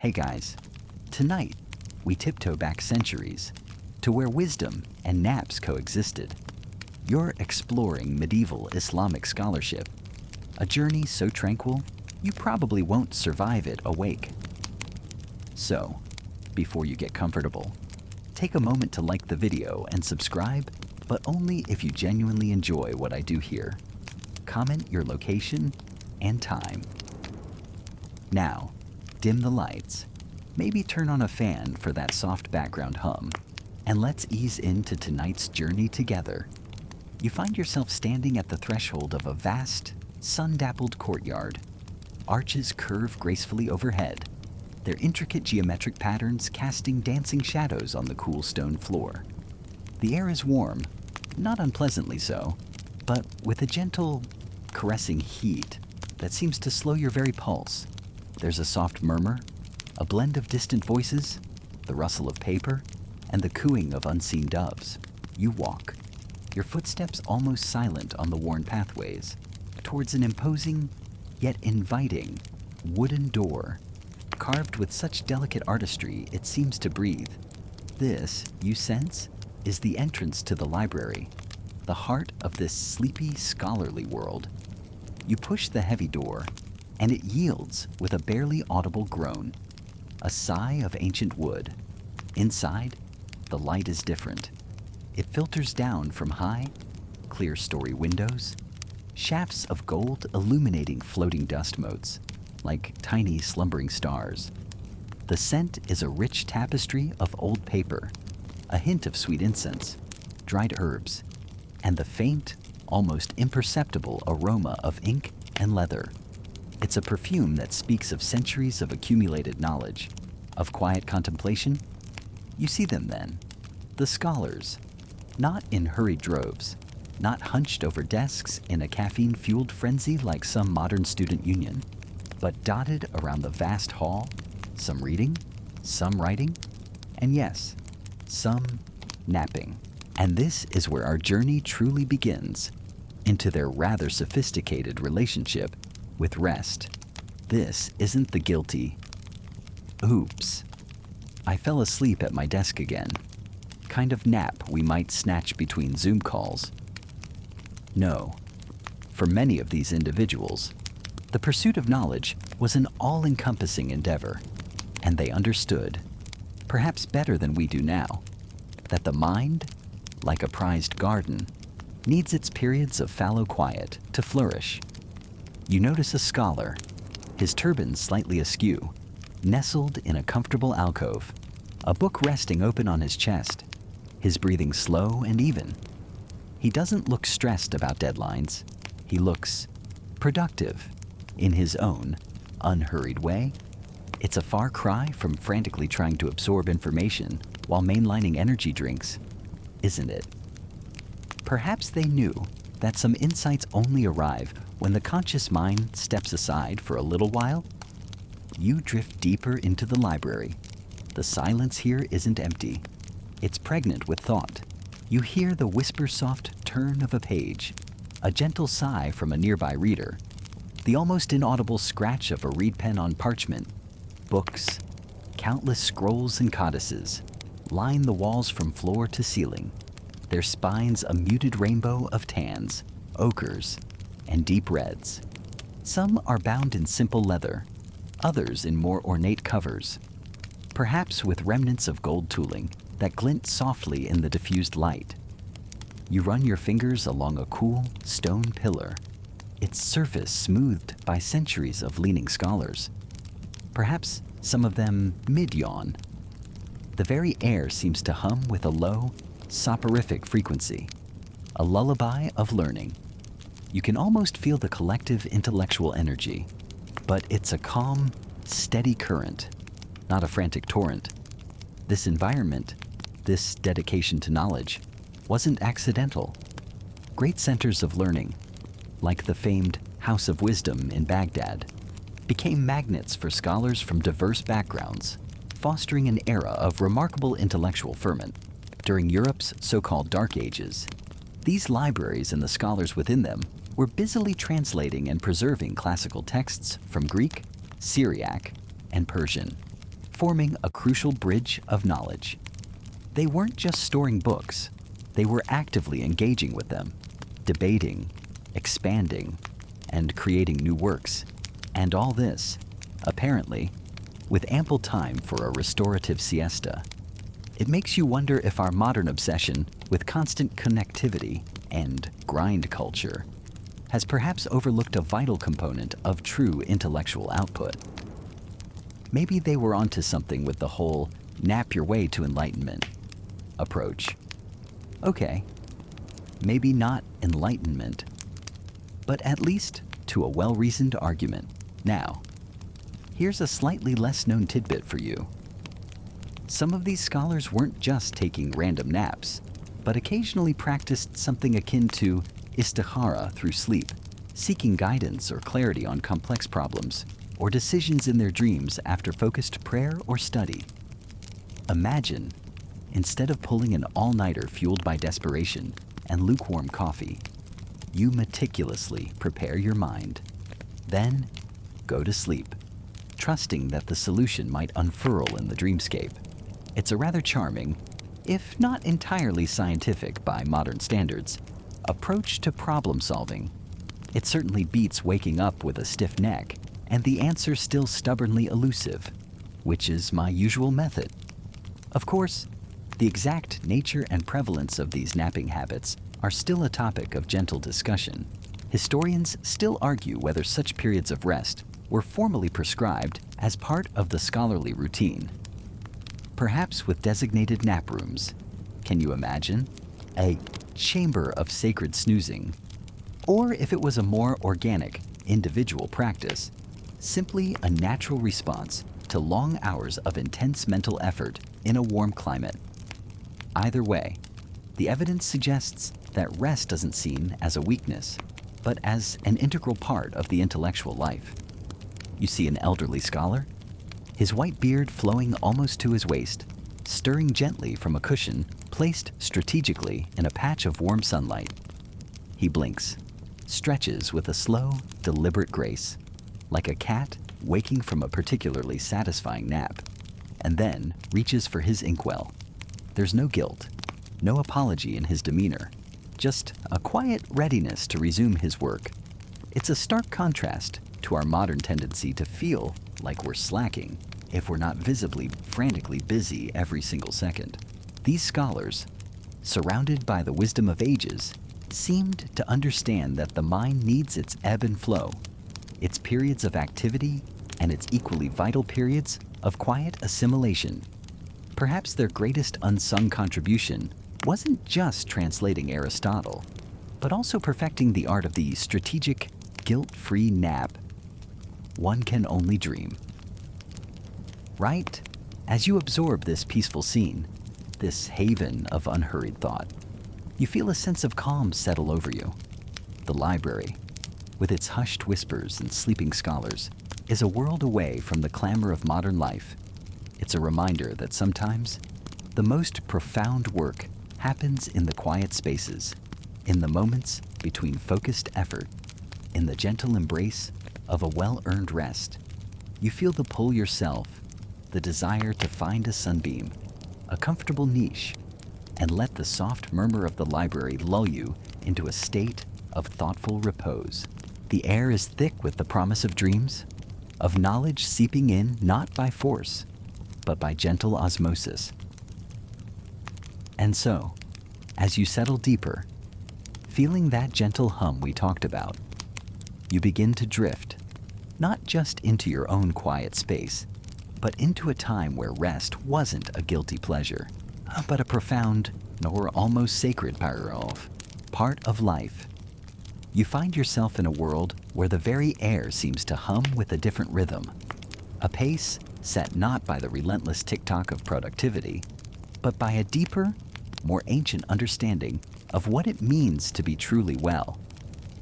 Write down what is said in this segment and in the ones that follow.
Hey guys, tonight we tiptoe back centuries to where wisdom and naps coexisted. You're exploring medieval Islamic scholarship, a journey so tranquil you probably won't survive it awake. So, before you get comfortable, take a moment to like the video and subscribe, but only if you genuinely enjoy what I do here. Comment your location and time. Now, dim the lights, maybe turn on a fan for that soft background hum, and let's ease into tonight's journey together. You find yourself standing at the threshold of a vast, sun-dappled courtyard. Arches curve gracefully overhead, their intricate geometric patterns casting dancing shadows on the cool stone floor. The air is warm, not unpleasantly so, but with a gentle, caressing heat that seems to slow your very pulse. There's a soft murmur, a blend of distant voices, the rustle of paper, and the cooing of unseen doves. You walk, your footsteps almost silent on the worn pathways, towards an imposing, yet inviting, wooden door, carved with such delicate artistry it seems to breathe. This, you sense, is the entrance to the library, the heart of this sleepy, scholarly world. You push the heavy door, and it yields with a barely audible groan, a sigh of ancient wood. Inside, the light is different. It filters down from high, clear story windows, shafts of gold illuminating floating dust motes, like tiny slumbering stars. The scent is a rich tapestry of old paper, a hint of sweet incense, dried herbs, and the faint, almost imperceptible aroma of ink and leather. It's a perfume that speaks of centuries of accumulated knowledge, of quiet contemplation. You see them then, the scholars, not in hurried droves, not hunched over desks in a caffeine-fueled frenzy like some modern student union, but dotted around the vast hall, some reading, some writing, and yes, some napping. And this is where our journey truly begins, into their rather sophisticated relationship with rest. This isn't the guilty, oops, I fell asleep at my desk again, kind of nap we might snatch between Zoom calls. No, for many of these individuals, the pursuit of knowledge was an all-encompassing endeavor, and they understood, perhaps better than we do now, that the mind, like a prized garden, needs its periods of fallow quiet to flourish. You notice a scholar, his turban slightly askew, nestled in a comfortable alcove, a book resting open on his chest, his breathing slow and even. He doesn't look stressed about deadlines. He looks productive in his own unhurried way. It's a far cry from frantically trying to absorb information while mainlining energy drinks, isn't it? Perhaps they knew that some insights only arrive when the conscious mind steps aside for a little while. You drift deeper into the library. The silence here isn't empty. It's pregnant with thought. You hear the whisper-soft turn of a page, a gentle sigh from a nearby reader, the almost inaudible scratch of a reed pen on parchment. Books, countless scrolls and codices, line the walls from floor to ceiling, their spines a muted rainbow of tans, ochres, and deep reds. Some are bound in simple leather, others in more ornate covers, perhaps with remnants of gold tooling that glint softly in the diffused light. You run your fingers along a cool stone pillar, its surface smoothed by centuries of leaning scholars, perhaps some of them mid-yawn. The very air seems to hum with a low, soporific frequency, a lullaby of learning. You can almost feel the collective intellectual energy, but it's a calm, steady current, not a frantic torrent. This environment, this dedication to knowledge, wasn't accidental. Great centers of learning, like the famed House of Wisdom in Baghdad, became magnets for scholars from diverse backgrounds, fostering an era of remarkable intellectual ferment. During Europe's so-called Dark Ages, these libraries and the scholars within them were busily translating and preserving classical texts from Greek, Syriac, and Persian. forming a crucial bridge of knowledge. They weren't just storing books, they were actively engaging with them, debating, expanding, and creating new works. And all this, apparently, with ample time for a restorative siesta. It makes you wonder if our modern obsession with constant connectivity and grind culture has perhaps overlooked a vital component of true intellectual output. Maybe they were onto something with the whole nap your way to enlightenment approach. Okay, maybe not enlightenment, but at least to a well-reasoned argument. Now, here's a slightly less known tidbit for you. Some of these scholars weren't just taking random naps, but occasionally practiced something akin to istikhara through sleep, seeking guidance or clarity on complex problems or decisions in their dreams after focused prayer or study. Imagine, instead of pulling an all-nighter fueled by desperation and lukewarm coffee, you meticulously prepare your mind, then go to sleep, trusting that the solution might unfurl in the dreamscape. It's a rather charming, if not entirely scientific by modern standards, approach to problem solving. It certainly beats waking up with a stiff neck and the answer still stubbornly elusive, which is my usual method. Of course, the exact nature and prevalence of these napping habits are still a topic of gentle discussion. Historians still argue whether such periods of rest were formally prescribed as part of the scholarly routine. Perhaps with designated nap rooms. Can you imagine? A chamber of sacred snoozing. Or if it was a more organic, individual practice, simply a natural response to long hours of intense mental effort in a warm climate. Either way, the evidence suggests that rest doesn't seem as a weakness, but as an integral part of the intellectual life. You see an elderly scholar, his white beard flowing almost to his waist, stirring gently from a cushion placed strategically in a patch of warm sunlight. He blinks, stretches with a slow, deliberate grace, like a cat waking from a particularly satisfying nap, and then reaches for his inkwell. There's no guilt, no apology in his demeanor, just a quiet readiness to resume his work. It's a stark contrast to our modern tendency to feel like we're slacking if we're not visibly, frantically busy every single second. These scholars, surrounded by the wisdom of ages, seemed to understand that the mind needs its ebb and flow, its periods of activity, and its equally vital periods of quiet assimilation. Perhaps their greatest unsung contribution wasn't just translating Aristotle, but also perfecting the art of the strategic, guilt-free nap. One can only dream. Right? As you absorb this peaceful scene, this haven of unhurried thought, you feel a sense of calm settle over you. The library, with its hushed whispers and sleeping scholars, is a world away from the clamor of modern life. It's a reminder that sometimes the most profound work happens in the quiet spaces, in the moments between focused effort, in the gentle embrace of a well-earned rest. You feel the pull yourself, the desire to find a sunbeam, a comfortable niche, and let the soft murmur of the library lull you into a state of thoughtful repose. The air is thick with the promise of dreams, of knowledge seeping in not by force, but by gentle osmosis. And so, as you settle deeper, feeling that gentle hum we talked about, you begin to drift, not just into your own quiet space, but into a time where rest wasn't a guilty pleasure, but a profound, or almost sacred part of life. You find yourself in a world where the very air seems to hum with a different rhythm, a pace set not by the relentless tick-tock of productivity, but by a deeper, more ancient understanding of what it means to be truly well.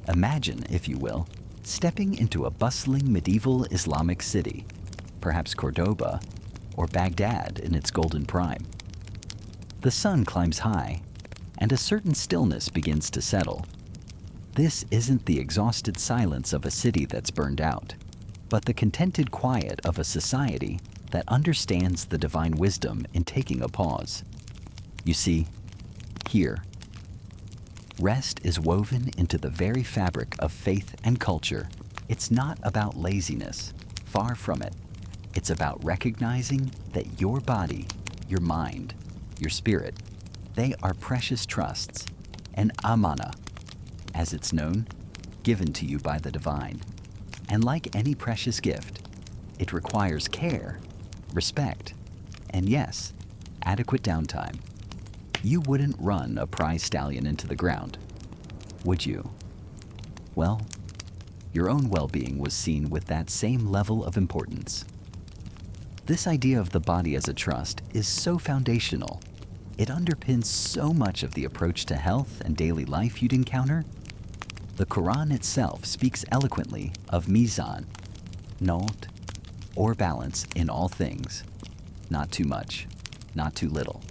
Imagine, if you will, stepping into a bustling medieval Islamic city, perhaps Cordoba or Baghdad in its golden prime. The sun climbs high, and a certain stillness begins to settle. This isn't the exhausted silence of a city that's burned out, but the contented quiet of a society that understands the divine wisdom in taking a pause. You see, here, rest is woven into the very fabric of faith and culture. It's not about laziness, far from it. It's about recognizing that your body, your mind, your spirit, they are precious trusts, an amana, as it's known, given to you by the divine. And like any precious gift, it requires care, respect, and yes, adequate downtime. You wouldn't run a prize stallion into the ground, would you? Well, your own well-being was seen with that same level of importance. This idea of the body as a trust is so foundational. It underpins so much of the approach to health and daily life you'd encounter. The Quran itself speaks eloquently of mizan, naut, or balance in all things. Not too much, not too little.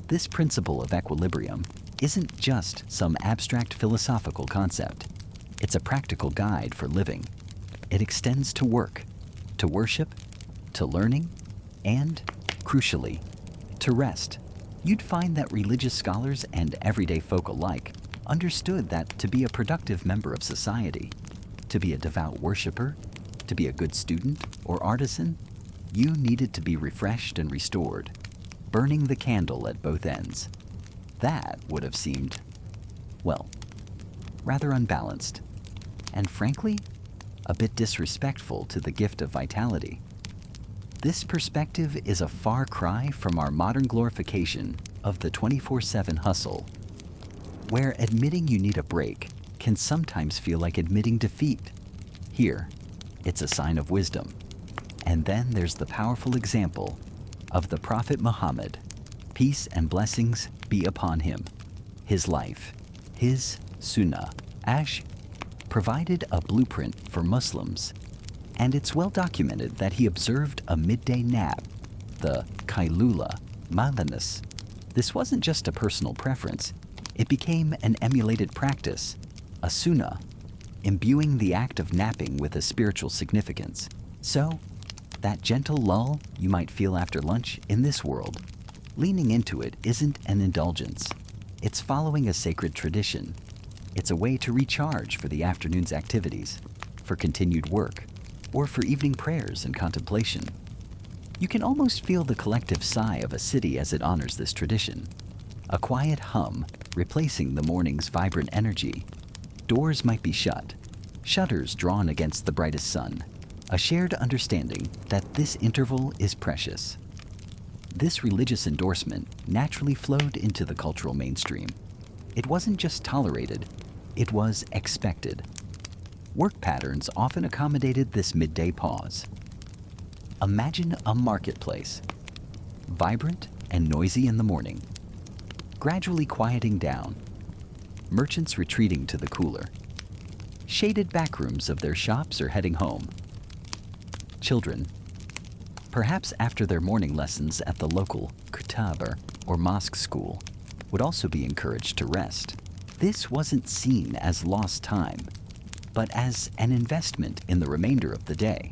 This principle of equilibrium isn't just some abstract philosophical concept. It's a practical guide for living. It extends to work, to worship, to learning, and, crucially, to rest. You'd find that religious scholars and everyday folk alike understood that to be a productive member of society, to be a devout worshiper, to be a good student or artisan, you needed to be refreshed and restored, burning the candle at both ends. That would have seemed, well, rather unbalanced, and frankly, a bit disrespectful to the gift of vitality. This perspective is a far cry from our modern glorification of the 24/7 hustle, where admitting you need a break can sometimes feel like admitting defeat. Here, it's a sign of wisdom. And then there's the powerful example of the Prophet Muhammad, peace and blessings be upon him. His life, his sunnah, provided a blueprint for Muslims, and it's well documented that he observed a midday nap, the qaylulah, mindfulness. This wasn't just a personal preference, it became an emulated practice, a sunnah, imbuing the act of napping with a spiritual significance. So, that gentle lull you might feel after lunch in this world, leaning into it isn't an indulgence. It's following a sacred tradition. It's a way to recharge for the afternoon's activities, for continued work, or for evening prayers and contemplation. You can almost feel the collective sigh of a city as it honors this tradition. A quiet hum replacing the morning's vibrant energy. Doors might be shut, shutters drawn against the brightest sun. A shared understanding that this interval is precious. This religious endorsement naturally flowed into the cultural mainstream. It wasn't just tolerated, it was expected. Work patterns often accommodated this midday pause. Imagine a marketplace, vibrant and noisy in the morning, gradually quieting down, merchants retreating to the cooler. Shaded backrooms of their shops are heading home. Children, perhaps after their morning lessons at the local kutaber or mosque school, would also be encouraged to rest. This wasn't seen as lost time, but as an investment in the remainder of the day.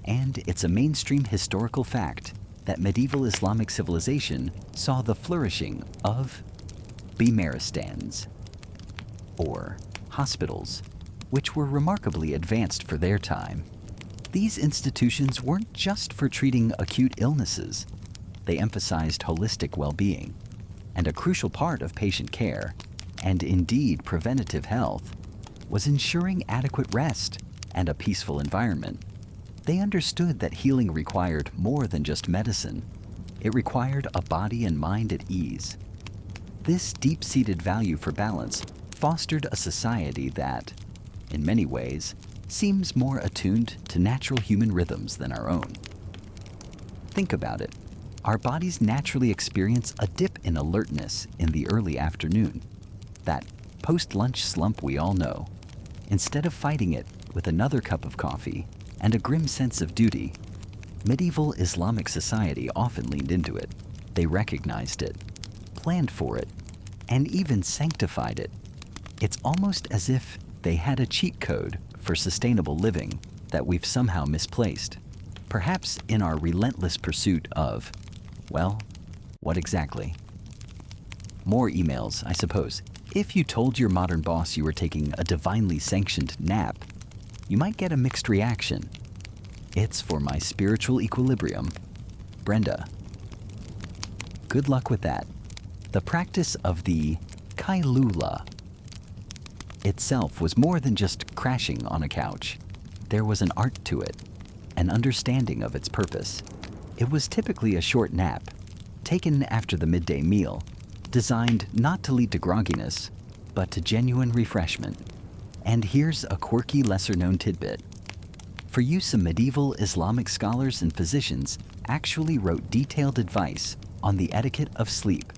And it's a mainstream historical fact that medieval Islamic civilization saw the flourishing of bimaristans, or hospitals, which were remarkably advanced for their time. These institutions weren't just for treating acute illnesses. They emphasized holistic well-being, and a crucial part of patient care, and indeed preventative health, was ensuring adequate rest and a peaceful environment. They understood that healing required more than just medicine. It required a body and mind at ease. This deep-seated value for balance fostered a society that, in many ways, seems more attuned to natural human rhythms than our own. Think about it. Our bodies naturally experience a dip in alertness in the early afternoon, that post-lunch slump we all know. Instead of fighting it with another cup of coffee and a grim sense of duty, medieval Islamic society often leaned into it. They recognized it, planned for it, and even sanctified it. It's almost as if they had a cheat code for sustainable living that we've somehow misplaced. Perhaps in our relentless pursuit of, well, what exactly? More emails, I suppose. If you told your modern boss you were taking a divinely sanctioned nap, you might get a mixed reaction. It's for my spiritual equilibrium. Brenda. Good luck with that. The practice of the qaylulah itself was more than just crashing on a couch. There was an art to it, an understanding of its purpose. It was typically a short nap, taken after the midday meal, designed not to lead to grogginess, but to genuine refreshment. And here's a quirky, lesser-known tidbit. For you, some medieval Islamic scholars and physicians actually wrote detailed advice on the etiquette of sleep.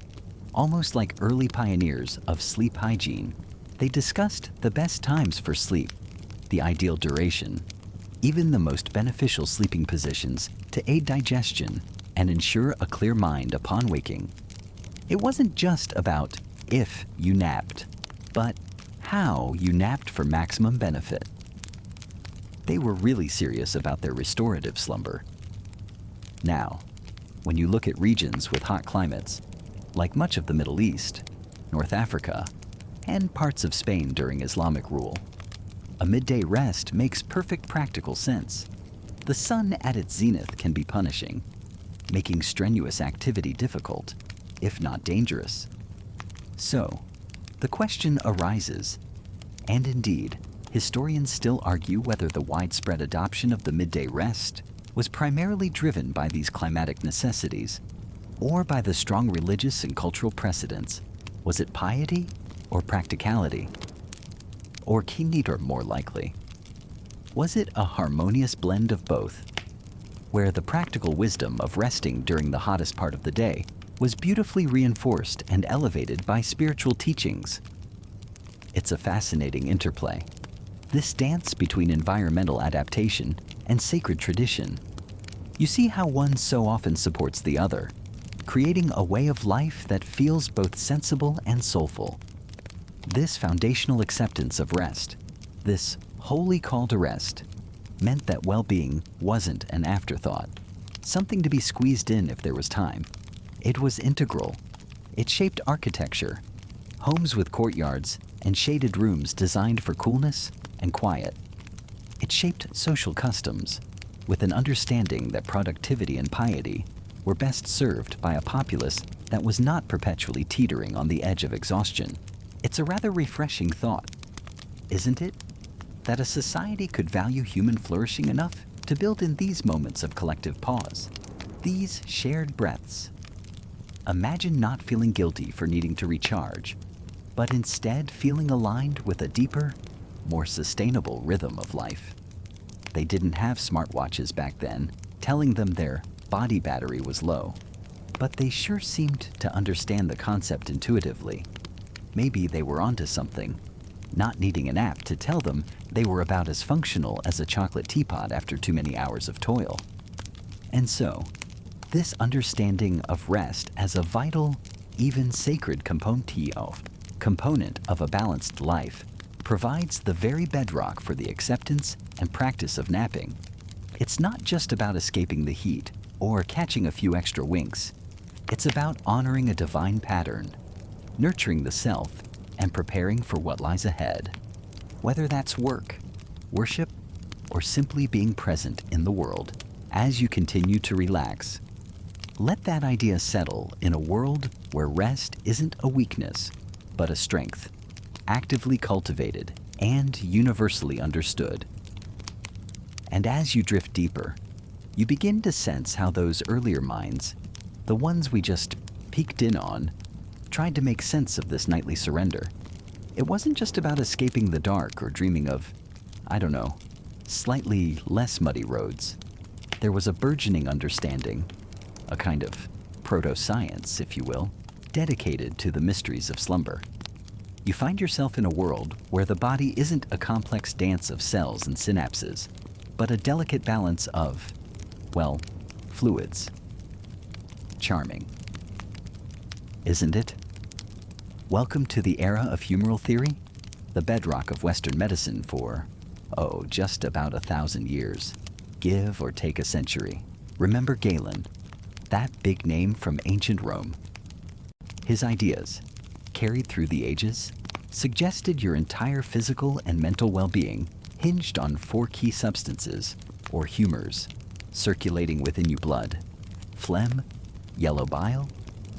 Almost like early pioneers of sleep hygiene, they discussed the best times for sleep, the ideal duration, even the most beneficial sleeping positions to aid digestion and ensure a clear mind upon waking. It wasn't just about if you napped, but how you napped for maximum benefit. They were really serious about their restorative slumber. Now, when you look at regions with hot climates, like much of the Middle East, North Africa, and parts of Spain during Islamic rule, a midday rest makes perfect practical sense. The sun at its zenith can be punishing, making strenuous activity difficult, if not dangerous. So, the question arises, and indeed, historians still argue whether the widespread adoption of the midday rest was primarily driven by these climatic necessities, or by the strong religious and cultural precedents. Was it piety or practicality? Or neither, more likely? Was it a harmonious blend of both, where the practical wisdom of resting during the hottest part of the day was beautifully reinforced and elevated by spiritual teachings? It's a fascinating interplay. This dance between environmental adaptation and sacred tradition. You see how one so often supports the other, creating a way of life that feels both sensible and soulful. This foundational acceptance of rest, this holy call to rest, meant that well-being wasn't an afterthought, something to be squeezed in if there was time. It was integral. It shaped architecture, homes with courtyards and shaded rooms designed for coolness and quiet. It shaped social customs, with an understanding that productivity and piety were best served by a populace that was not perpetually teetering on the edge of exhaustion. It's a rather refreshing thought, isn't it? That a society could value human flourishing enough to build in these moments of collective pause, these shared breaths. Imagine not feeling guilty for needing to recharge, but instead feeling aligned with a deeper, more sustainable rhythm of life. They didn't have smartwatches back then, telling them their body battery was low, but they sure seemed to understand the concept intuitively. Maybe they were onto something, not needing an app to tell them they were about as functional as a chocolate teapot after too many hours of toil. And so, this understanding of rest as a vital, even sacred component of a balanced life provides the very bedrock for the acceptance and practice of napping. It's not just about escaping the heat or catching a few extra winks. It's about honoring a divine pattern, nurturing the self, and preparing for what lies ahead. Whether that's work, worship, or simply being present in the world. As you continue to relax, let that idea settle in a world where rest isn't a weakness, but a strength, actively cultivated and universally understood. And as you drift deeper, you begin to sense how those earlier minds, the ones we just peeked in on, tried to make sense of this nightly surrender. It wasn't just about escaping the dark or dreaming of, slightly less muddy roads. There was a burgeoning understanding, a kind of proto-science, if you will, dedicated to the mysteries of slumber. You find yourself in a world where the body isn't a complex dance of cells and synapses, but a delicate balance of, fluids. Charming, isn't it? Welcome to the era of humoral theory, the bedrock of Western medicine for, just about 1,000 years. Give or take a century. Remember Galen, that big name from ancient Rome. His ideas, carried through the ages, suggested your entire physical and mental well-being hinged on 4 key substances, or humors, circulating within your blood: phlegm, yellow bile,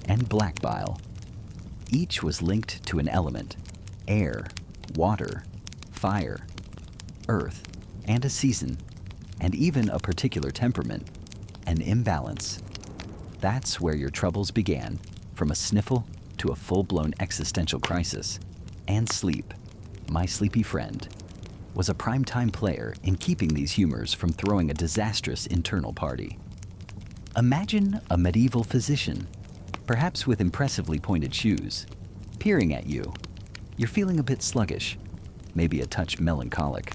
and black bile. Each was linked to an element: air, water, fire, earth, and a season, and even a particular temperament, an imbalance. That's where your troubles began, from a sniffle to a full-blown existential crisis. And sleep, my sleepy friend, was a prime-time player in keeping these humors from throwing a disastrous internal party. Imagine a medieval physician, perhaps with impressively pointed shoes, peering at you. You're feeling a bit sluggish, maybe a touch melancholic.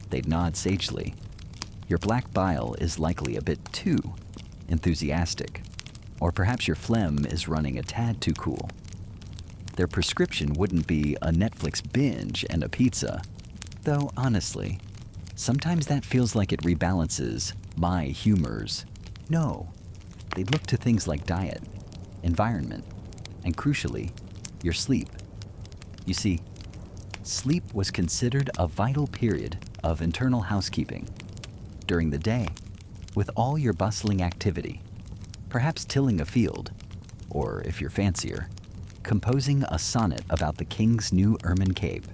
They'd nod sagely. Your black bile is likely a bit too enthusiastic, or perhaps your phlegm is running a tad too cool. Their prescription wouldn't be a Netflix binge and a pizza, though honestly, sometimes that feels like it rebalances my humors. No, they'd look to things like diet, environment, and crucially, your sleep. You see, sleep was considered a vital period of internal housekeeping. During the day, with all your bustling activity, perhaps tilling a field, or if you're fancier, composing a sonnet about the king's new ermine cape,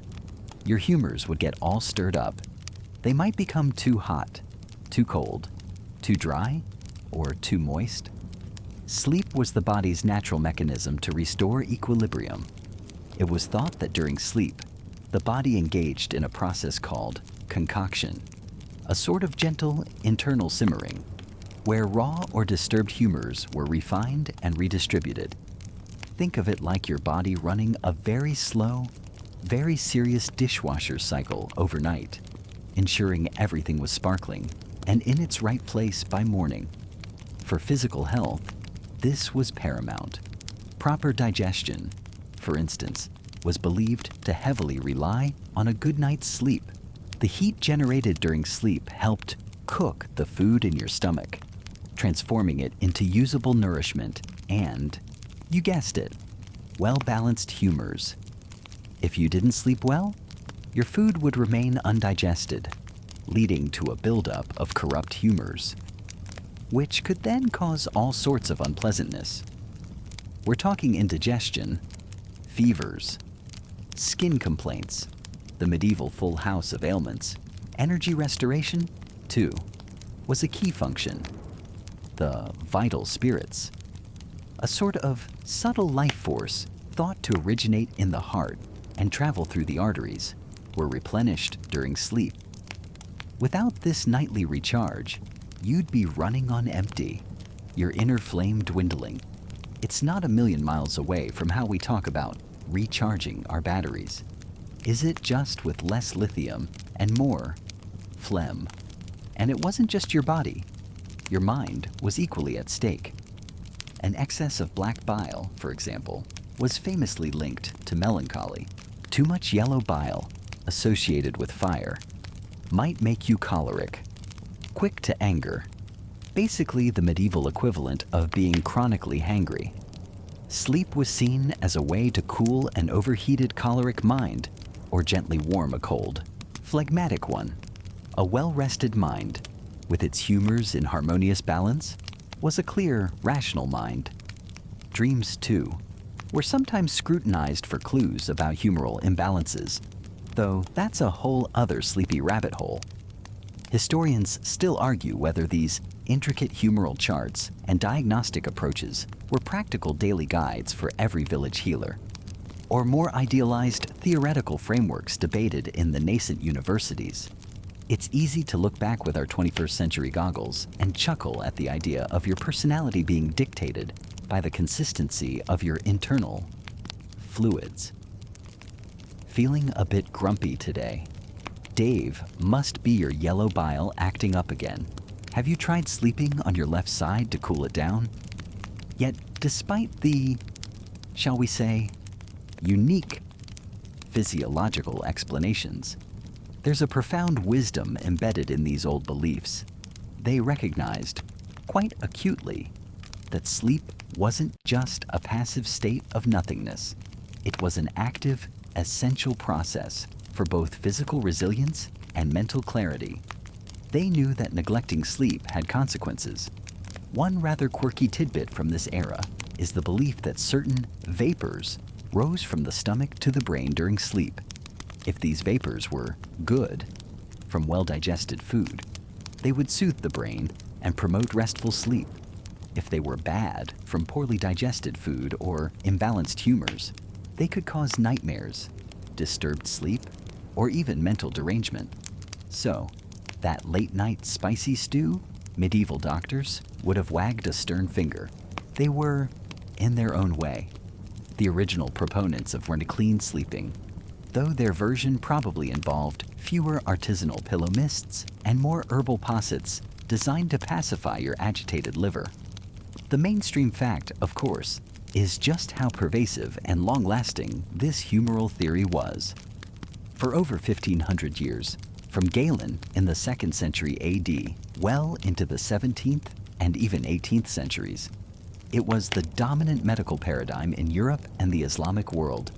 your humors would get all stirred up. They might become too hot, too cold, too dry, or too moist. Sleep was the body's natural mechanism to restore equilibrium. It was thought that during sleep, the body engaged in a process called concoction, a sort of gentle internal simmering, where raw or disturbed humors were refined and redistributed. Think of it like your body running a very slow, very serious dishwasher cycle overnight, ensuring everything was sparkling and in its right place by morning. For physical health, this was paramount. Proper digestion, for instance, was believed to heavily rely on a good night's sleep. The heat generated during sleep helped cook the food in your stomach, transforming it into usable nourishment and, you guessed it, well-balanced humors. If you didn't sleep well, your food would remain undigested, leading to a buildup of corrupt humors, which could then cause all sorts of unpleasantness. We're talking indigestion, fevers, skin complaints, the medieval full house of ailments. Energy restoration, too, was a key function. The vital spirits, a sort of subtle life force thought to originate in the heart and travel through the arteries, were replenished during sleep. Without this nightly recharge, you'd be running on empty, your inner flame dwindling. It's not a million miles away from how we talk about recharging our batteries. Is it just with less lithium and more phlegm? And it wasn't just your body. Your mind was equally at stake. An excess of black bile, for example, was famously linked to melancholy. Too much yellow bile, associated with fire, might make you choleric, quick to anger, basically the medieval equivalent of being chronically hangry. Sleep was seen as a way to cool an overheated choleric mind or gently warm a cold, phlegmatic one. A well-rested mind, with its humors in harmonious balance, was a clear, rational mind. Dreams, too, were sometimes scrutinized for clues about humoral imbalances, though that's a whole other sleepy rabbit hole. Historians still argue whether these intricate humoral charts and diagnostic approaches were practical daily guides for every village healer, or more idealized theoretical frameworks debated in the nascent universities. It's easy to look back with our 21st century goggles and chuckle at the idea of your personality being dictated by the consistency of your internal fluids. Feeling a bit grumpy today? Dave must be your yellow bile acting up again. Have you tried sleeping on your left side to cool it down? Yet, despite the, shall we say, unique physiological explanations, There's a profound wisdom embedded in these old beliefs. They recognized, quite acutely, that sleep wasn't just a passive state of nothingness. It was an active, essential process for both physical resilience and mental clarity. They knew that neglecting sleep had consequences. One rather quirky tidbit from this era is the belief that certain vapors rose from the stomach to the brain during sleep. If these vapors were good, from well-digested food, they would soothe the brain and promote restful sleep. If they were bad, from poorly digested food or imbalanced humors, they could cause nightmares, disturbed sleep, or even mental derangement. So, that late-night spicy stew, medieval doctors would have wagged a stern finger. They were, in their own way, the original proponents of clean sleeping, though their version probably involved fewer artisanal pillow mists and more herbal posets designed to pacify your agitated liver. The mainstream fact, of course, is just how pervasive and long-lasting this humoral theory was. For over 1,500 years, from Galen in the 2nd century AD well into the 17th and even 18th centuries, it was the dominant medical paradigm in Europe and the Islamic world.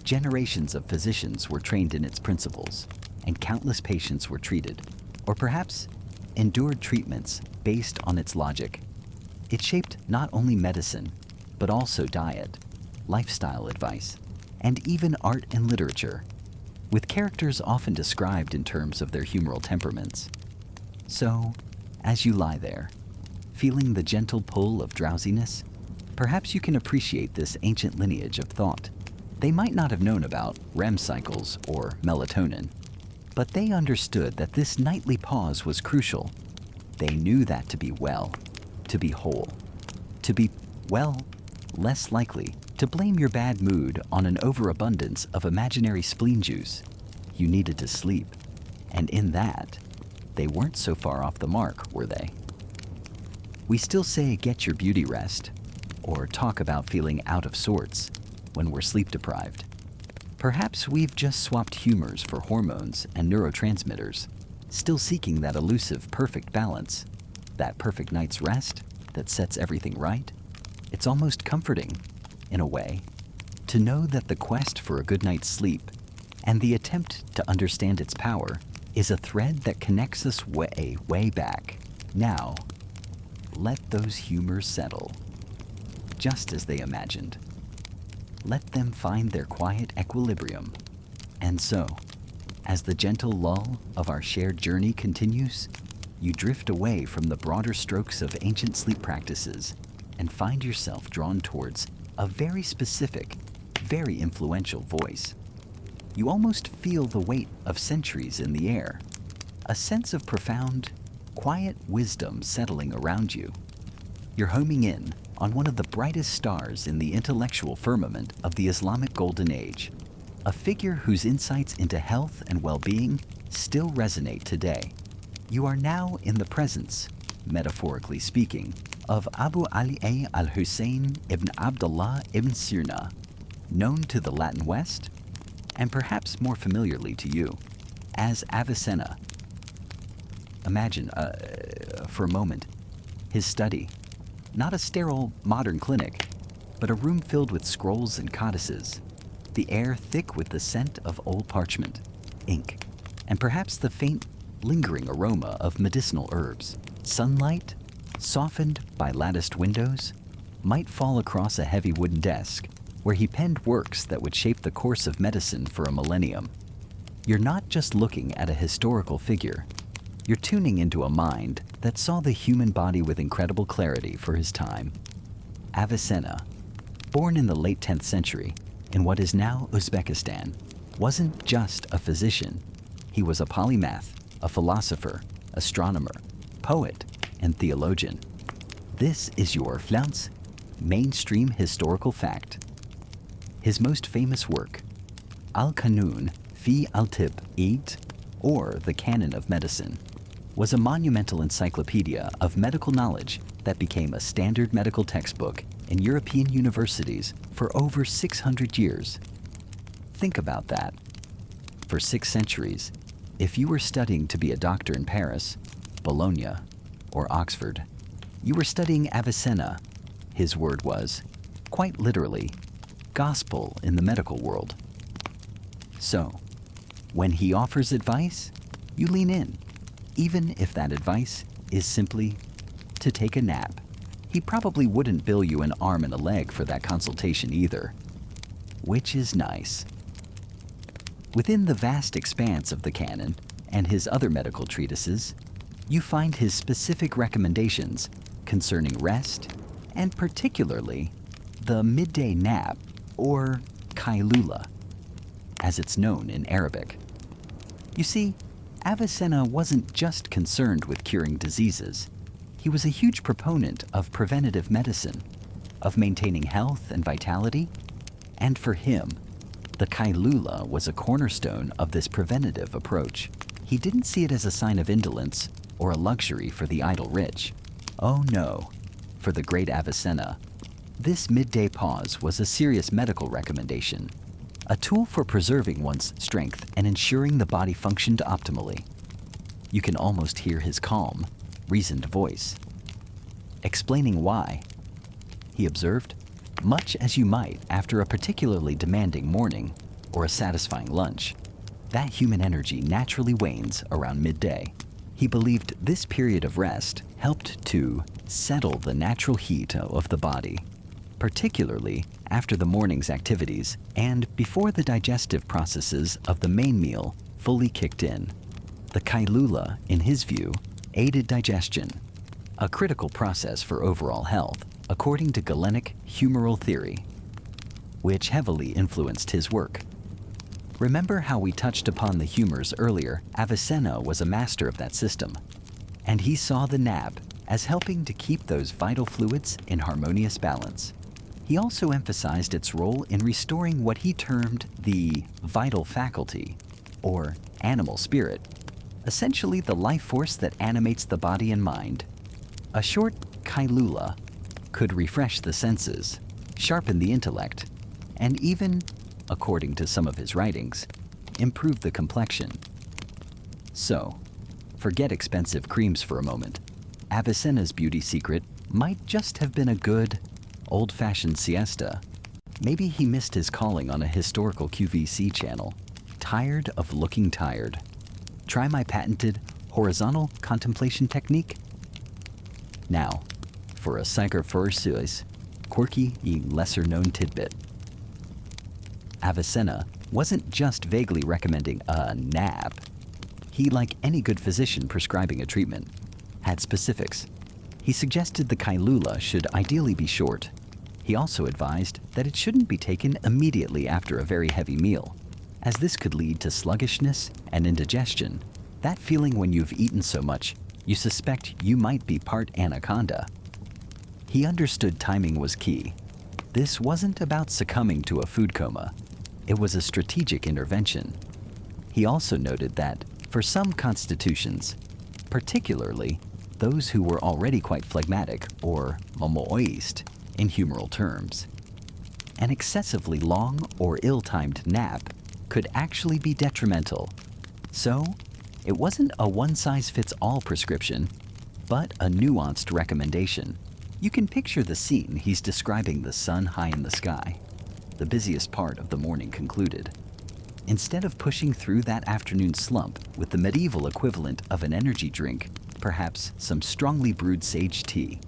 Generations of physicians were trained in its principles, and countless patients were treated, or perhaps endured treatments based on its logic. It shaped not only medicine, but also diet, lifestyle advice, and even art and literature, with characters often described in terms of their humoral temperaments. So, as you lie there, feeling the gentle pull of drowsiness, perhaps you can appreciate this ancient lineage of thought. They might not have known about REM cycles or melatonin, but they understood that this nightly pause was crucial. They knew that to be well, to be whole, to be, well, less likely to blame your bad mood on an overabundance of imaginary spleen juice, you needed to sleep. And in that, they weren't so far off the mark, were they? We still say get your beauty rest, or talk about feeling out of sorts when we're sleep deprived. Perhaps we've just swapped humors for hormones and neurotransmitters, still seeking that elusive perfect balance, that perfect night's rest that sets everything right. It's almost comforting, in a way, to know that the quest for a good night's sleep and the attempt to understand its power is a thread that connects us way, way back. Now, let those humors settle, just as they imagined. Let them find their quiet equilibrium. And so, as the gentle lull of our shared journey continues, you drift away from the broader strokes of ancient sleep practices and find yourself drawn towards a very specific, very influential voice. You almost feel the weight of centuries in the air, a sense of profound, quiet wisdom settling around you. You're homing in on one of the brightest stars in the intellectual firmament of the Islamic Golden Age, a figure whose insights into health and well-being still resonate today. You are now in the presence, metaphorically speaking, of Abu Ali al-Hussein ibn Abdullah ibn Sirna, known to the Latin West, and perhaps more familiarly to you, as Avicenna. Imagine, for a moment, his study, not a sterile modern clinic, but a room filled with scrolls and codices, the air thick with the scent of old parchment, ink, and perhaps the faint, lingering aroma of medicinal herbs. Sunlight, softened by latticed windows, might fall across a heavy wooden desk where he penned works that would shape the course of medicine for a millennium. You're not just looking at a historical figure. You're tuning into a mind that saw the human body with incredible clarity for his time. Avicenna, born in the late 10th century in what is now Uzbekistan, wasn't just a physician. He was a polymath, a philosopher, astronomer, poet, and theologian. This is your Flounce mainstream historical fact. His most famous work, Al-Qanun fi al-Tib, or the Canon of Medicine, was a monumental encyclopedia of medical knowledge that became a standard medical textbook in European universities for over 600 years. Think about that. For 6 centuries, If you were studying to be a doctor in Paris, Bologna, or Oxford, you were studying Avicenna. His word was, quite literally, gospel in the medical world. So, when he offers advice, you lean in, even if that advice is simply to take a nap. He probably wouldn't bill you an arm and a leg for that consultation either, which is nice. Within the vast expanse of the canon and his other medical treatises, you find his specific recommendations concerning rest and particularly the midday nap, or qaylulah, as it's known in Arabic. You see, Avicenna wasn't just concerned with curing diseases. He was a huge proponent of preventative medicine, of maintaining health and vitality, and for him, the qaylulah was a cornerstone of this preventative approach. He didn't see it as a sign of indolence or a luxury for the idle rich. Oh no, for the great Avicenna, this midday pause was a serious medical recommendation, a tool for preserving one's strength and ensuring the body functioned optimally. You can almost hear his calm, reasoned voice, explaining why. He observed, much as you might after a particularly demanding morning or a satisfying lunch, that human energy naturally wanes around midday. He believed this period of rest helped to settle the natural heat of the body, particularly after the morning's activities and before the digestive processes of the main meal fully kicked in. The qaylulah, in his view, aided digestion, a critical process for overall health, according to Galenic humoral theory, which heavily influenced his work. Remember how we touched upon the humors earlier? Avicenna was a master of that system, and he saw the nap as helping to keep those vital fluids in harmonious balance. He also emphasized its role in restoring what he termed the vital faculty, or animal spirit, essentially the life force that animates the body and mind. A short qaylulah could refresh the senses, sharpen the intellect, and even, according to some of his writings, improve the complexion. So, forget expensive creams for a moment. Avicenna's beauty secret might just have been a good, old-fashioned siesta. Maybe he missed his calling on a historical QVC channel. Tired of looking tired. Try my patented horizontal contemplation technique. Now, for a psychophoresis, quirky and lesser-known tidbit. Avicenna wasn't just vaguely recommending a nap. He, like any good physician prescribing a treatment, had specifics. He suggested the qaylulah should ideally be short. He also advised that it shouldn't be taken immediately after a very heavy meal, as this could lead to sluggishness and indigestion, that feeling when you've eaten so much you suspect you might be part anaconda. He understood timing was key. This wasn't about succumbing to a food coma. It was a strategic intervention. He also noted that, for some constitutions, particularly those who were already quite phlegmatic or moist in humoral terms, an excessively long or ill-timed nap could actually be detrimental. So, it wasn't a one-size-fits-all prescription, but a nuanced recommendation. You can picture the scene. He's describing the sun high in the sky. The busiest part of the morning concluded. Instead of pushing through that afternoon slump with the medieval equivalent of an energy drink, perhaps some strongly brewed sage tea,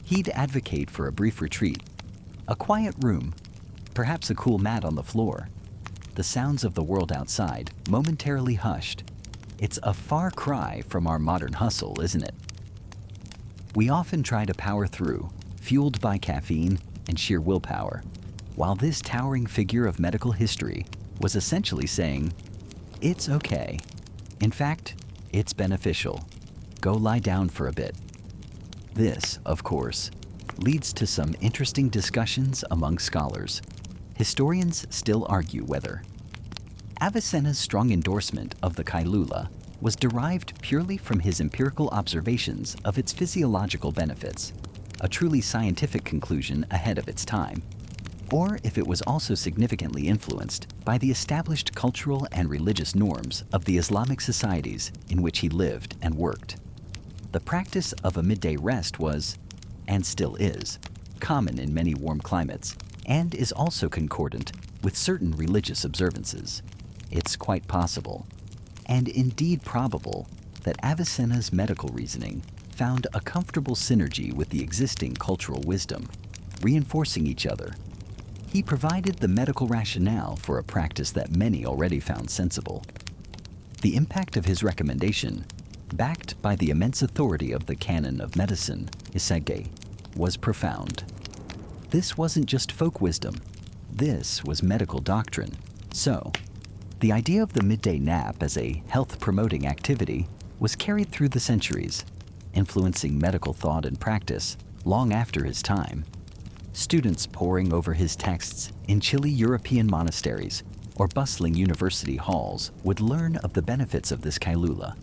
he'd advocate for a brief retreat, a quiet room, perhaps a cool mat on the floor. The sounds of the world outside momentarily hushed. It's a far cry from our modern hustle, isn't it? We often try to power through, fueled by caffeine and sheer willpower, while this towering figure of medical history was essentially saying, it's okay. In fact, it's beneficial. Go lie down for a bit. This, of course, leads to some interesting discussions among scholars. Historians still argue whether Avicenna's strong endorsement of the qaylulah was derived purely from his empirical observations of its physiological benefits, a truly scientific conclusion ahead of its time, or if it was also significantly influenced by the established cultural and religious norms of the Islamic societies in which he lived and worked. The practice of a midday rest was, and still is, common in many warm climates, and is also concordant with certain religious observances. It's quite possible, and indeed probable, that Avicenna's medical reasoning found a comfortable synergy with the existing cultural wisdom, reinforcing each other. He provided the medical rationale for a practice that many already found sensible. The impact of his recommendation, backed by the immense authority of the canon of medicine, Isege, was profound. This wasn't just folk wisdom. This was medical doctrine. So, the idea of the midday nap as a health-promoting activity was carried through the centuries, influencing medical thought and practice long after his time. Students poring over his texts in chilly European monasteries or bustling university halls would learn of the benefits of this qaylulah,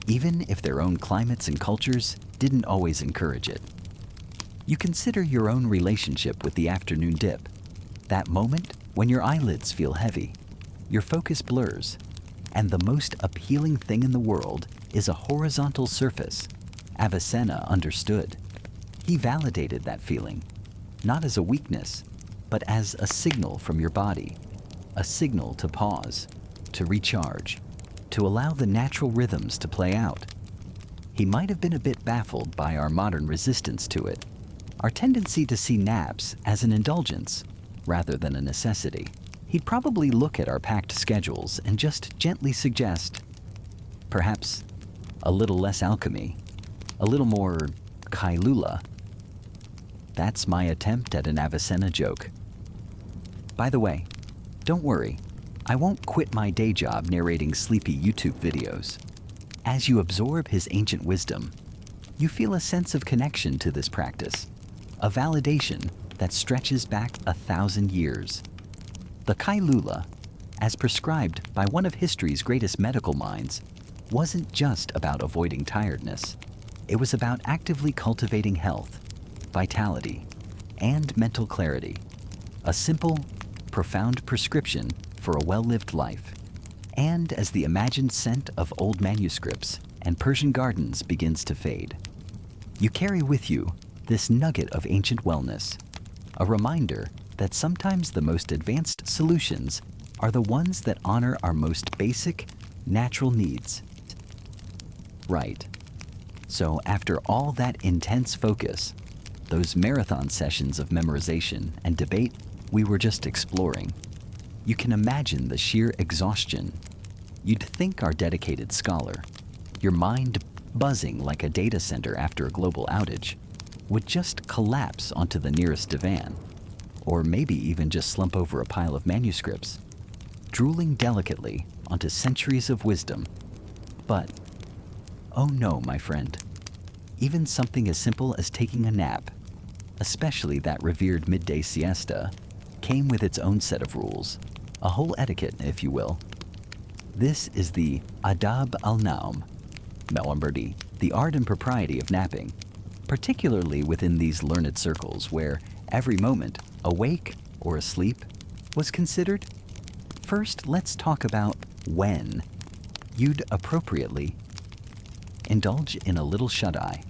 even if their own climates and cultures didn't always encourage it. You consider your own relationship with the afternoon dip, that moment when your eyelids feel heavy, your focus blurs, and the most appealing thing in the world is a horizontal surface. Avicenna understood. He validated that feeling, not as a weakness, but as a signal from your body, a signal to pause, to recharge, to allow the natural rhythms to play out. He might have been a bit baffled by our modern resistance to it, our tendency to see naps as an indulgence rather than a necessity. He'd probably look at our packed schedules and just gently suggest, perhaps, a little less alchemy, a little more qaylulah. That's my attempt at an Avicenna joke. By the way, don't worry, I won't quit my day job narrating sleepy YouTube videos. As you absorb his ancient wisdom, you feel a sense of connection to this practice, a validation that stretches back 1,000 years. The qaylulah, as prescribed by one of history's greatest medical minds, wasn't just about avoiding tiredness. It was about actively cultivating health, vitality, and mental clarity. A simple, profound prescription for a well-lived life. And as the imagined scent of old manuscripts and Persian gardens begins to fade, you carry with you this nugget of ancient wellness, a reminder that sometimes the most advanced solutions are the ones that honor our most basic, natural needs. Right. So after all that intense focus, those marathon sessions of memorization and debate we were just exploring, you can imagine the sheer exhaustion. You'd think our dedicated scholar, your mind buzzing like a data center after a global outage, would just collapse onto the nearest divan, or maybe even just slump over a pile of manuscripts, drooling delicately onto centuries of wisdom. But, oh no, my friend, even something as simple as taking a nap, especially that revered midday siesta, came with its own set of rules, a whole etiquette, if you will. This is the adab al-naum, Melumberdi, the art and propriety of napping, particularly within these learned circles where every moment, awake or asleep, was considered. First, let's talk about when you'd appropriately indulge in a little shut-eye.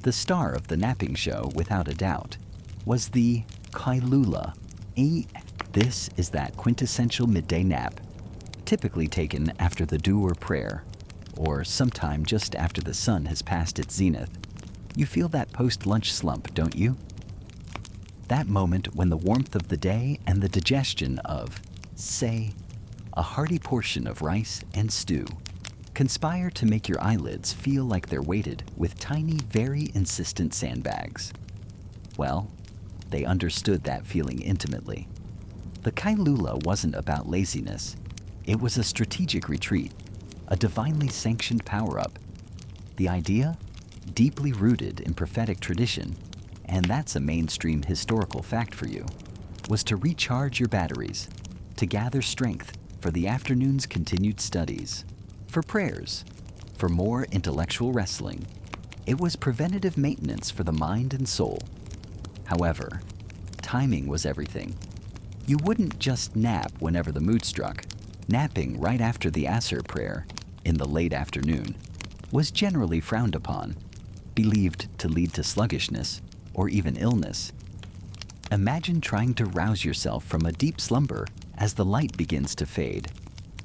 The star of the napping show, without a doubt, was the qaylulah. This is that quintessential midday nap, typically taken after the duhur prayer, or sometime just after the sun has passed its zenith. You feel that post-lunch slump, don't you? That moment when the warmth of the day and the digestion of, say, a hearty portion of rice and stew conspire to make your eyelids feel like they're weighted with tiny, very insistent sandbags. Well, they understood that feeling intimately. The qaylulah wasn't about laziness. It was a strategic retreat, a divinely sanctioned power-up. The idea, deeply rooted in prophetic tradition, and that's a mainstream historical fact for you, was to recharge your batteries, to gather strength for the afternoon's continued studies, for prayers, for more intellectual wrestling. It was preventative maintenance for the mind and soul. However, timing was everything. You wouldn't just nap whenever the mood struck. Napping right after the Asr prayer, in the late afternoon, was generally frowned upon, believed to lead to sluggishness or even illness. Imagine trying to rouse yourself from a deep slumber as the light begins to fade.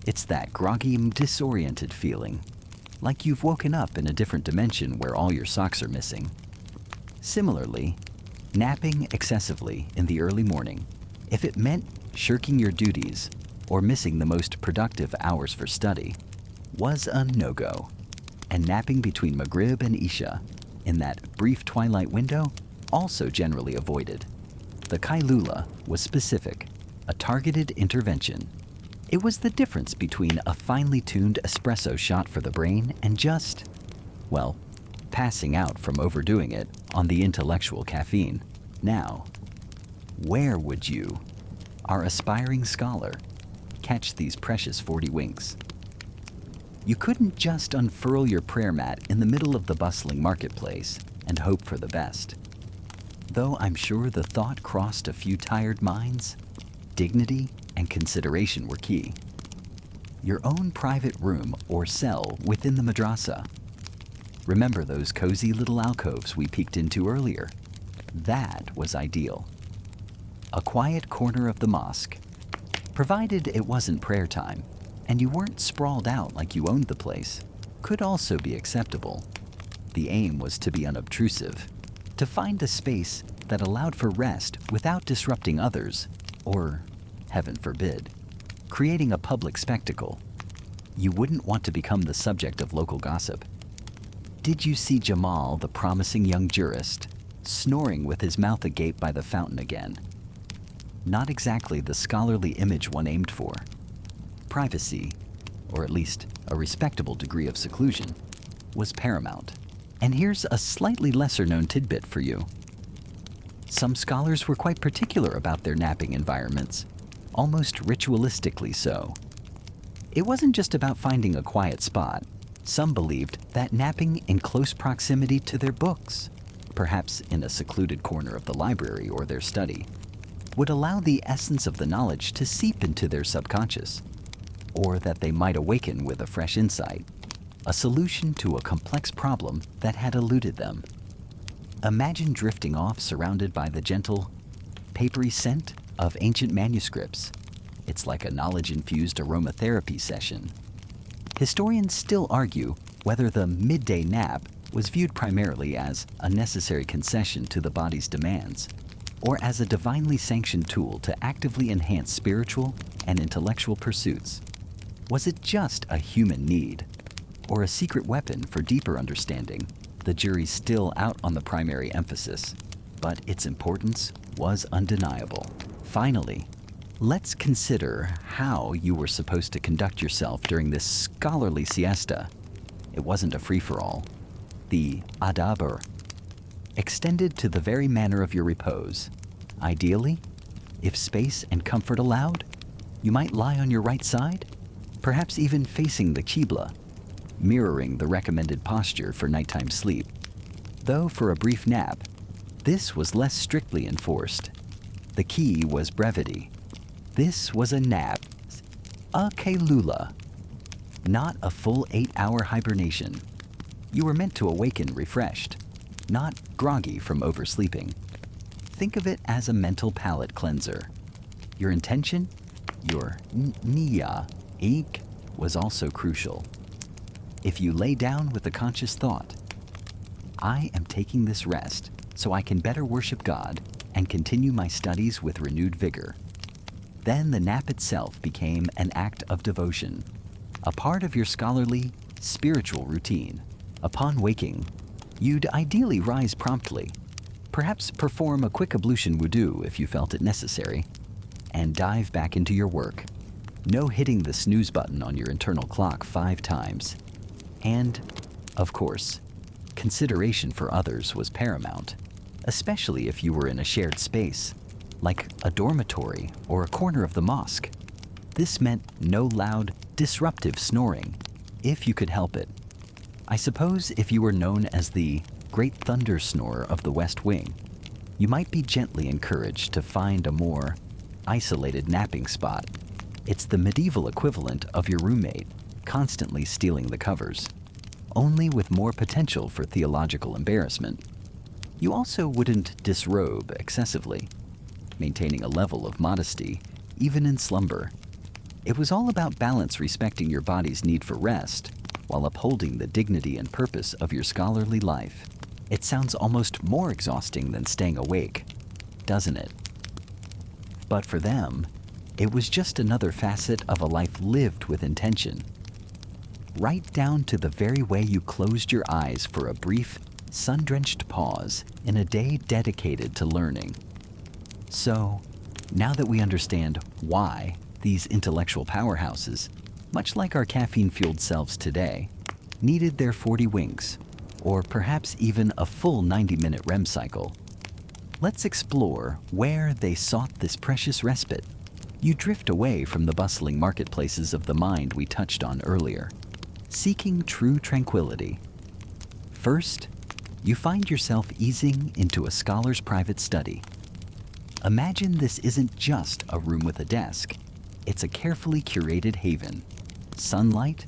It's that groggy, disoriented feeling, like you've woken up in a different dimension where all your socks are missing. Similarly, napping excessively in the early morning, if it meant shirking your duties or missing the most productive hours for study, was a no-go. And napping between Maghrib and Isha, in that brief twilight window, also generally avoided. The qaylulah was specific, a targeted intervention. It was the difference between a finely tuned espresso shot for the brain and just, well, passing out from overdoing it on the intellectual caffeine. Now, where would you, our aspiring scholar, catch these precious 40 winks? You couldn't just unfurl your prayer mat in the middle of the bustling marketplace and hope for the best. Though I'm sure the thought crossed a few tired minds, dignity and consideration were key. Your own private room or cell within the madrasa. Remember those cozy little alcoves we peeked into earlier? That was ideal. A quiet corner of the mosque, provided it wasn't prayer time and you weren't sprawled out like you owned the place, could also be acceptable. The aim was to be unobtrusive, to find a space that allowed for rest without disrupting others, or, heaven forbid, creating a public spectacle. You wouldn't want to become the subject of local gossip. Did you see Jamal, the promising young jurist, snoring with his mouth agape by the fountain again? Not exactly the scholarly image one aimed for. Privacy, or at least a respectable degree of seclusion, was paramount. And here's a slightly lesser-known tidbit for you. Some scholars were quite particular about their napping environments, almost ritualistically so. It wasn't just about finding a quiet spot. Some believed that napping in close proximity to their books, perhaps in a secluded corner of the library or their study, would allow the essence of the knowledge to seep into their subconscious, or that they might awaken with a fresh insight, a solution to a complex problem that had eluded them. Imagine drifting off surrounded by the gentle, papery scent of ancient manuscripts. It's like a knowledge-infused aromatherapy session. Historians still argue whether the midday nap was viewed primarily as a necessary concession to the body's demands, or as a divinely sanctioned tool to actively enhance spiritual and intellectual pursuits. Was it just a human need, or a secret weapon for deeper understanding? The jury's still out on the primary emphasis, but its importance was undeniable. Finally, let's consider how you were supposed to conduct yourself during this scholarly siesta. It wasn't a free-for-all. The adab extended to the very manner of your repose. Ideally, if space and comfort allowed, you might lie on your right side, perhaps even facing the qibla, mirroring the recommended posture for nighttime sleep. Though for a brief nap, this was less strictly enforced. The key was brevity. This was a nap, a qaylulah, not a full 8-hour hibernation. You were meant to awaken refreshed, not groggy from oversleeping. Think of it as a mental palate cleanser. Your intention, your niyyah, was also crucial. If you lay down with the conscious thought, I am taking this rest so I can better worship God and continue my studies with renewed vigor, then the nap itself became an act of devotion, a part of your scholarly, spiritual routine. Upon waking, you'd ideally rise promptly, perhaps perform a quick ablution wudu if you felt it necessary, and dive back into your work. No hitting the snooze button on your internal clock 5 times. And, of course, consideration for others was paramount, especially if you were in a shared space, like a dormitory or a corner of the mosque. This meant no loud, disruptive snoring, if you could help it. I suppose if you were known as the great thunder snorer of the West Wing, you might be gently encouraged to find a more isolated napping spot. It's the medieval equivalent of your roommate, constantly stealing the covers, only with more potential for theological embarrassment. You also wouldn't disrobe excessively, maintaining a level of modesty, even in slumber. It was all about balance, respecting your body's need for rest, while upholding the dignity and purpose of your scholarly life. It sounds almost more exhausting than staying awake, doesn't it? But for them, it was just another facet of a life lived with intention. Right down to the very way you closed your eyes for a brief, sun-drenched pause in a day dedicated to learning. So, now that we understand why these intellectual powerhouses, much like our caffeine-fueled selves today, needed their 40 winks, or perhaps even a full 90-minute REM cycle, let's explore where they sought this precious respite. You drift away from the bustling marketplaces of the mind we touched on earlier, seeking true tranquility. First, you find yourself easing into a scholar's private study. Imagine this isn't just a room with a desk. It's a carefully curated haven. Sunlight,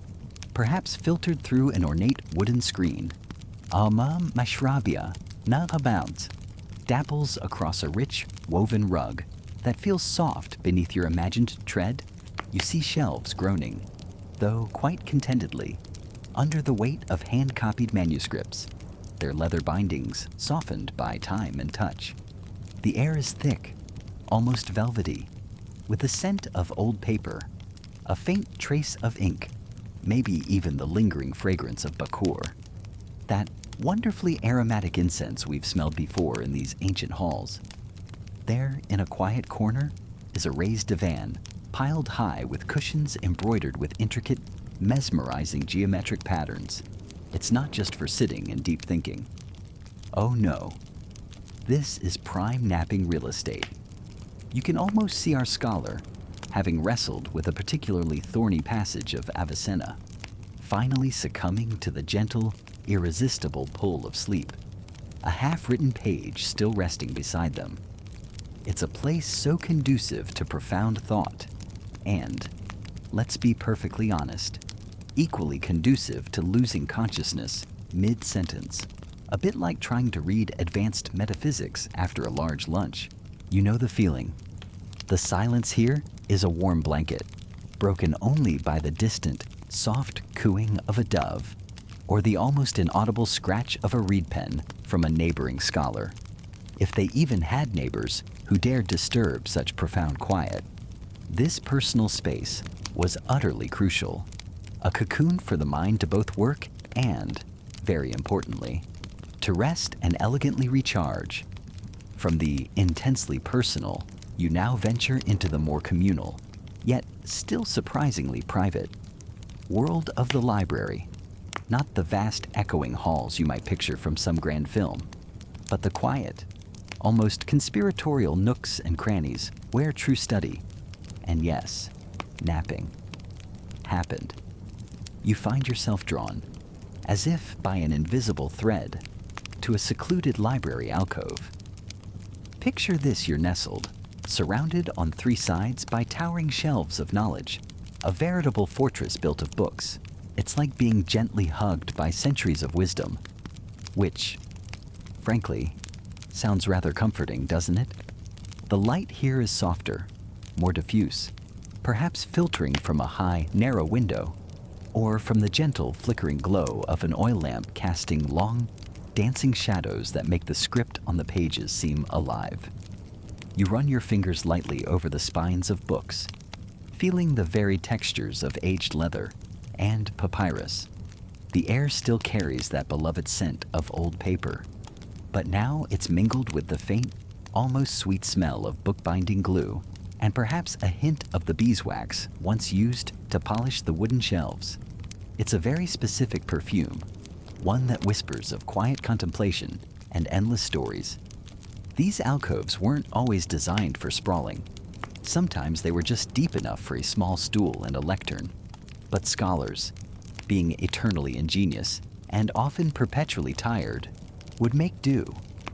perhaps filtered through an ornate wooden screen. Alma mashrabia naghabount dapples across a rich, woven rug that feels soft beneath your imagined tread. You see shelves groaning, though quite contentedly, under the weight of hand-copied manuscripts, their leather bindings softened by time and touch. The air is thick, almost velvety, with the scent of old paper, a faint trace of ink, maybe even the lingering fragrance of bakur, that wonderfully aromatic incense we've smelled before in these ancient halls. There, in a quiet corner, is a raised divan, piled high with cushions embroidered with intricate, mesmerizing geometric patterns. It's not just for sitting and deep thinking. Oh no. This is prime napping real estate. You can almost see our scholar, having wrestled with a particularly thorny passage of Avicenna, finally succumbing to the gentle, irresistible pull of sleep, a half-written page still resting beside them. It's a place so conducive to profound thought, and, let's be perfectly honest, equally conducive to losing consciousness mid-sentence. A bit like trying to read advanced metaphysics after a large lunch. You know the feeling. The silence here is a warm blanket, broken only by the distant, soft cooing of a dove, or the almost inaudible scratch of a reed pen from a neighboring scholar, if they even had neighbors who dared disturb such profound quiet. This personal space was utterly crucial, a cocoon for the mind to both work and, very importantly, to rest and elegantly recharge. From the intensely personal, you now venture into the more communal, yet still surprisingly private, world of the library. Not the vast echoing halls you might picture from some grand film, but the quiet, almost conspiratorial nooks and crannies where true study, and yes, napping, happened. You find yourself drawn, as if by an invisible thread, to a secluded library alcove. Picture this: you're nestled, surrounded on three sides by towering shelves of knowledge, a veritable fortress built of books. It's like being gently hugged by centuries of wisdom, which, frankly, sounds rather comforting, doesn't it? The light here is softer, more diffuse, perhaps filtering from a high, narrow window, or from the gentle, flickering glow of an oil lamp casting long, dancing shadows that make the script on the pages seem alive. You run your fingers lightly over the spines of books, feeling the varied textures of aged leather and papyrus. The air still carries that beloved scent of old paper, but now it's mingled with the faint, almost sweet smell of bookbinding glue and perhaps a hint of the beeswax once used to polish the wooden shelves. It's a very specific perfume, one that whispers of quiet contemplation and endless stories. These alcoves weren't always designed for sprawling. Sometimes they were just deep enough for a small stool and a lectern. But scholars, being eternally ingenious and often perpetually tired, would make do.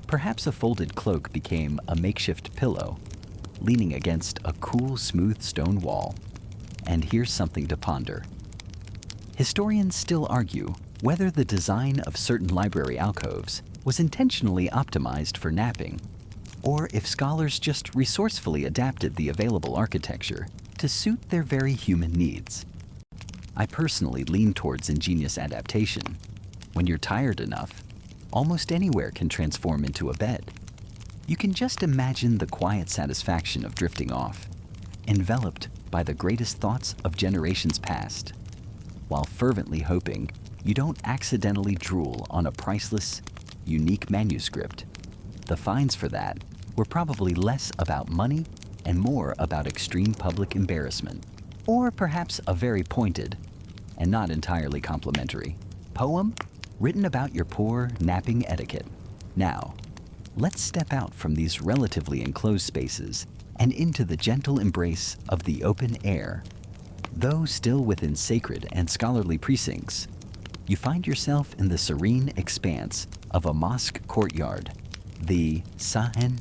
Perhaps a folded cloak became a makeshift pillow, leaning against a cool, smooth stone wall. And here's something to ponder. Historians still argue whether the design of certain library alcoves was intentionally optimized for napping, or if scholars just resourcefully adapted the available architecture to suit their very human needs. I personally lean towards ingenious adaptation. When you're tired enough, almost anywhere can transform into a bed. You can just imagine the quiet satisfaction of drifting off, enveloped by the greatest thoughts of generations past, while fervently hoping you don't accidentally drool on a priceless, unique manuscript. The fines for that were probably less about money and more about extreme public embarrassment, or perhaps a very pointed, and not entirely complimentary, poem written about your poor napping etiquette. Now, let's step out from these relatively enclosed spaces and into the gentle embrace of the open air. Though still within sacred and scholarly precincts, you find yourself in the serene expanse of a mosque courtyard, the sun.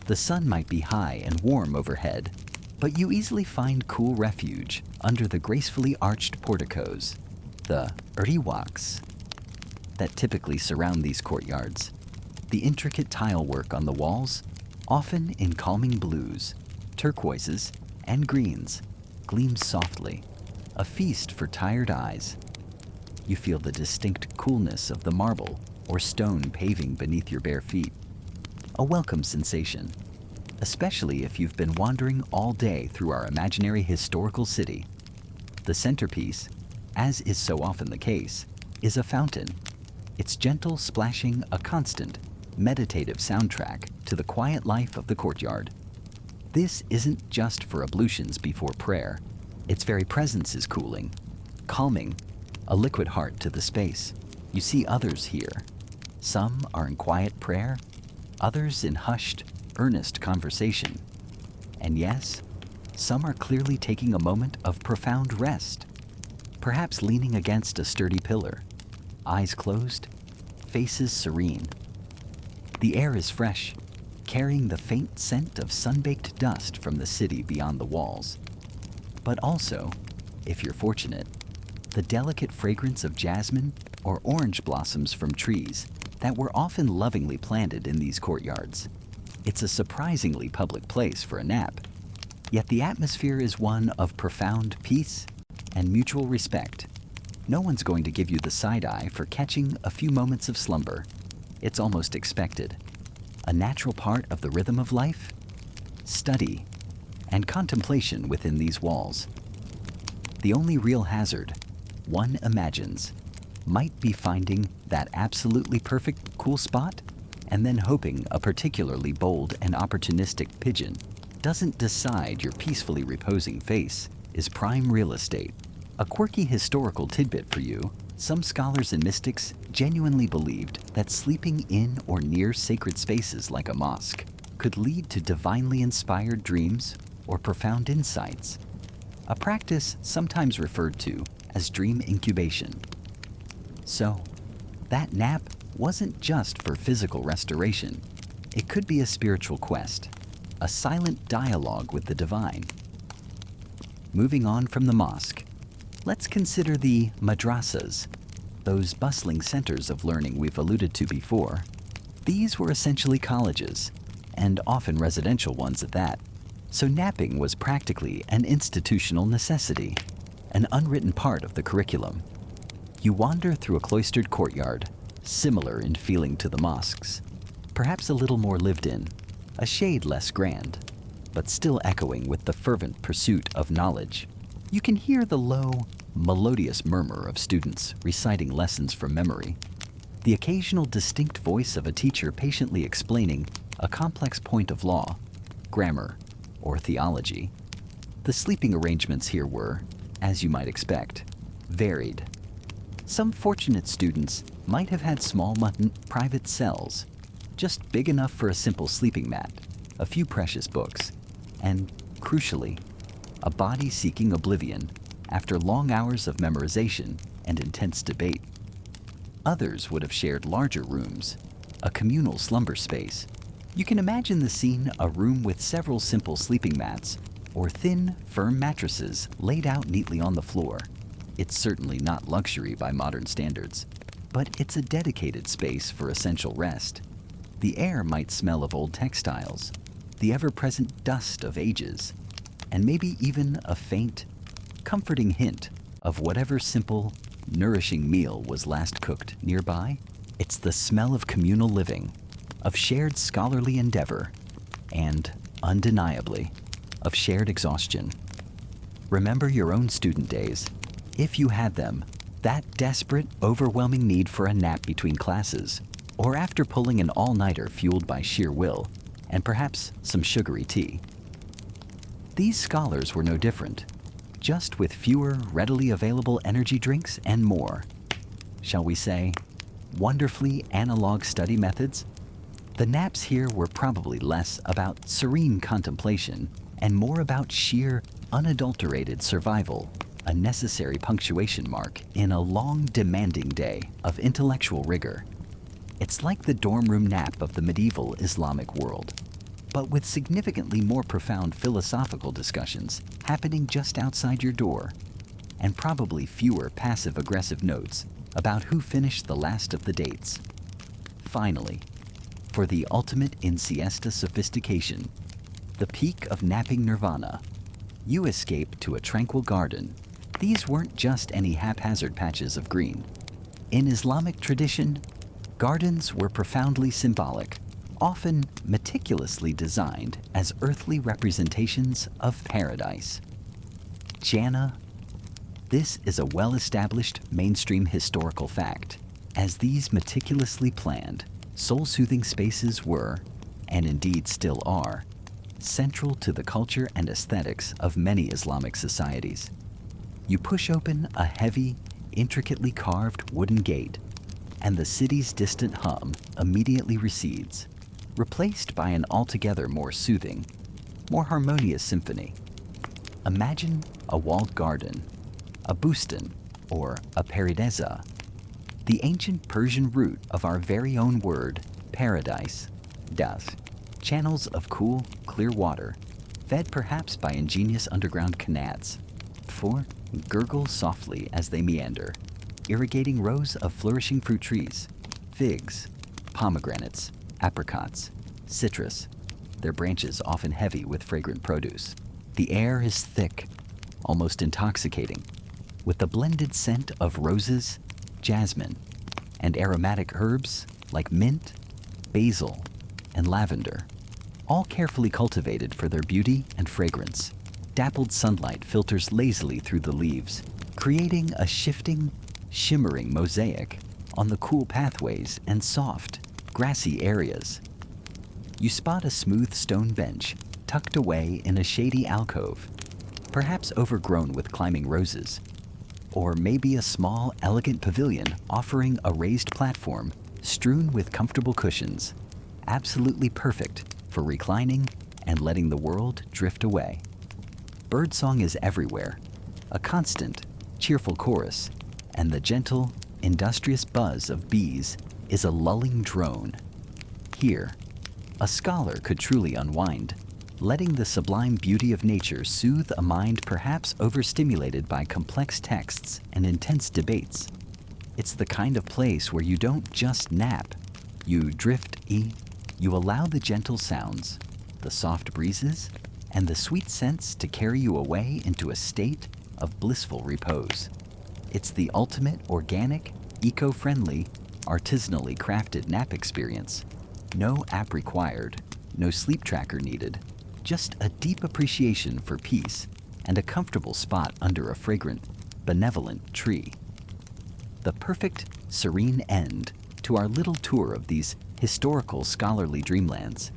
The sun might be high and warm overhead, but you easily find cool refuge under the gracefully arched porticos, the riwaks, that typically surround these courtyards. The intricate tile work on the walls, often in calming blues, turquoises, and greens, gleams softly, a feast for tired eyes. You feel the distinct coolness of the marble or stone paving beneath your bare feet. A welcome sensation, especially if you've been wandering all day through our imaginary historical city. The centerpiece, as is so often the case, is a fountain, its gentle splashing a constant, meditative soundtrack to the quiet life of the courtyard. This isn't just for ablutions before prayer. Its very presence is cooling, calming, a liquid heart to the space. You see others here. Some are in quiet prayer, others in hushed, earnest conversation. And yes, some are clearly taking a moment of profound rest, perhaps leaning against a sturdy pillar, eyes closed, faces serene. The air is fresh, carrying the faint scent of sun-baked dust from the city beyond the walls. But also, if you're fortunate, the delicate fragrance of jasmine or orange blossoms from trees that were often lovingly planted in these courtyards. It's a surprisingly public place for a nap, yet the atmosphere is one of profound peace and mutual respect. No one's going to give you the side eye for catching a few moments of slumber. It's almost expected, a natural part of the rhythm of life, study, and contemplation within these walls. The only real hazard, one imagines, might be finding that absolutely perfect cool spot and then hoping a particularly bold and opportunistic pigeon doesn't decide your peacefully reposing face is prime real estate. A quirky historical tidbit for you: some scholars and mystics genuinely believed that sleeping in or near sacred spaces like a mosque could lead to divinely inspired dreams or profound insights, a practice sometimes referred to as dream incubation. So, that nap wasn't just for physical restoration. It could be a spiritual quest, a silent dialogue with the divine. Moving on from the mosque, let's consider the madrasas, those bustling centers of learning we've alluded to before. These were essentially colleges, and often residential ones at that. So napping was practically an institutional necessity, an unwritten part of the curriculum. You wander through a cloistered courtyard, similar in feeling to the mosques, perhaps a little more lived in, a shade less grand, but still echoing with the fervent pursuit of knowledge. You can hear the low, melodious murmur of students reciting lessons from memory, the occasional distinct voice of a teacher patiently explaining a complex point of law, grammar, or theology. The sleeping arrangements here were, as you might expect, varied. Some fortunate students might have had small private cells, just big enough for a simple sleeping mat, a few precious books, and, crucially, a body seeking oblivion after long hours of memorization and intense debate. Others would have shared larger rooms, a communal slumber space, You can imagine the scene: a room with several simple sleeping mats or thin, firm mattresses laid out neatly on the floor. It's certainly not luxury by modern standards, but it's a dedicated space for essential rest. The air might smell of old textiles, the ever-present dust of ages, and maybe even a faint, comforting hint of whatever simple, nourishing meal was last cooked nearby. It's the smell of communal living, of shared scholarly endeavor, and, undeniably, of shared exhaustion. Remember your own student days, if you had them, that desperate, overwhelming need for a nap between classes, or after pulling an all-nighter fueled by sheer will, and perhaps some sugary tea. These scholars were no different, just with fewer readily available energy drinks and more, shall we say, wonderfully analog study methods. The naps here were probably less about serene contemplation and more about sheer, unadulterated survival, a necessary punctuation mark in a long, demanding day of intellectual rigor. It's like the dorm room nap of the medieval Islamic world, but with significantly more profound philosophical discussions happening just outside your door, and probably fewer passive-aggressive notes about who finished the last of the dates. Finally, for the ultimate in siesta sophistication, the peak of napping nirvana, you escape to a tranquil garden. These weren't just any haphazard patches of green. In Islamic tradition, gardens were profoundly symbolic, often meticulously designed as earthly representations of paradise. Jannah. This is a well-established mainstream historical fact, as these meticulously planned, soul-soothing spaces were, and indeed still are, central to the culture and aesthetics of many Islamic societies. You push open a heavy, intricately carved wooden gate, and the city's distant hum immediately recedes, replaced by an altogether more soothing, more harmonious symphony. Imagine a walled garden, a bustan, or a paradisa, the ancient Persian root of our very own word, paradise, das. Channels of cool, clear water, fed perhaps by ingenious underground canals, for gurgle softly as they meander, irrigating rows of flourishing fruit trees, figs, pomegranates, apricots, citrus, their branches often heavy with fragrant produce. The air is thick, almost intoxicating, with the blended scent of roses, jasmine, and aromatic herbs like mint, basil, and lavender, all carefully cultivated for their beauty and fragrance. Dappled sunlight filters lazily through the leaves, creating a shifting, shimmering mosaic on the cool pathways and soft, grassy areas. You spot a smooth stone bench tucked away in a shady alcove, perhaps overgrown with climbing roses, or maybe a small, elegant pavilion offering a raised platform strewn with comfortable cushions, absolutely perfect for reclining and letting the world drift away. Birdsong is everywhere, a constant, cheerful chorus, and the gentle, industrious buzz of bees is a lulling drone. Here, a scholar could truly unwind, letting the sublime beauty of nature soothe a mind perhaps overstimulated by complex texts and intense debates. It's the kind of place where you don't just nap, you you allow the gentle sounds, the soft breezes, and the sweet scents to carry you away into a state of blissful repose. It's the ultimate organic, eco-friendly, artisanally crafted nap experience. No app required, no sleep tracker needed, just a deep appreciation for peace and a comfortable spot under a fragrant, benevolent tree. The perfect, serene end to our little tour of these historical scholarly dreamlands,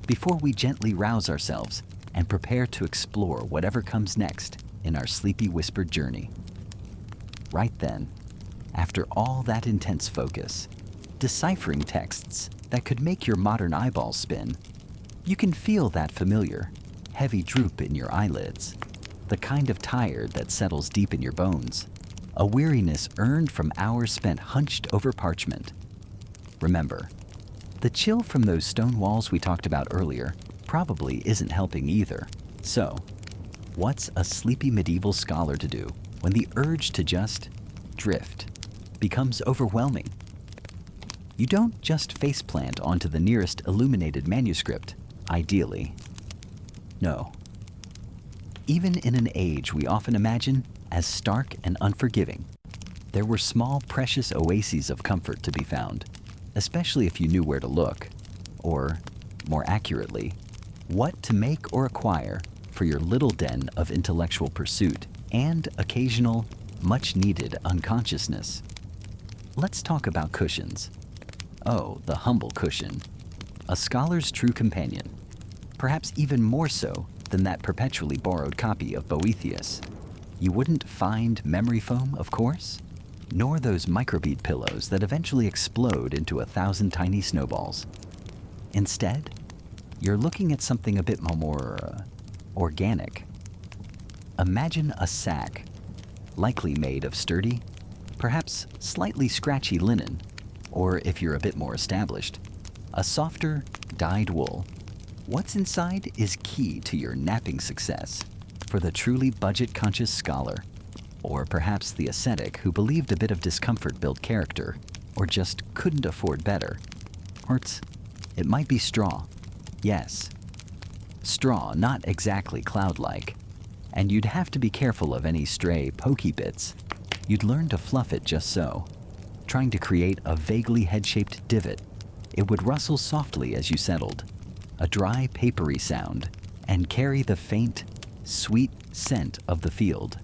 before we gently rouse ourselves and prepare to explore whatever comes next in our sleepy whispered journey. Right then, after all that intense focus, deciphering texts that could make your modern eyeballs spin, you can feel that familiar, heavy droop in your eyelids, the kind of tired that settles deep in your bones, a weariness earned from hours spent hunched over parchment. Remember, The chill from those stone walls we talked about earlier probably isn't helping either. So, what's a sleepy medieval scholar to do when the urge to just drift becomes overwhelming? You don't just faceplant onto the nearest illuminated manuscript, ideally. No. Even in an age we often imagine as stark and unforgiving, there were small, precious oases of comfort to be found, especially if you knew where to look, or, more accurately, what to make or acquire for your little den of intellectual pursuit and occasional, much-needed unconsciousness. Let's talk about cushions. Oh, the humble cushion. A scholar's true companion. Perhaps even more so than that perpetually borrowed copy of Boethius. You wouldn't find memory foam, of course, nor those microbead pillows that eventually explode into 1,000 tiny snowballs. Instead, you're looking at something a bit more organic. Imagine a sack, likely made of sturdy, perhaps slightly scratchy linen, or if you're a bit more established, a softer, dyed wool. What's inside is key to your napping success for the truly budget-conscious scholar, or perhaps the ascetic who believed a bit of discomfort built character, or just couldn't afford better. Or it might be straw. Yes, straw, not exactly cloud-like. And you'd have to be careful of any stray pokey bits. You'd learn to fluff it just so, trying to create a vaguely head-shaped divot. It would rustle softly as you settled, a dry, papery sound, and carry the faint, sweet scent of the field.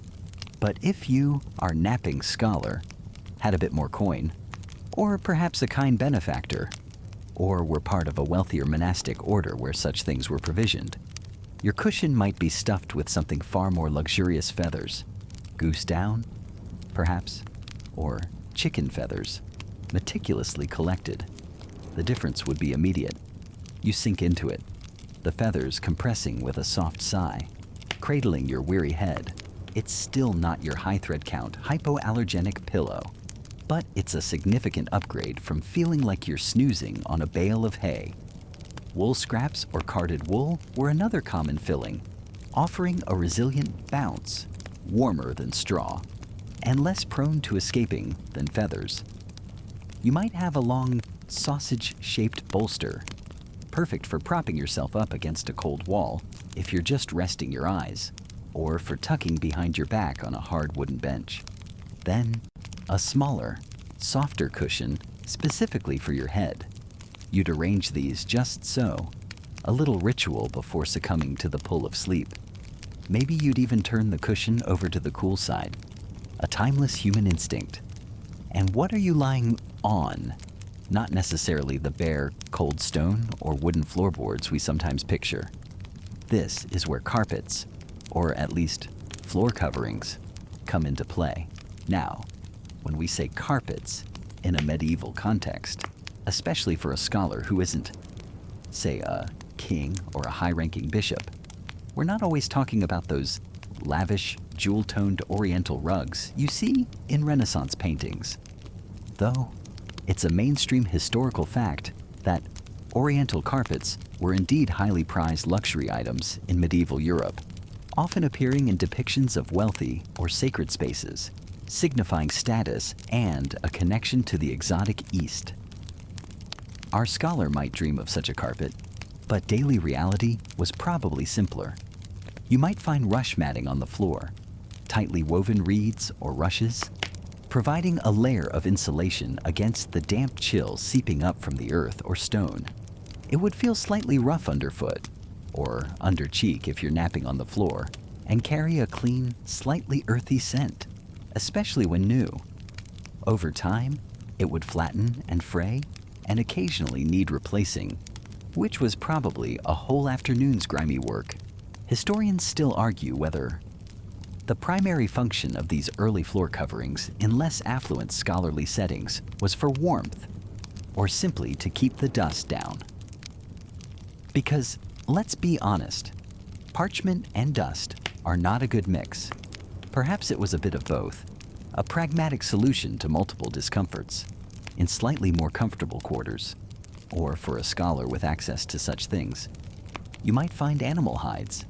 But if you, our napping scholar, had a bit more coin, or perhaps a kind benefactor, or were part of a wealthier monastic order where such things were provisioned, your cushion might be stuffed with something far more luxurious feathers. Goose down, perhaps, or chicken feathers, meticulously collected. The difference would be immediate. You sink into it, the feathers compressing with a soft sigh, cradling your weary head. It's still not your high thread count, hypoallergenic pillow, but it's a significant upgrade from feeling like you're snoozing on a bale of hay. Wool scraps or carded wool were another common filling, offering a resilient bounce, warmer than straw, and less prone to escaping than feathers. You might have a long, sausage-shaped bolster, perfect for propping yourself up against a cold wall if you're just resting your eyes, or for tucking behind your back on a hard wooden bench. Then, a smaller, softer cushion specifically for your head. You'd arrange these just so, a little ritual before succumbing to the pull of sleep. Maybe you'd even turn the cushion over to the cool side, a timeless human instinct. And what are you lying on? Not necessarily the bare, cold stone or wooden floorboards we sometimes picture. This is where carpets, or at least floor coverings, come into play. Now, when we say carpets in a medieval context, especially for a scholar who isn't, say, a king or a high-ranking bishop, we're not always talking about those lavish, jewel-toned oriental rugs you see in Renaissance paintings. Though, it's a mainstream historical fact that oriental carpets were indeed highly prized luxury items in medieval Europe, often appearing in depictions of wealthy or sacred spaces, signifying status and a connection to the exotic East. Our scholar might dream of such a carpet, but daily reality was probably simpler. You might find rush matting on the floor, tightly woven reeds or rushes, providing a layer of insulation against the damp chill seeping up from the earth or stone. It would feel slightly rough underfoot, or under cheek if you're napping on the floor, and carry a clean, slightly earthy scent, especially when new. Over time, it would flatten and fray, and occasionally need replacing, which was probably a whole afternoon's grimy work. Historians still argue whether the primary function of these early floor coverings in less affluent scholarly settings was for warmth, or simply to keep the dust down. Because, let's be honest, parchment and dust are not a good mix. Perhaps it was a bit of both, a pragmatic solution to multiple discomforts, in slightly more comfortable quarters. or for a scholar with access to such things. You might find animal hides,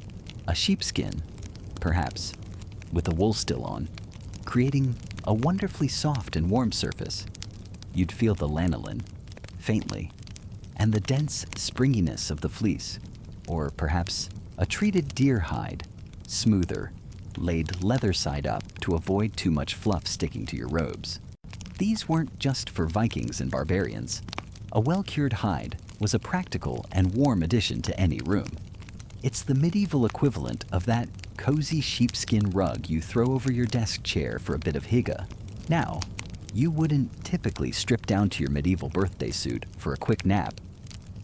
a sheepskin, perhaps, with the wool still on, creating a wonderfully soft and warm surface. You'd feel the lanolin, faintly, and the dense springiness of the fleece, or perhaps a treated deer hide, smoother, laid leather side up to avoid too much fluff sticking to your robes. These weren't just for Vikings and barbarians. A well-cured hide was a practical and warm addition to any room. It's the medieval equivalent of that cozy sheepskin rug you throw over your desk chair for a bit of hygge. Now, you wouldn't typically strip down to your medieval birthday suit for a quick nap,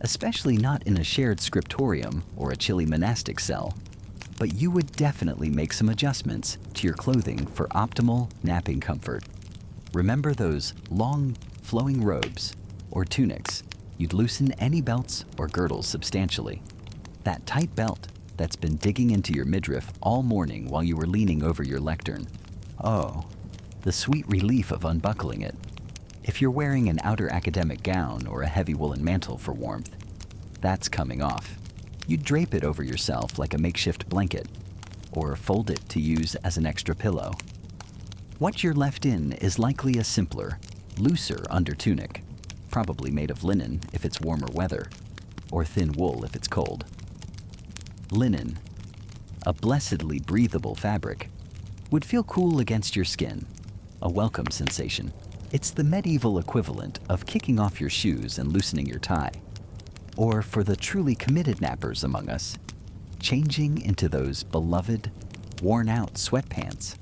especially not in a shared scriptorium or a chilly monastic cell. But you would definitely make some adjustments to your clothing for optimal napping comfort. Remember those long, flowing robes or tunics? You'd loosen any belts or girdles substantially. That tight belt that's been digging into your midriff all morning while you were leaning over your lectern. Oh, the sweet relief of unbuckling it. If you're wearing an outer academic gown or a heavy woolen mantle for warmth, that's coming off. You'd drape it over yourself like a makeshift blanket, or fold it to use as an extra pillow. What you're left in is likely a simpler, looser under tunic, probably made of linen if it's warmer weather, or thin wool if it's cold. Linen, a blessedly breathable fabric, would feel cool against your skin, a welcome sensation. It's the medieval equivalent of kicking off your shoes and loosening your tie. Or for the truly committed nappers among us, changing into those beloved, worn-out sweatpants.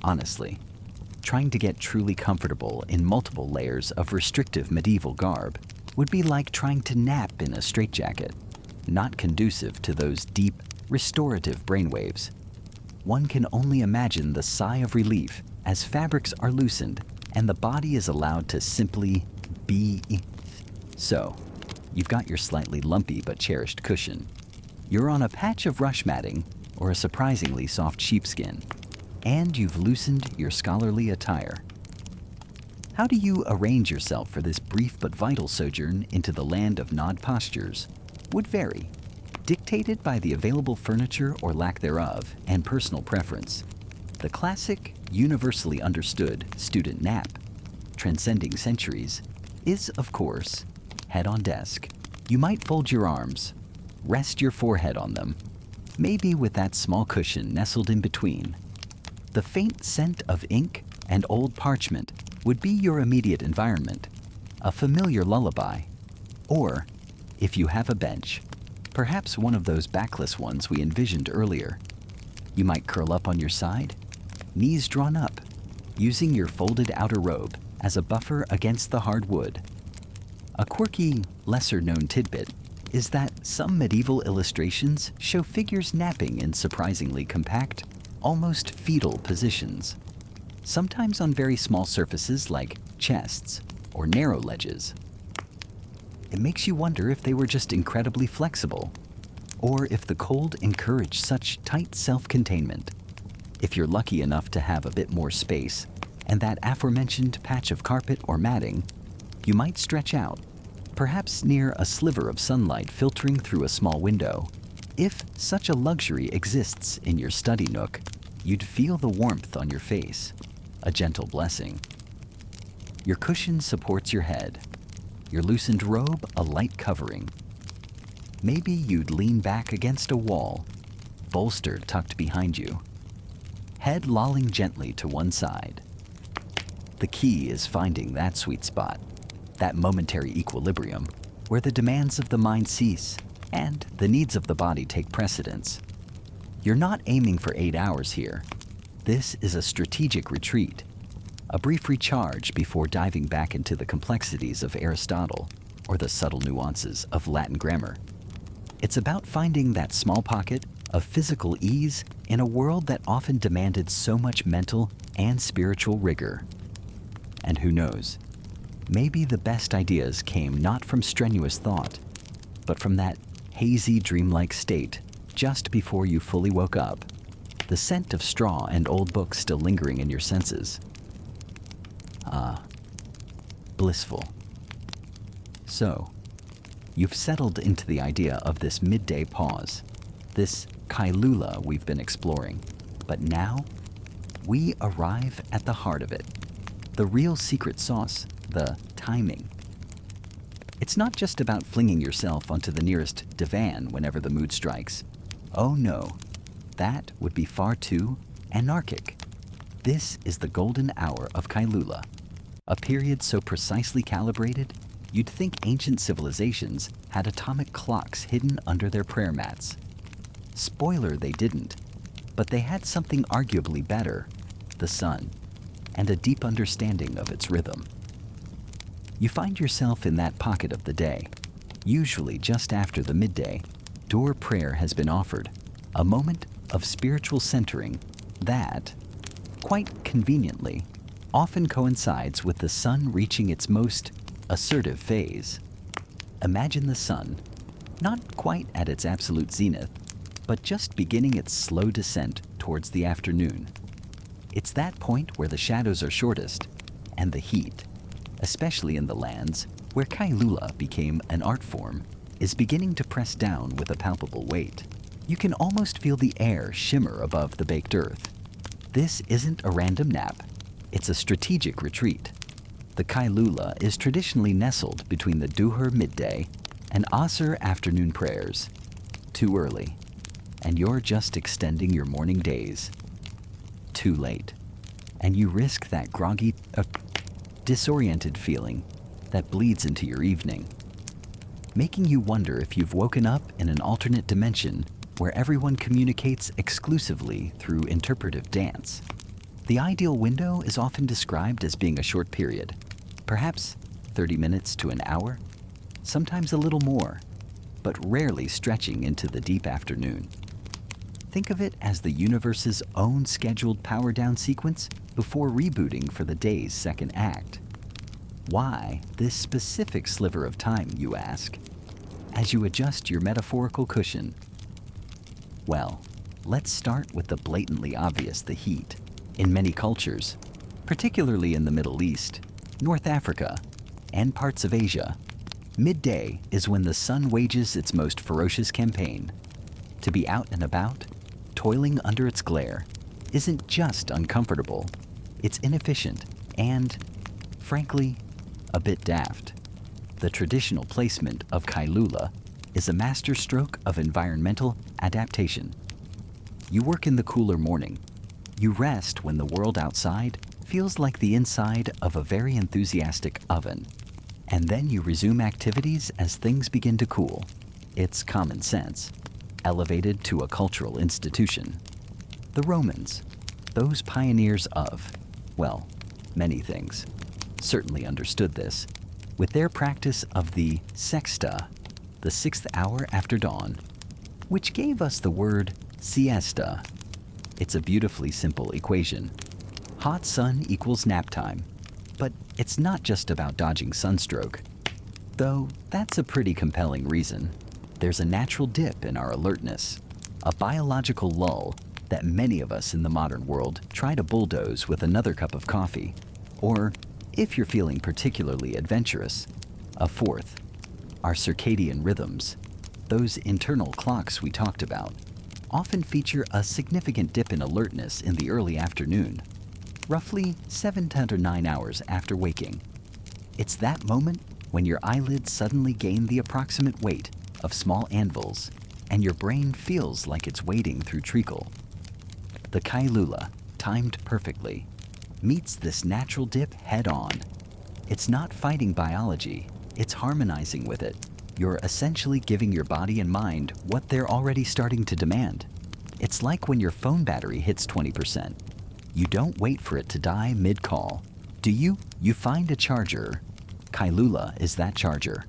Honestly, trying to get truly comfortable in multiple layers of restrictive medieval garb would be like trying to nap in a straitjacket, not conducive to those deep, restorative brainwaves. One can only imagine the sigh of relief as fabrics are loosened and the body is allowed to simply be. So, you've got your slightly lumpy but cherished cushion. You're on a patch of rush matting or a surprisingly soft sheepskin, and you've loosened your scholarly attire. How do you arrange yourself for this brief but vital sojourn into the land of nod postures would vary, dictated by the available furniture or lack thereof and personal preference. The classic, universally understood student nap, transcending centuries, is, of course, head on desk. You might fold your arms, rest your forehead on them, maybe with that small cushion nestled in between. The faint scent of ink and old parchment would be your immediate environment, a familiar lullaby. Or, if you have a bench, perhaps one of those backless ones we envisioned earlier, you might curl up on your side, knees drawn up, using your folded outer robe as a buffer against the hard wood. A quirky, lesser-known tidbit is that some medieval illustrations show figures napping in surprisingly compact, almost fetal positions, sometimes on very small surfaces like chests or narrow ledges. It makes you wonder if they were just incredibly flexible, or if the cold encouraged such tight self-containment. If you're lucky enough to have a bit more space and that aforementioned patch of carpet or matting, you might stretch out, perhaps near a sliver of sunlight filtering through a small window. If such a luxury exists in your study nook, you'd feel the warmth on your face, a gentle blessing. Your cushion supports your head, your loosened robe a light covering. Maybe you'd lean back against a wall, bolster tucked behind you, head lolling gently to one side. The key is finding that sweet spot, that momentary equilibrium, where the demands of the mind cease and the needs of the body take precedence. You're not aiming for 8 hours here. This is a strategic retreat, a brief recharge before diving back into the complexities of Aristotle or the subtle nuances of Latin grammar. It's about finding that small pocket of physical ease in a world that often demanded so much mental and spiritual rigor. And who knows, maybe the best ideas came not from strenuous thought, but from that hazy, dreamlike state just before you fully woke up, the scent of straw and old books still lingering in your senses. Ah, blissful. So, you've settled into the idea of this midday pause, this qaylulah we've been exploring. But now, we arrive at the heart of it. The real secret sauce, the timing. It's not just about flinging yourself onto the nearest divan whenever the mood strikes. Oh no, that would be far too anarchic. This is the golden hour of qaylulah, a period so precisely calibrated, you'd think ancient civilizations had atomic clocks hidden under their prayer mats. Spoiler, they didn't, but they had something arguably better, the sun, and a deep understanding of its rhythm. You find yourself in that pocket of the day, usually just after the midday, door prayer has been offered, a moment of spiritual centering that, quite conveniently, often coincides with the sun reaching its most assertive phase. Imagine the sun, not quite at its absolute zenith, but just beginning its slow descent towards the afternoon. It's that point where the shadows are shortest, and the heat, especially in the lands where qaylulah became an art form, is beginning to press down with a palpable weight. You can almost feel the air shimmer above the baked earth. This isn't a random nap, it's a strategic retreat. The qaylulah is traditionally nestled between the duhur midday and asr afternoon prayers. Too early, and you're just extending your morning days. Too late, and you risk that groggy, disoriented feeling that bleeds into your evening, making you wonder if you've woken up in an alternate dimension where everyone communicates exclusively through interpretive dance. The ideal window is often described as being a short period, perhaps 30 minutes to an hour, sometimes a little more, but rarely stretching into the deep afternoon. Think of it as the universe's own scheduled power-down sequence before rebooting for the day's second act. Why this specific sliver of time, you ask, as you adjust your metaphorical cushion? Well, let's start with the blatantly obvious, the heat. In many cultures, particularly in the Middle East, North Africa, and parts of Asia, midday is when the sun wages its most ferocious campaign. To be out and about, toiling under its glare, isn't just uncomfortable, it's inefficient and, frankly, a bit daft. The traditional placement of qaylulah is a masterstroke of environmental adaptation. You work in the cooler morning. You rest when the world outside feels like the inside of a very enthusiastic oven. And then you resume activities as things begin to cool. It's common sense, elevated to a cultural institution. The Romans, those pioneers of, well, many things, certainly understood this, with their practice of the sexta, the 6th hour after dawn, which gave us the word siesta. It's a beautifully simple equation. Hot sun equals nap time, but it's not just about dodging sunstroke. Though that's a pretty compelling reason. There's a natural dip in our alertness, a biological lull that many of us in the modern world try to bulldoze with another cup of coffee, or, if you're feeling particularly adventurous, a fourth. Our circadian rhythms, those internal clocks we talked about, often feature a significant dip in alertness in the early afternoon, roughly 7 to 9 hours after waking. It's that moment when your eyelids suddenly gain the approximate weight of small anvils and your brain feels like it's wading through treacle. The qaylulah, timed perfectly, meets this natural dip head on. It's not fighting biology, it's harmonizing with it. You're essentially giving your body and mind what they're already starting to demand. It's like when your phone battery hits 20%. You don't wait for it to die mid-call, do you? You find a charger. Qaylulah is that charger.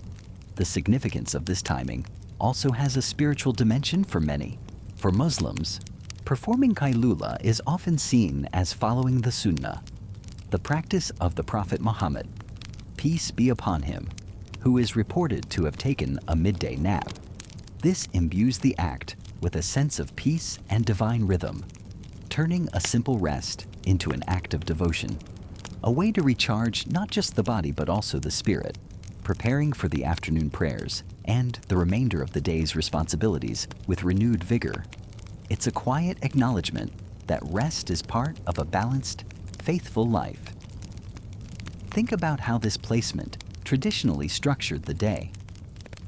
The significance of this timing also has a spiritual dimension for many. For Muslims, performing qaylulah is often seen as following the sunnah, the practice of the Prophet Muhammad, peace be upon him, who is reported to have taken a midday nap. This imbues the act with a sense of peace and divine rhythm, turning a simple rest into an act of devotion, a way to recharge not just the body but also the spirit. preparing for the afternoon prayers and the remainder of the day's responsibilities with renewed vigor. It's a quiet acknowledgement that rest is part of a balanced, faithful life. Think about how this placement traditionally structured the day.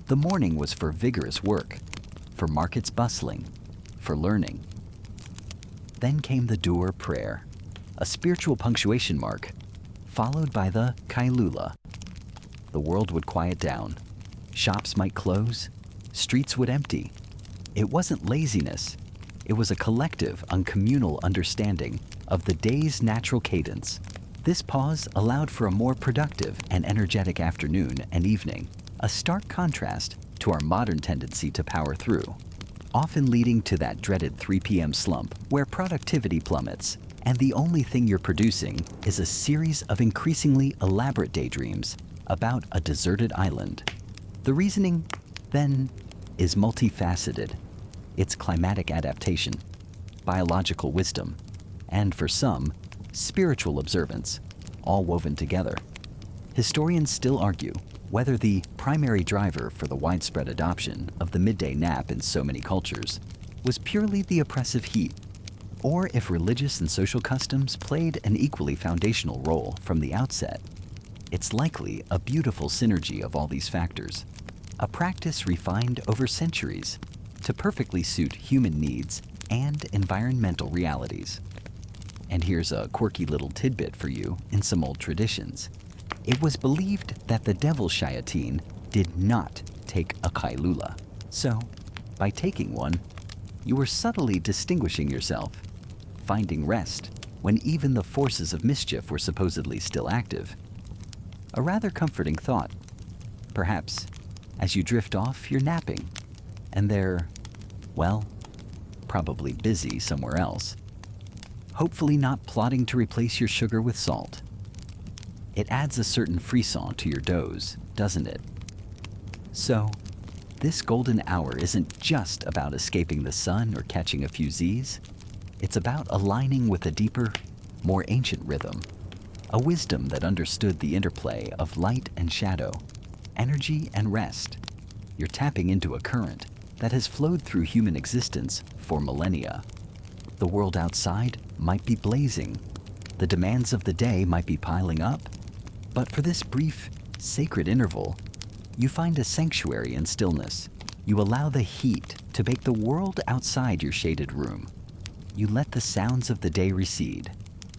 The morning was for vigorous work, for markets bustling, for learning. Then came the Dur prayer, a spiritual punctuation mark, followed by the qaylulah. The world would quiet down. Shops might close. Streets would empty. It wasn't laziness. It was a collective and communal understanding of the day's natural cadence. This pause allowed for a more productive and energetic afternoon and evening, a stark contrast to our modern tendency to power through, often leading to that dreaded 3 p.m. slump where productivity plummets and the only thing you're producing is a series of increasingly elaborate daydreams about a deserted island. The reasoning, then, is multifaceted. It's climatic adaptation, biological wisdom, and for some, spiritual observance, all woven together. Historians still argue whether the primary driver for the widespread adoption of the midday nap in so many cultures was purely the oppressive heat, or if religious and social customs played an equally foundational role from the outset. It's likely a beautiful synergy of all these factors, a practice refined over centuries to perfectly suit human needs and environmental realities. And here's a quirky little tidbit for you in some old traditions. It was believed that the devil shayateen did not take a qaylulah. So, by taking one, you were subtly distinguishing yourself, finding rest when even the forces of mischief were supposedly still active. A rather comforting thought. Perhaps, as you drift off, you're napping, and they're, well, probably busy somewhere else. Hopefully not plotting to replace your sugar with salt. It adds a certain frisson to your doze, doesn't it? So, this golden hour isn't just about escaping the sun or catching a few Z's. It's about aligning with a deeper, more ancient rhythm, a wisdom that understood the interplay of light and shadow, energy and rest. You're tapping into a current that has flowed through human existence for millennia. The world outside might be blazing. The demands of the day might be piling up. But for this brief, sacred interval, you find a sanctuary in stillness. You allow the heat to bake the world outside your shaded room. You let the sounds of the day recede,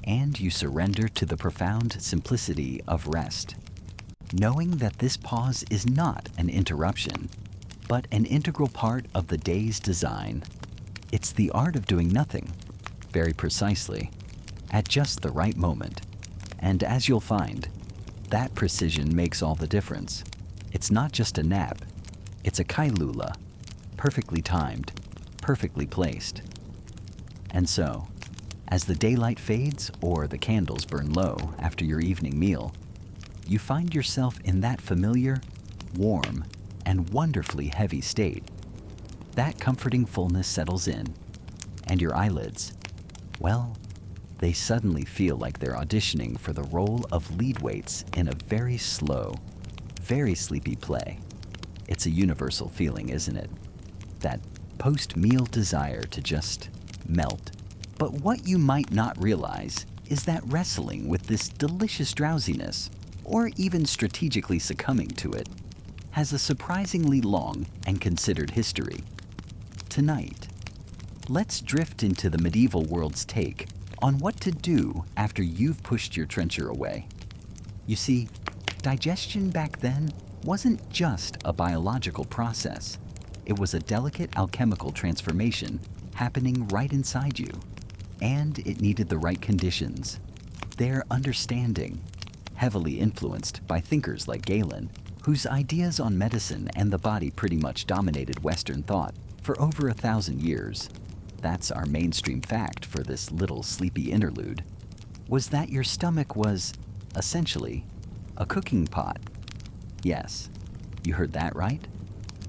and you surrender to the profound simplicity of rest, knowing that this pause is not an interruption, but an integral part of the day's design. It's the art of doing nothing, very precisely, at just the right moment. And as you'll find, that precision makes all the difference. It's not just a nap, it's a qaylulah, perfectly timed, perfectly placed. And so, as the daylight fades or the candles burn low after your evening meal, you find yourself in that familiar, warm, and wonderfully heavy state. That comforting fullness settles in, and your eyelids, well, they suddenly feel like they're auditioning for the role of lead weights in a very slow, very sleepy play. It's a universal feeling, isn't it? That post-meal desire to just melt. But what you might not realize is that wrestling with this delicious drowsiness, or even strategically succumbing to it, has a surprisingly long and considered history. Tonight, let's drift into the medieval world's take on what to do after you've pushed your trencher away. You see, digestion back then wasn't just a biological process. It was a delicate alchemical transformation happening right inside you. And it needed the right conditions. Their understanding, heavily influenced by thinkers like Galen, whose ideas on medicine and the body pretty much dominated Western thought for over 1,000 years. That's our mainstream fact for this little sleepy interlude, was that your stomach was, essentially, a cooking pot. Yes, you heard that right.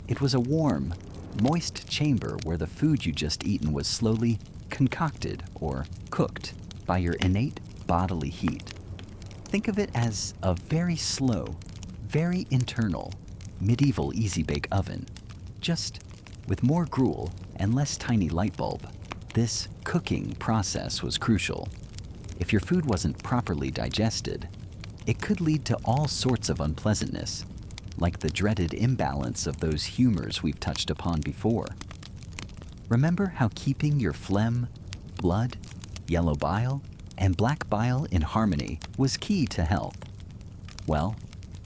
It was a warm, moist chamber where the food you just eaten was slowly concocted or cooked by your innate bodily heat. Think of it as a very slow, very internal, medieval easy-bake oven, just with more gruel and less tiny light bulb. This cooking process was crucial. If your food wasn't properly digested, it could lead to all sorts of unpleasantness, like the dreaded imbalance of those humors we've touched upon before. Remember how keeping your phlegm, blood, yellow bile, and black bile in harmony was key to health? Well,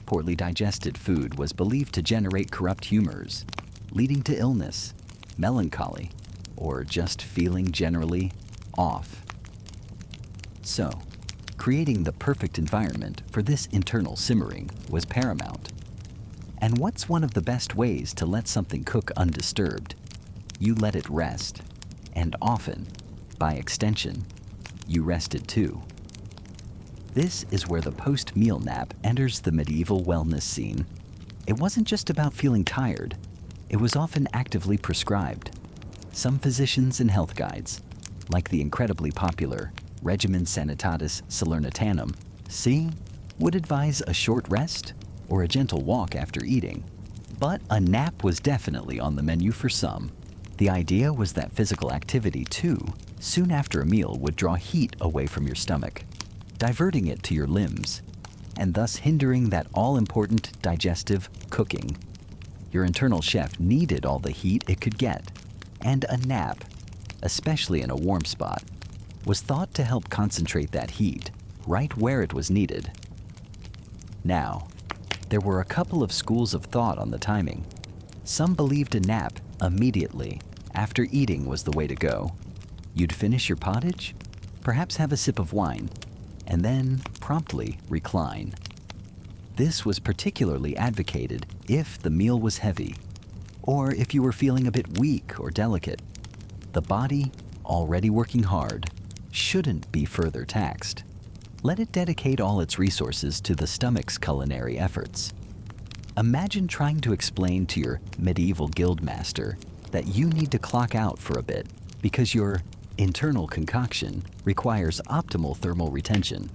poorly digested food was believed to generate corrupt humors, leading to illness, melancholy, or just feeling generally off. So, creating the perfect environment for this internal simmering was paramount. And what's one of the best ways to let something cook undisturbed? You let it rest, and often, by extension, you rested too. This is where the post-meal nap enters the medieval wellness scene. It wasn't just about feeling tired, it was often actively prescribed. Some physicians and health guides, like the incredibly popular Regimen Sanitatis Salernitanum, would advise a short rest or a gentle walk after eating. But a nap was definitely on the menu for some. The idea was that physical activity, too, soon after a meal would draw heat away from your stomach, diverting it to your limbs, and thus hindering that all-important digestive cooking. Your internal chef needed all the heat it could get, and a nap, especially in a warm spot, was thought to help concentrate that heat right where it was needed. Now, there were a couple of schools of thought on the timing. Some believed a nap immediately after eating was the way to go. You'd finish your pottage, perhaps have a sip of wine, and then promptly recline. This was particularly advocated if the meal was heavy, or if you were feeling a bit weak or delicate. The body, already working hard, shouldn't be further taxed. Let it dedicate all its resources to the stomach's culinary efforts. Imagine trying to explain to your medieval guildmaster that you need to clock out for a bit because your internal concoction requires optimal thermal retention.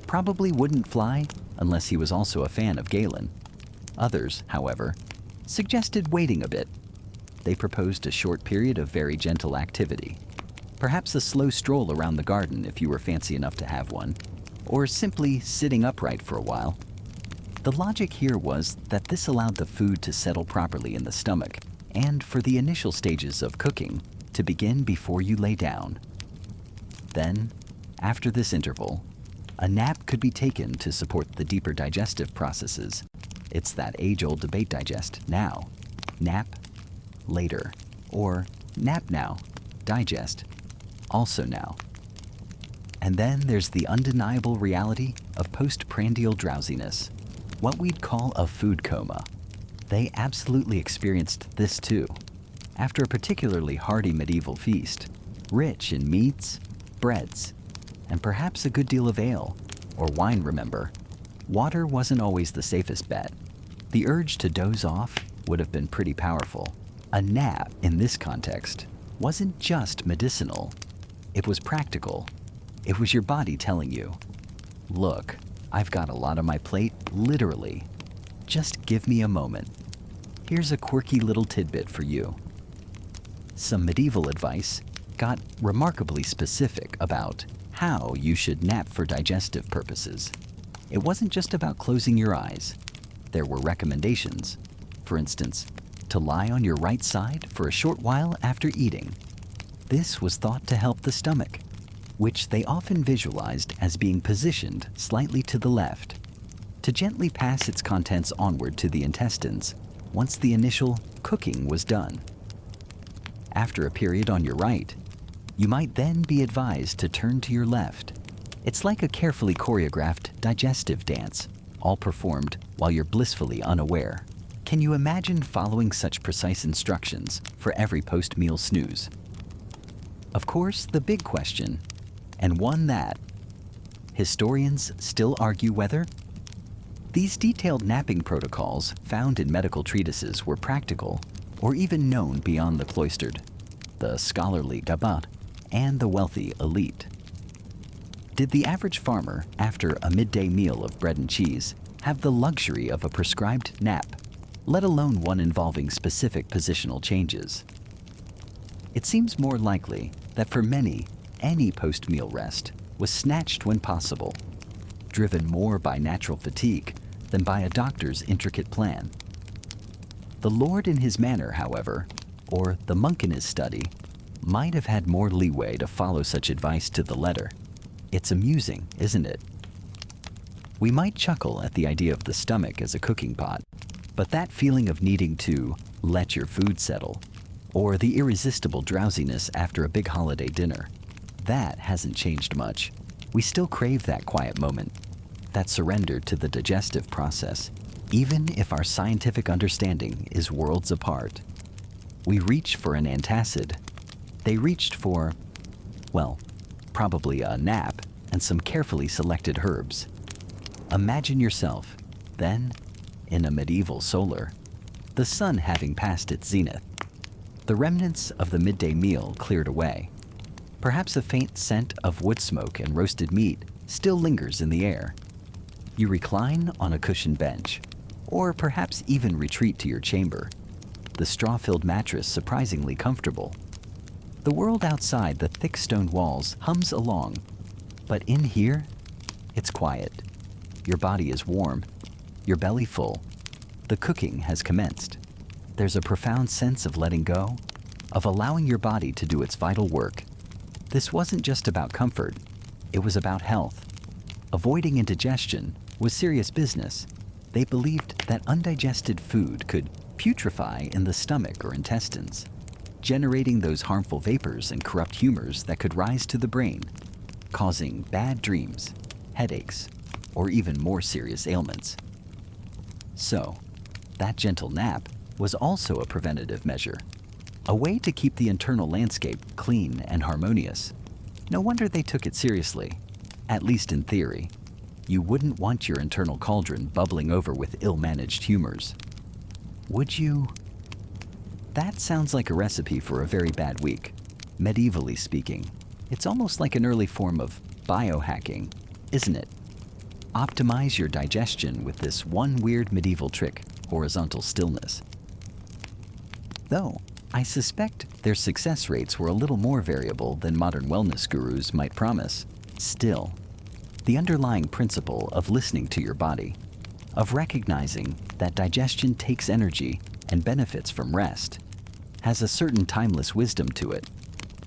Probably wouldn't fly unless he was also a fan of Galen. Others, however, suggested waiting a bit. They proposed a short period of very gentle activity. Perhaps a slow stroll around the garden if you were fancy enough to have one, or simply sitting upright for a while. The logic here was that this allowed the food to settle properly in the stomach, and for the initial stages of cooking to begin before you lay down. Then, after this interval, a nap could be taken to support the deeper digestive processes. It's that age-old debate digest now, nap later, or nap now, digest also now. And then there's the undeniable reality of postprandial drowsiness, what we'd call a food coma. They absolutely experienced this too. After a particularly hearty medieval feast, rich in meats, breads, and perhaps a good deal of ale, or wine, remember, water wasn't always the safest bet. The urge to doze off would have been pretty powerful. A nap, in this context, wasn't just medicinal. It was practical. It was your body telling you, look, I've got a lot on my plate, literally. Just give me a moment. Here's a quirky little tidbit for you. Some medieval advice got remarkably specific about how you should nap for digestive purposes. It wasn't just about closing your eyes. There were recommendations. For instance, to lie on your right side for a short while after eating. This was thought to help the stomach, which they often visualized as being positioned slightly to the left, to gently pass its contents onward to the intestines once the initial cooking was done. After a period on your right, you might then be advised to turn to your left. It's like a carefully choreographed digestive dance, all performed while you're blissfully unaware. Can you imagine following such precise instructions for every post-meal snooze? Of course, the big question, and one that historians still argue whether these detailed napping protocols found in medical treatises were practical or even known beyond the cloistered, the scholarly gabat, and the wealthy elite. Did the average farmer, after a midday meal of bread and cheese, have the luxury of a prescribed nap, let alone one involving specific positional changes. It seems more likely that for many, any post-meal rest was snatched when possible, driven more by natural fatigue than by a doctor's intricate plan. The Lord in his manner, however, or the monk in his study, might have had more leeway to follow such advice to the letter. It's amusing, isn't it? We might chuckle at the idea of the stomach as a cooking pot, but that feeling of needing to let your food settle, or the irresistible drowsiness after a big holiday dinner, that hasn't changed much. We still crave that quiet moment, that surrender to the digestive process, even if our scientific understanding is worlds apart. We reach for an antacid. They reached for, well, probably a nap and some carefully selected herbs. Imagine yourself, then, in a medieval solar, the sun having passed its zenith, the remnants of the midday meal cleared away. Perhaps a faint scent of wood smoke and roasted meat still lingers in the air. You recline on a cushioned bench, or perhaps even retreat to your chamber, the straw-filled mattress surprisingly comfortable. The world outside the thick stone walls hums along, but in here, it's quiet. Your body is warm, your belly full. The cooking has commenced. There's a profound sense of letting go, of allowing your body to do its vital work. This wasn't just about comfort, it was about health. Avoiding indigestion was serious business. They believed that undigested food could putrefy in the stomach or intestines, generating those harmful vapors and corrupt humors that could rise to the brain, causing bad dreams, headaches, or even more serious ailments. So, that gentle nap was also a preventative measure, a way to keep the internal landscape clean and harmonious. No wonder they took it seriously, at least in theory. You wouldn't want your internal cauldron bubbling over with ill-managed humors. Would you? That sounds like a recipe for a very bad week. Medievally speaking, it's almost like an early form of biohacking, isn't it? Optimize your digestion with this one weird medieval trick, horizontal stillness. Though, I suspect their success rates were a little more variable than modern wellness gurus might promise. Still, the underlying principle of listening to your body, of recognizing that digestion takes energy and benefits from rest, has a certain timeless wisdom to it,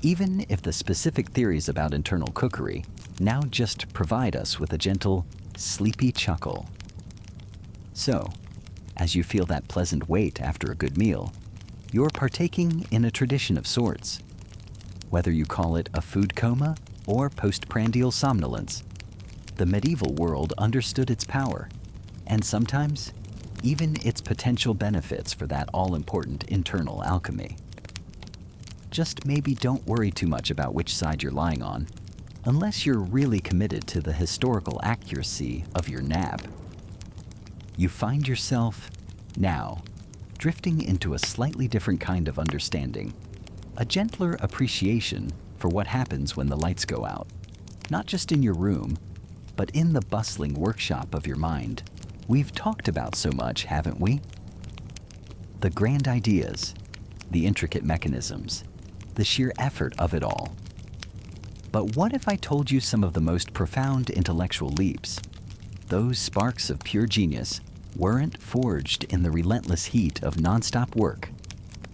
even if the specific theories about internal cookery now just provide us with a gentle, sleepy chuckle. So, as you feel that pleasant weight after a good meal, you're partaking in a tradition of sorts. Whether you call it a food coma or postprandial somnolence, the medieval world understood its power, and sometimes even its potential benefits for that all-important internal alchemy. Just maybe don't worry too much about which side you're lying on, unless you're really committed to the historical accuracy of your nap. You find yourself, now, drifting into a slightly different kind of understanding, a gentler appreciation for what happens when the lights go out, not just in your room, but in the bustling workshop of your mind. We've talked about so much, haven't we? The grand ideas, the intricate mechanisms, the sheer effort of it all. But what if I told you some of the most profound intellectual leaps, those sparks of pure genius, weren't forged in the relentless heat of nonstop work,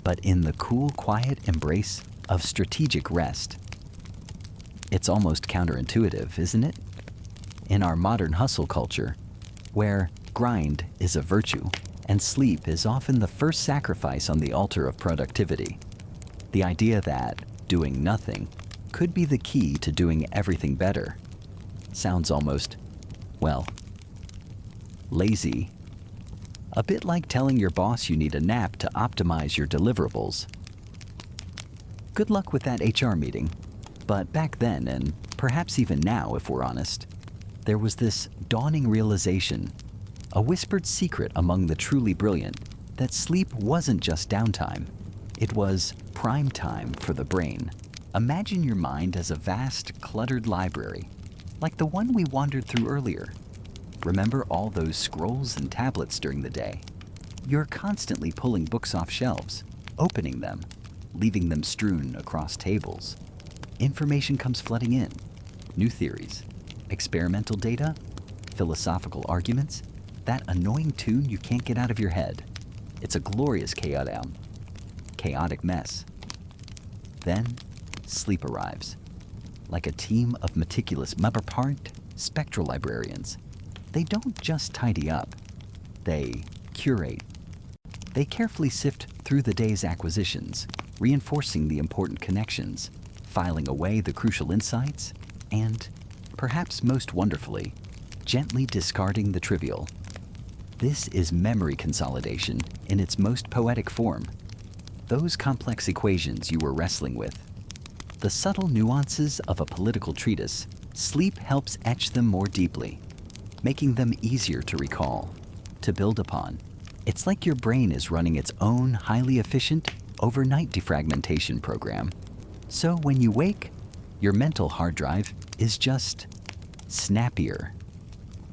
but in the cool, quiet embrace of strategic rest? It's almost counterintuitive, isn't it? In our modern hustle culture, where grind is a virtue and sleep is often the first sacrifice on the altar of productivity, the idea that doing nothing could be the key to doing everything better sounds almost, well, lazy. A bit like telling your boss you need a nap to optimize your deliverables. Good luck with that HR meeting. But back then, and perhaps even now if we're honest, there was this dawning realization, a whispered secret among the truly brilliant, that sleep wasn't just downtime. It was prime time for the brain. Imagine your mind as a vast, cluttered library, like the one we wandered through earlier, Remember all those scrolls and tablets during the day? You're constantly pulling books off shelves, opening them, leaving them strewn across tables. Information comes flooding in. New theories, experimental data, philosophical arguments, that annoying tune you can't get out of your head. It's a glorious chaotic mess. Then, sleep arrives. Like a team of meticulous part spectral librarians. They don't just tidy up. They curate. They carefully sift through the day's acquisitions, reinforcing the important connections, filing away the crucial insights, and, perhaps most wonderfully, gently discarding the trivial. This is memory consolidation in its most poetic form. Those complex equations you were wrestling with. The subtle nuances of a political treatise, sleep helps etch them more deeply, making them easier to recall, to build upon. It's like your brain is running its own highly efficient overnight defragmentation program. So when you wake, your mental hard drive is just snappier.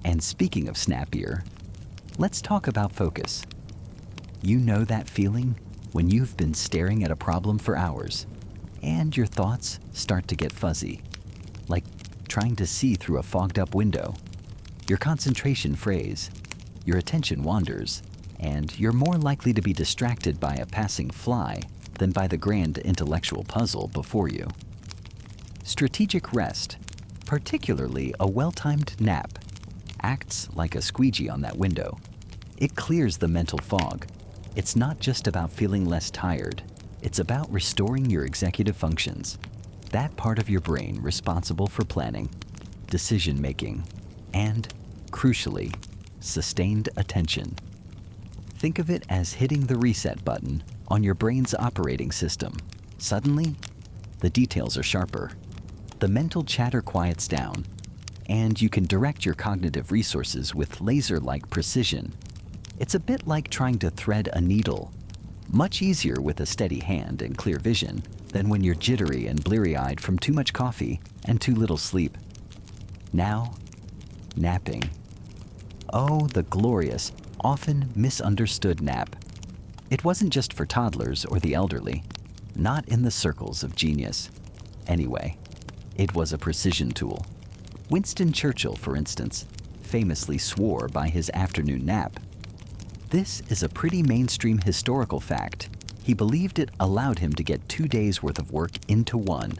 And speaking of snappier, let's talk about focus. You know that feeling when you've been staring at a problem for hours and your thoughts start to get fuzzy, like trying to see through a fogged up window. Your concentration frays, your attention wanders, and you're more likely to be distracted by a passing fly than by the grand intellectual puzzle before you. Strategic rest, particularly a well-timed nap, acts like a squeegee on that window. It clears the mental fog. It's not just about feeling less tired. It's about restoring your executive functions, that part of your brain responsible for planning, decision-making, and, crucially, sustained attention. Think of it as hitting the reset button on your brain's operating system. Suddenly, the details are sharper. The mental chatter quiets down, and you can direct your cognitive resources with laser-like precision. It's a bit like trying to thread a needle, much easier with a steady hand and clear vision than when you're jittery and bleary-eyed from too much coffee and too little sleep. Now, napping. Oh, the glorious, often misunderstood nap. It wasn't just for toddlers or the elderly, not in the circles of genius. Anyway, it was a precision tool. Winston Churchill, for instance, famously swore by his afternoon nap. This is a pretty mainstream historical fact. He believed it allowed him to get 2 days' worth of work into one.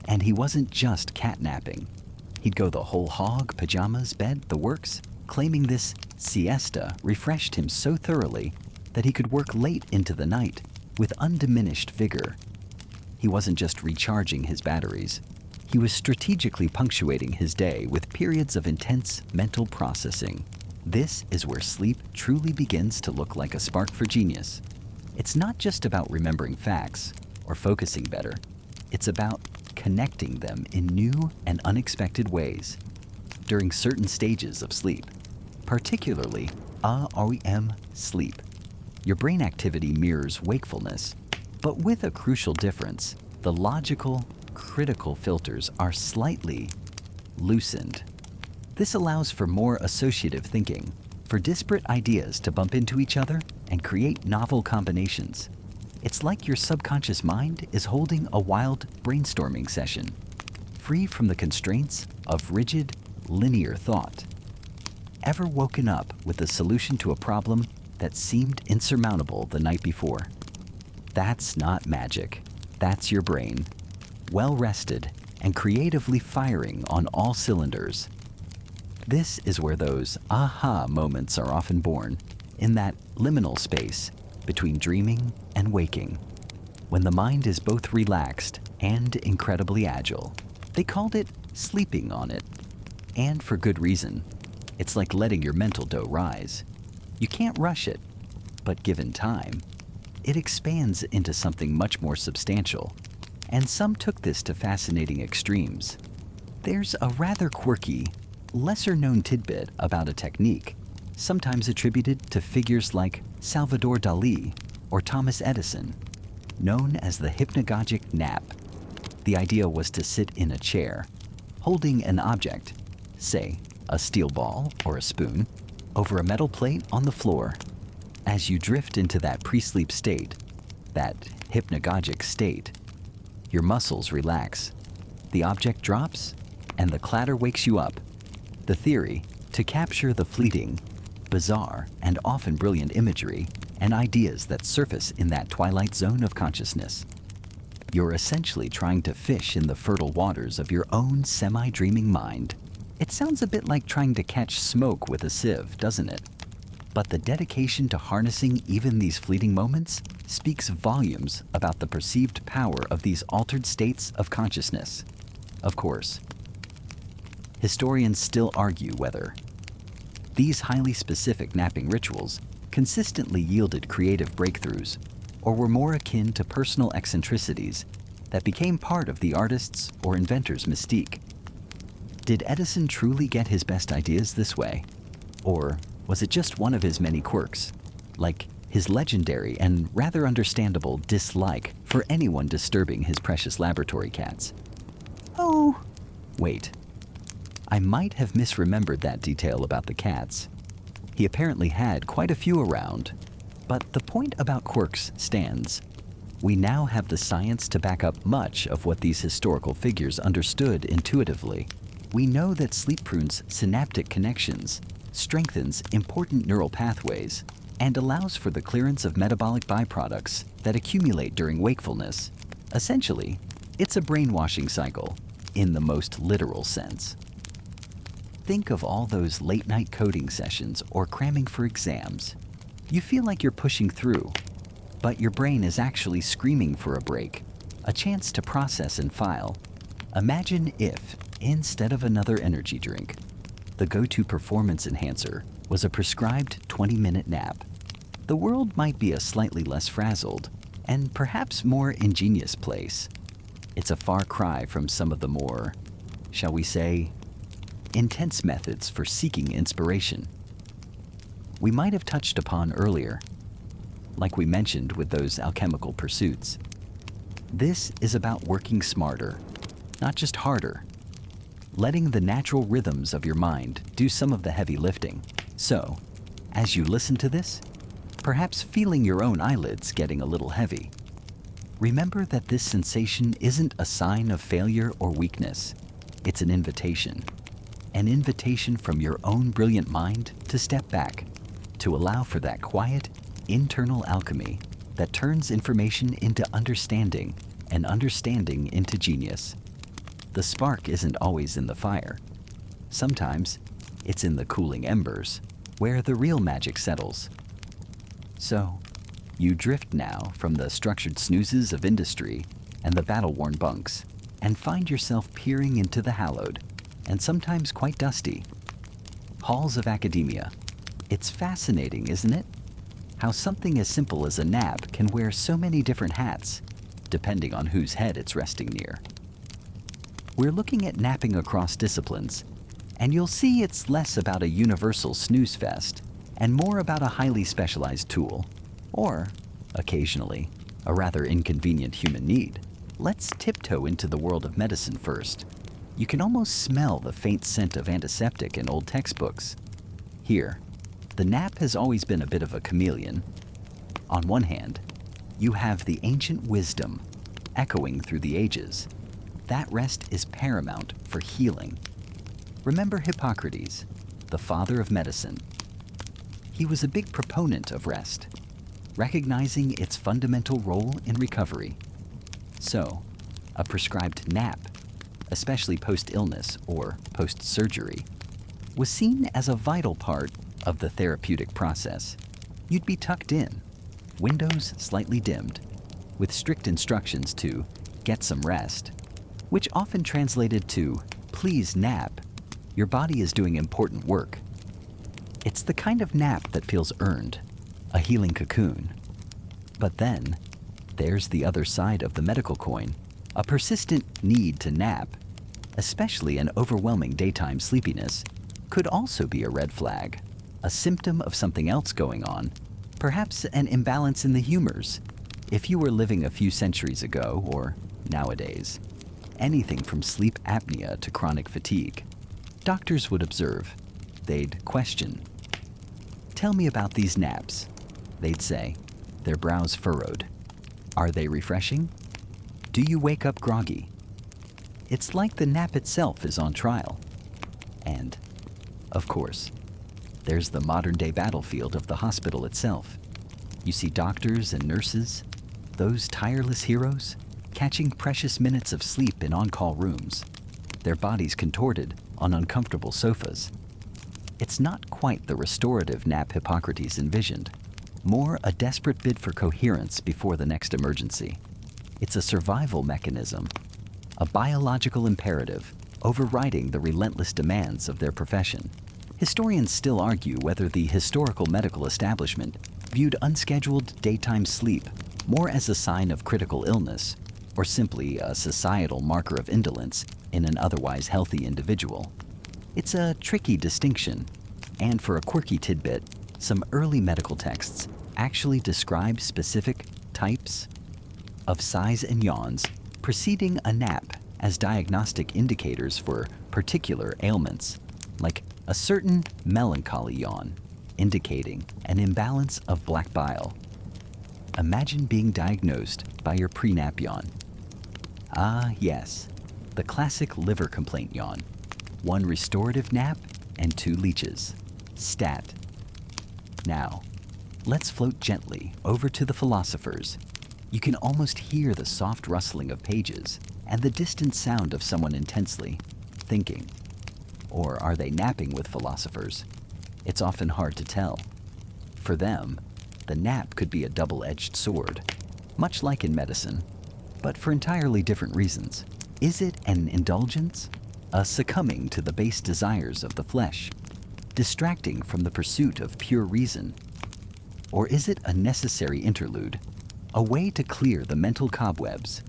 And he wasn't just catnapping. He'd go the whole hog, pajamas, bed, the works, claiming this siesta refreshed him so thoroughly that he could work late into the night with undiminished vigor. He wasn't just recharging his batteries. He was strategically punctuating his day with periods of intense mental processing. This is where sleep truly begins to look like a spark for genius. It's not just about remembering facts or focusing better. It's about connecting them in new and unexpected ways. During certain stages of sleep, particularly REM sleep, your brain activity mirrors wakefulness, but with a crucial difference. The logical, critical filters are slightly loosened. This allows for more associative thinking, for disparate ideas to bump into each other and create novel combinations. It's like your subconscious mind is holding a wild brainstorming session, free from the constraints of rigid, linear thought. Ever woken up with a solution to a problem that seemed insurmountable the night before? That's not magic. That's your brain, well rested and creatively firing on all cylinders. This is where those aha moments are often born, in that liminal space between dreaming and waking, when the mind is both relaxed and incredibly agile. They called it sleeping on it, and for good reason. It's like letting your mental dough rise. You can't rush it, but given time, it expands into something much more substantial. And some took this to fascinating extremes. There's a rather quirky, lesser-known tidbit about a technique, sometimes attributed to figures like Salvador Dali or Thomas Edison, known as the hypnagogic nap. The idea was to sit in a chair, holding an object, say, a steel ball or a spoon, over a metal plate on the floor. As you drift into that pre-sleep state, that hypnagogic state, your muscles relax, the object drops, and the clatter wakes you up. The theory: to capture the fleeting, bizarre, and often brilliant imagery and ideas that surface in that twilight zone of consciousness. You're essentially trying to fish in the fertile waters of your own semi-dreaming mind. It sounds a bit like trying to catch smoke with a sieve, doesn't it? But the dedication to harnessing even these fleeting moments speaks volumes about the perceived power of these altered states of consciousness. Of course, historians still argue whether these highly specific napping rituals consistently yielded creative breakthroughs or were more akin to personal eccentricities that became part of the artist's or inventor's mystique. Did Edison truly get his best ideas this way? Or was it just one of his many quirks, like his legendary and rather understandable dislike for anyone disturbing his precious laboratory cats? Oh, wait. I might have misremembered that detail about the cats. He apparently had quite a few around, but the point about quirks stands. We now have the science to back up much of what these historical figures understood intuitively. We know that sleep prunes synaptic connections, strengthens important neural pathways, and allows for the clearance of metabolic byproducts that accumulate during wakefulness. Essentially, it's a brainwashing cycle, in the most literal sense. Think of all those late-night coding sessions or cramming for exams. You feel like you're pushing through, but your brain is actually screaming for a break, a chance to process and file. Imagine if, instead of another energy drink, the go-to performance enhancer was a prescribed 20-minute nap. The world might be a slightly less frazzled and perhaps more ingenious place. It's a far cry from some of the more, shall we say, intense methods for seeking inspiration we might have touched upon earlier, like we mentioned with those alchemical pursuits. This is about working smarter, not just harder, letting the natural rhythms of your mind do some of the heavy lifting. So, as you listen to this, perhaps feeling your own eyelids getting a little heavy, remember that this sensation isn't a sign of failure or weakness. It's an invitation from your own brilliant mind to step back, to allow for that quiet, internal alchemy that turns information into understanding and understanding into genius. The spark isn't always in the fire. Sometimes it's in the cooling embers, where the real magic settles. So, you drift now from the structured snoozes of industry and the battle-worn bunks, and find yourself peering into the hallowed, and sometimes quite dusty, halls of academia. It's fascinating, isn't it? How something as simple as a nap can wear so many different hats, depending on whose head it's resting near. We're looking at napping across disciplines, and you'll see it's less about a universal snooze fest and more about a highly specialized tool, or, occasionally, a rather inconvenient human need. Let's tiptoe into the world of medicine first. You can almost smell the faint scent of antiseptic in old textbooks. Here, the nap has always been a bit of a chameleon. On one hand, you have the ancient wisdom echoing through the ages. That rest is paramount for healing. Remember Hippocrates, the father of medicine. He was a big proponent of rest, recognizing its fundamental role in recovery. So, a prescribed nap, especially post-illness or post-surgery, was seen as a vital part of the therapeutic process. You'd be tucked in, windows slightly dimmed, with strict instructions to get some rest, which often translated to, please nap. Your body is doing important work. It's the kind of nap that feels earned, a healing cocoon. But then, there's the other side of the medical coin. A persistent need to nap, especially an overwhelming daytime sleepiness, could also be a red flag, a symptom of something else going on, perhaps an imbalance in the humors. If you were living a few centuries ago, or nowadays, anything from sleep apnea to chronic fatigue, Doctors would observe. They'd question. "Tell me about these naps," they'd say, their brows furrowed. "Are they refreshing? Do you wake up groggy?" It's like the nap itself is on trial. And, of course, there's the modern-day battlefield of the hospital itself. You see doctors and nurses, those tireless heroes, catching precious minutes of sleep in on-call rooms, their bodies contorted on uncomfortable sofas. It's not quite the restorative nap Hippocrates envisioned, more a desperate bid for coherence before the next emergency. It's a survival mechanism, a biological imperative overriding the relentless demands of their profession. Historians still argue whether the historical medical establishment viewed unscheduled daytime sleep more as a sign of critical illness or simply a societal marker of indolence in an otherwise healthy individual. It's a tricky distinction, and for a quirky tidbit, some early medical texts actually describe specific types of sighs and yawns preceding a nap as diagnostic indicators for particular ailments, like a certain melancholy yawn, indicating an imbalance of black bile. Imagine being diagnosed by your pre-nap yawn. Ah, yes, the classic liver complaint yawn. 1 restorative nap and 2 leeches. Stat. Now, let's float gently over to the philosophers. You can almost hear the soft rustling of pages and the distant sound of someone intensely thinking. Or are they napping with philosophers? It's often hard to tell. For them, the nap could be a double-edged sword, much like in medicine, but for entirely different reasons. Is it an indulgence? A succumbing to the base desires of the flesh? Distracting from the pursuit of pure reason? Or is it a necessary interlude? A way to clear the mental cobwebs,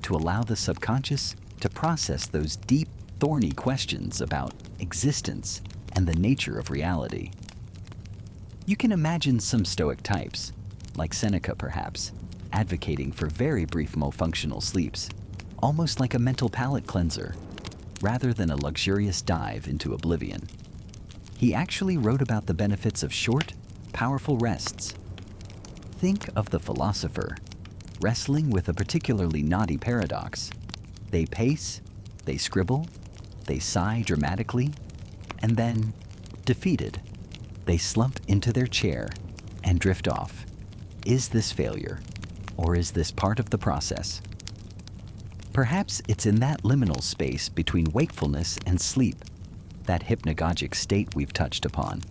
to allow the subconscious to process those deep, thorny questions about existence and the nature of reality. You can imagine some Stoic types, like Seneca perhaps, advocating for very brief functional sleeps, almost like a mental palate cleanser, rather than a luxurious dive into oblivion. He actually wrote about the benefits of short, powerful rests. Think of the philosopher, wrestling with a particularly knotty paradox. They pace, they scribble, they sigh dramatically, and then, defeated, they slump into their chair and drift off. Is this failure, or is this part of the process? Perhaps it's in that liminal space between wakefulness and sleep, that hypnagogic state we've touched upon,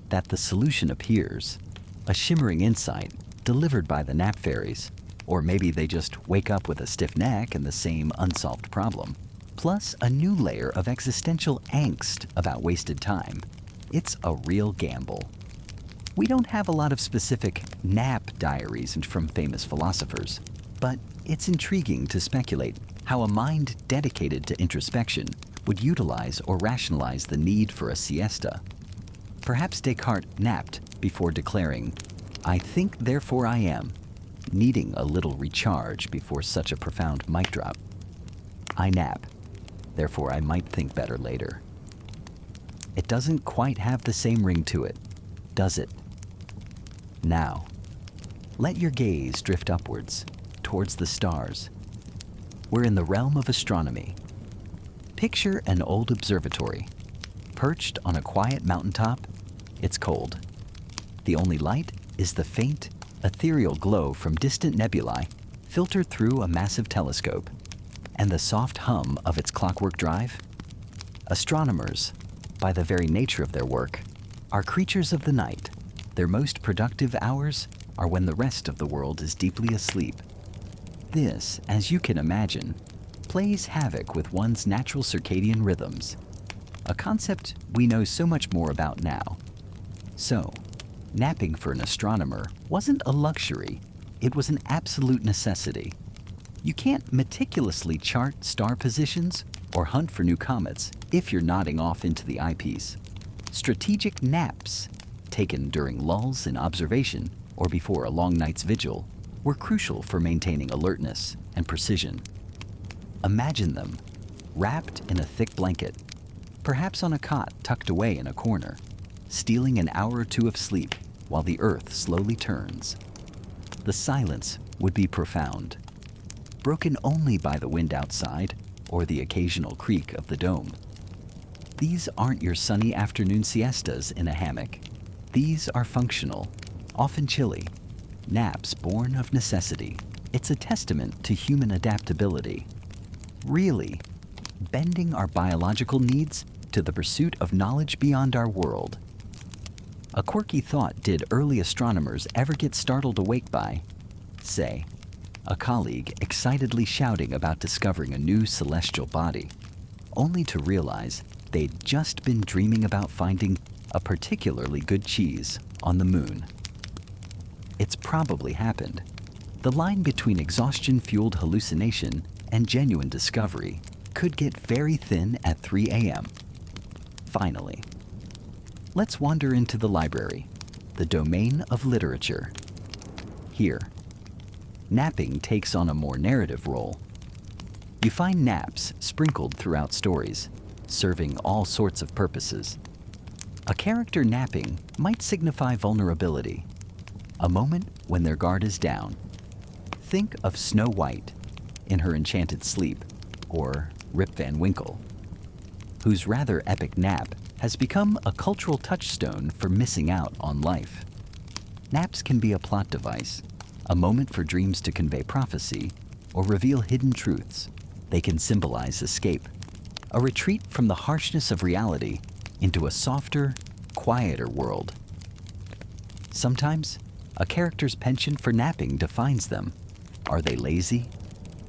that the solution appears, a shimmering insight delivered by the nap fairies. Or maybe they just wake up with a stiff neck and the same unsolved problem, plus a new layer of existential angst about wasted time. It's a real gamble. We don't have a lot of specific nap diaries from famous philosophers, but it's intriguing to speculate how a mind dedicated to introspection would utilize or rationalize the need for a siesta. Perhaps Descartes napped before declaring, "I think, therefore I am," needing a little recharge before such a profound mic drop. I nap, therefore I might think better later. It doesn't quite have the same ring to it, does it? Now, let your gaze drift upwards, towards the stars. We're in the realm of astronomy. Picture an old observatory. Perched on a quiet mountaintop, it's cold. The only light is the faint, ethereal glow from distant nebulae filtered through a massive telescope, and the soft hum of its clockwork drive. Astronomers, by the very nature of their work, are creatures of the night. Their most productive hours are when the rest of the world is deeply asleep. This, as you can imagine, plays havoc with one's natural circadian rhythms, a concept we know so much more about now. So, napping for an astronomer wasn't a luxury, it was an absolute necessity. You can't meticulously chart star positions or hunt for new comets if you're nodding off into the eyepiece. Strategic naps, taken during lulls in observation or before a long night's vigil, were crucial for maintaining alertness and precision. Imagine them, wrapped in a thick blanket, perhaps on a cot tucked away in a corner, stealing an hour or two of sleep while the earth slowly turns. The silence would be profound, broken only by the wind outside or the occasional creak of the dome. These aren't your sunny afternoon siestas in a hammock. These are functional, often chilly, naps born of necessity. It's a testament to human adaptability. Really, bending our biological needs to the pursuit of knowledge beyond our world. A quirky thought did early astronomers ever get startled awake by? Say, a colleague excitedly shouting about discovering a new celestial body, only to realize they'd just been dreaming about finding a particularly good cheese on the moon. It's probably happened. The line between exhaustion-fueled hallucination and genuine discovery could get very thin at 3 a.m. Finally, let's wander into the library, the domain of literature. Here, napping takes on a more narrative role. You find naps sprinkled throughout stories, serving all sorts of purposes. A character napping might signify vulnerability, a moment when their guard is down. Think of Snow White in her enchanted sleep, or Rip Van Winkle, whose rather epic nap has become a cultural touchstone for missing out on life. Naps can be a plot device, a moment for dreams to convey prophecy or reveal hidden truths. They can symbolize escape, a retreat from the harshness of reality into a softer, quieter world. Sometimes, a character's penchant for napping defines them. Are they lazy,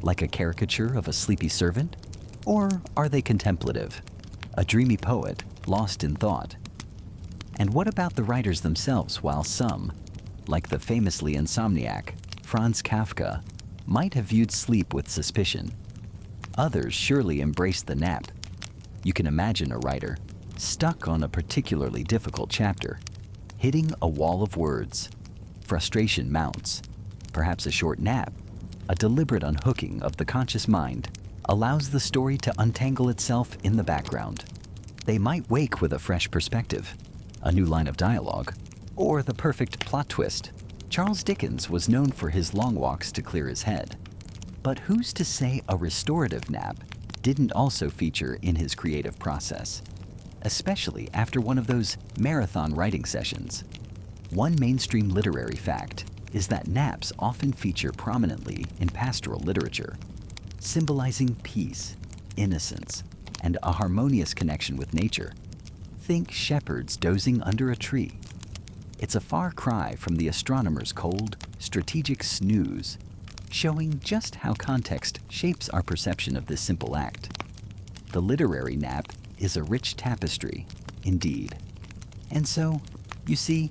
like a caricature of a sleepy servant? Or are they contemplative, a dreamy poet lost in thought? And what about the writers themselves, while some, like the famously insomniac Franz Kafka, might have viewed sleep with suspicion? Others surely embraced the nap. You can imagine a writer stuck on a particularly difficult chapter, hitting a wall of words. Frustration mounts. Perhaps a short nap, a deliberate unhooking of the conscious mind, allows the story to untangle itself in the background. They might wake with a fresh perspective, a new line of dialogue, or the perfect plot twist. Charles Dickens was known for his long walks to clear his head. But who's to say a restorative nap didn't also feature in his creative process, especially after one of those marathon writing sessions? One mainstream literary fact is that naps often feature prominently in pastoral literature, symbolizing peace, innocence, and a harmonious connection with nature. Think shepherds dozing under a tree. It's a far cry from the astronomer's cold, strategic snooze, showing just how context shapes our perception of this simple act. The literary nap is a rich tapestry, indeed. And so, you see,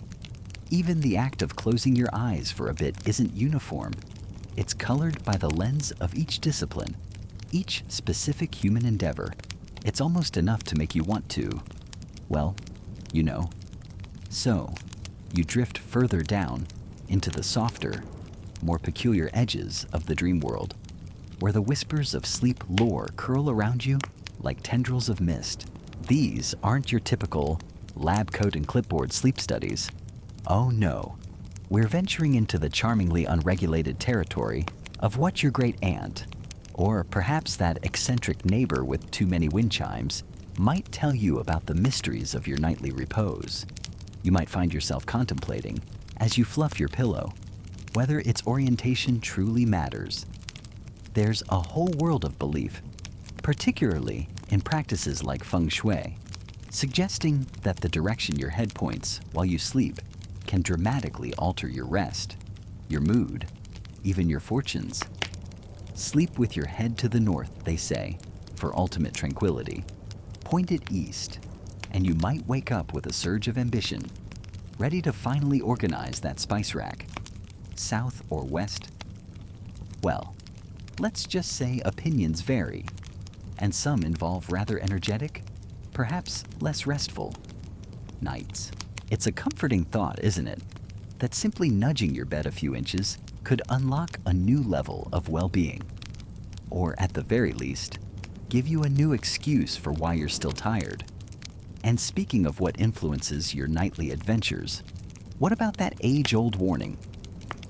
even the act of closing your eyes for a bit isn't uniform. It's colored by the lens of each discipline, each specific human endeavor. It's almost enough to make you want to, well, you know. So, you drift further down into the softer, more peculiar edges of the dream world, where the whispers of sleep lore curl around you like tendrils of mist. These aren't your typical lab coat and clipboard sleep studies. Oh no, we're venturing into the charmingly unregulated territory of what your great aunt, or perhaps that eccentric neighbor with too many wind chimes, might tell you about the mysteries of your nightly repose. You might find yourself contemplating, as you fluff your pillow, whether its orientation truly matters. There's a whole world of belief, particularly in practices like feng shui, suggesting that the direction your head points while you sleep can dramatically alter your rest, your mood, even your fortunes. Sleep with your head to the north, they say, for ultimate tranquility. Point it east, and you might wake up with a surge of ambition, ready to finally organize that spice rack. South or west? Well, let's just say opinions vary, and some involve rather energetic, perhaps less restful nights. It's a comforting thought, isn't it, that simply nudging your bed a few inches could unlock a new level of well-being, or at the very least, give you a new excuse for why you're still tired. And speaking of what influences your nightly adventures, what about that age-old warning?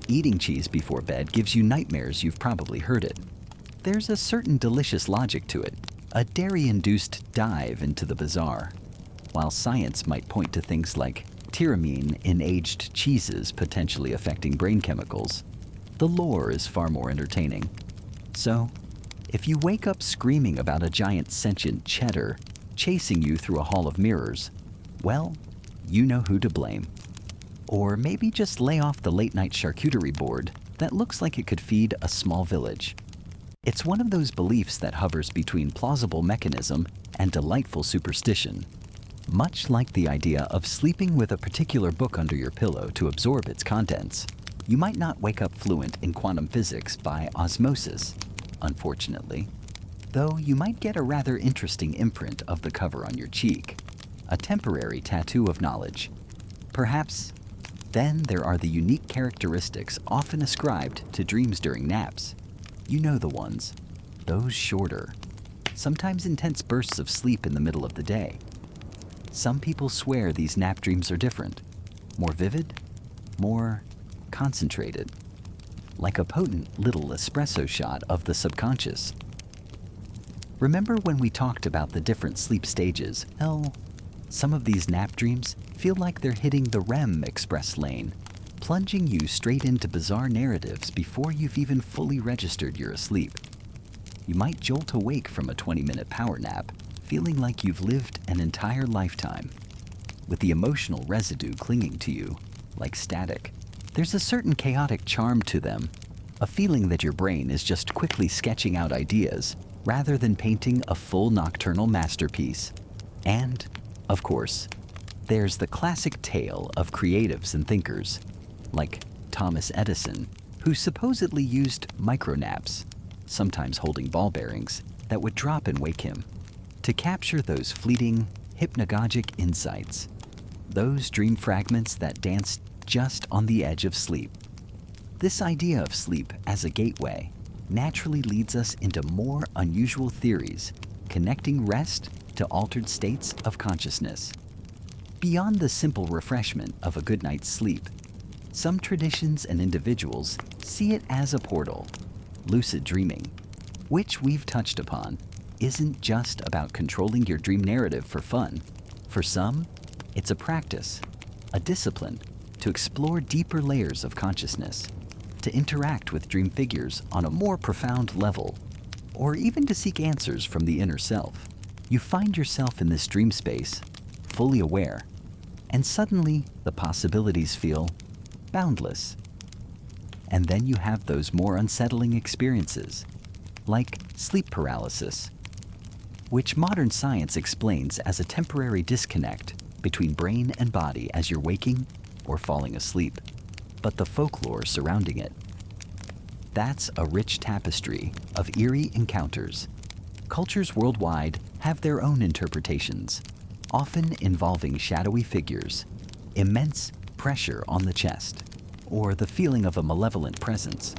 Eating cheese before bed gives you nightmares. You've probably heard it. There's a certain delicious logic to it, a dairy-induced dive into the bizarre. While science might point to things like tyramine in aged cheeses potentially affecting brain chemicals, the lore is far more entertaining. So, if you wake up screaming about a giant sentient cheddar chasing you through a hall of mirrors, well, you know who to blame. Or maybe just lay off the late-night charcuterie board that looks like it could feed a small village. It's one of those beliefs that hovers between plausible mechanism and delightful superstition. Much like the idea of sleeping with a particular book under your pillow to absorb its contents, you might not wake up fluent in quantum physics by osmosis, unfortunately, though you might get a rather interesting imprint of the cover on your cheek, a temporary tattoo of knowledge. Perhaps then there are the unique characteristics often ascribed to dreams during naps. You know the ones, those shorter, sometimes intense bursts of sleep in the middle of the day. Some people swear these nap dreams are different, more vivid, more concentrated, like a potent little espresso shot of the subconscious. Remember when we talked about the different sleep stages? Well, some of these nap dreams feel like they're hitting the REM express lane, plunging you straight into bizarre narratives before you've even fully registered you're asleep. You might jolt awake from a 20-minute power nap, feeling like you've lived an entire lifetime, with the emotional residue clinging to you like static. There's a certain chaotic charm to them, a feeling that your brain is just quickly sketching out ideas rather than painting a full nocturnal masterpiece. And, of course, there's the classic tale of creatives and thinkers, like Thomas Edison, who supposedly used micronaps, sometimes holding ball bearings, that would drop and wake him, to capture those fleeting, hypnagogic insights, those dream fragments that danced just on the edge of sleep. This idea of sleep as a gateway naturally leads us into more unusual theories, connecting rest to altered states of consciousness. Beyond the simple refreshment of a good night's sleep, some traditions and individuals see it as a portal. Lucid dreaming, which we've touched upon, isn't just about controlling your dream narrative for fun. For some, it's a practice, a discipline to explore deeper layers of consciousness, to interact with dream figures on a more profound level, or even to seek answers from the inner self. You find yourself in this dream space, fully aware, and suddenly the possibilities feel boundless. And then you have those more unsettling experiences, like sleep paralysis, which modern science explains as a temporary disconnect between brain and body as you're waking or falling asleep, but the folklore surrounding it. That's a rich tapestry of eerie encounters. Cultures worldwide have their own interpretations, often involving shadowy figures, immense pressure on the chest, or the feeling of a malevolent presence.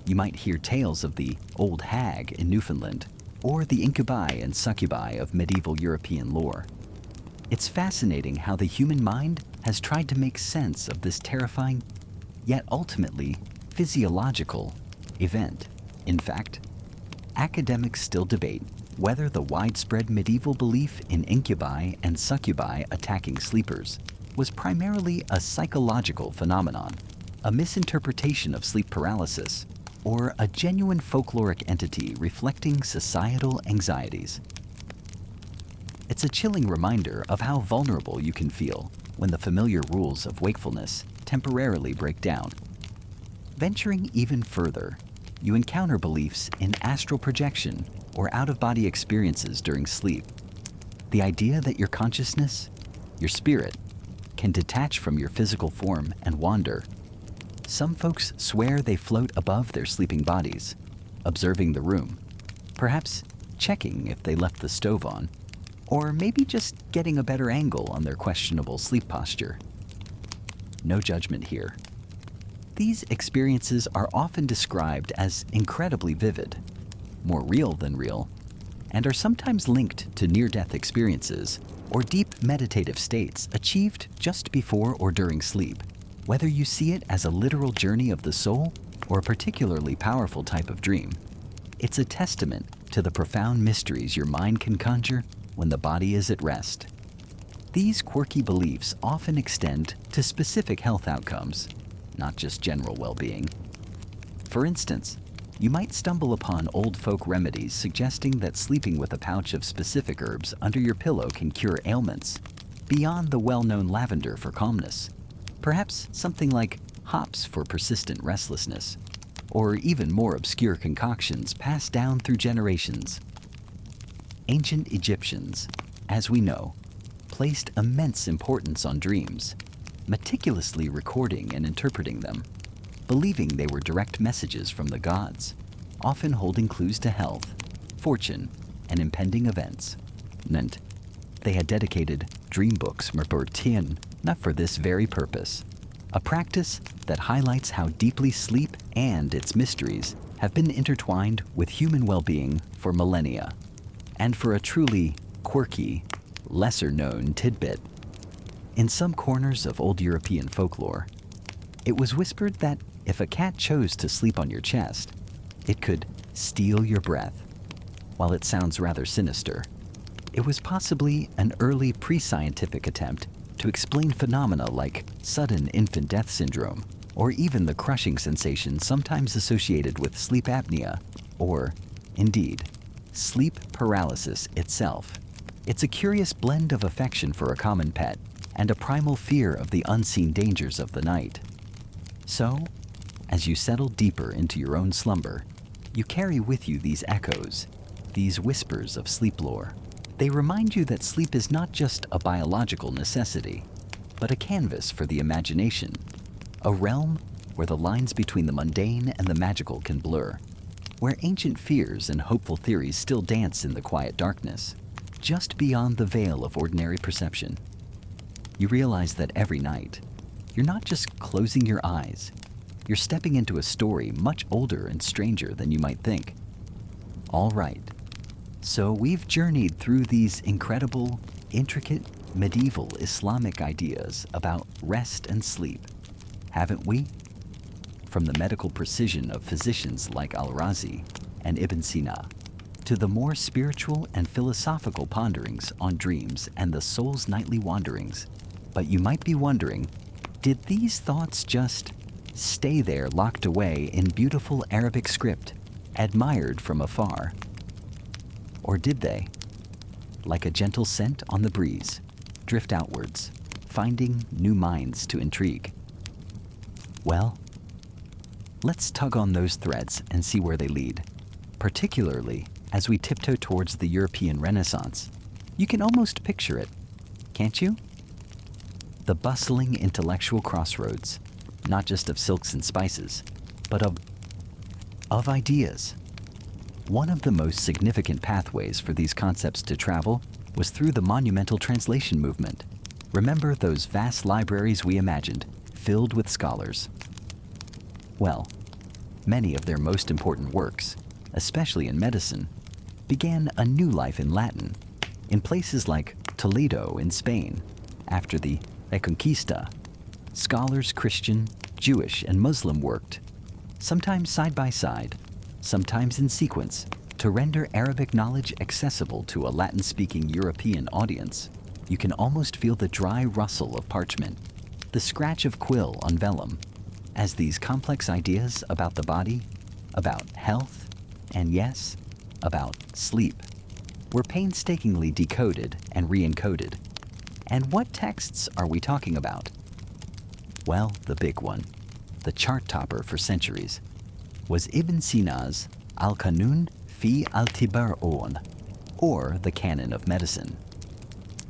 You might hear tales of the old hag in Newfoundland, or the incubi and succubi of medieval European lore. It's fascinating how the human mind has tried to make sense of this terrifying, yet ultimately physiological event. In fact, academics still debate whether the widespread medieval belief in incubi and succubi attacking sleepers was primarily a psychological phenomenon, a misinterpretation of sleep paralysis, or a genuine folkloric entity reflecting societal anxieties. It's a chilling reminder of how vulnerable you can feel when the familiar rules of wakefulness temporarily break down. Venturing even further, you encounter beliefs in astral projection or out-of-body experiences during sleep. The idea that your consciousness, your spirit, can detach from your physical form and wander. Some folks swear they float above their sleeping bodies, observing the room, perhaps checking if they left the stove on, or maybe just getting a better angle on their questionable sleep posture. No judgment here. These experiences are often described as incredibly vivid, more real than real, and are sometimes linked to near-death experiences or deep meditative states achieved just before or during sleep. Whether you see it as a literal journey of the soul or a particularly powerful type of dream, it's a testament to the profound mysteries your mind can conjure when the body is at rest. These quirky beliefs often extend to specific health outcomes, not just general well-being. For instance, you might stumble upon old folk remedies suggesting that sleeping with a pouch of specific herbs under your pillow can cure ailments, beyond the well-known lavender for calmness. Perhaps something like hops for persistent restlessness, or even more obscure concoctions passed down through generations. Ancient Egyptians, as we know, placed immense importance on dreams, meticulously recording and interpreting them, believing they were direct messages from the gods, often holding clues to health, fortune, and impending events. And they had dedicated dream books not for this very purpose, a practice that highlights how deeply sleep and its mysteries have been intertwined with human well-being for millennia. And for a truly quirky, lesser-known tidbit, in some corners of old European folklore, it was whispered that if a cat chose to sleep on your chest, it could steal your breath. While it sounds rather sinister, it was possibly an early pre-scientific attempt to explain phenomena like sudden infant death syndrome, or even the crushing sensation sometimes associated with sleep apnea, or, indeed, sleep paralysis itself. It's a curious blend of affection for a common pet and a primal fear of the unseen dangers of the night. So, as you settle deeper into your own slumber, you carry with you these echoes, these whispers of sleep lore. They remind you that sleep is not just a biological necessity, but a canvas for the imagination, a realm where the lines between the mundane and the magical can blur, where ancient fears and hopeful theories still dance in the quiet darkness, just beyond the veil of ordinary perception. You realize that every night, you're not just closing your eyes, you're stepping into a story much older and stranger than you might think. All right. So we've journeyed through these incredible, intricate, medieval Islamic ideas about rest and sleep, haven't we? From the medical precision of physicians like Al-Razi and Ibn Sina, to the more spiritual and philosophical ponderings on dreams and the soul's nightly wanderings. But you might be wondering, did these thoughts just stay there locked away in beautiful Arabic script, admired from afar? Or did they, like a gentle scent on the breeze, drift outwards, finding new minds to intrigue? Well, let's tug on those threads and see where they lead, particularly as we tiptoe towards the European Renaissance. You can almost picture it, can't you? The bustling intellectual crossroads, not just of silks and spices, but of ideas. One of the most significant pathways for these concepts to travel was through the monumental translation movement. Remember those vast libraries we imagined, filled with scholars? Well, many of their most important works, especially in medicine, began a new life in Latin, in places like Toledo in Spain, after the Reconquista. Scholars, Christian, Jewish, and Muslim worked, sometimes side by side, sometimes in sequence, to render Arabic knowledge accessible to a Latin-speaking European audience. You can almost feel the dry rustle of parchment, the scratch of quill on vellum, as these complex ideas about the body, about health, and yes, about sleep, were painstakingly decoded and re-encoded. And what texts are we talking about? Well, the big one, the chart topper for centuries, was Ibn Sina's Al-Qanun fi al-Tibar'un, or the Canon of Medicine.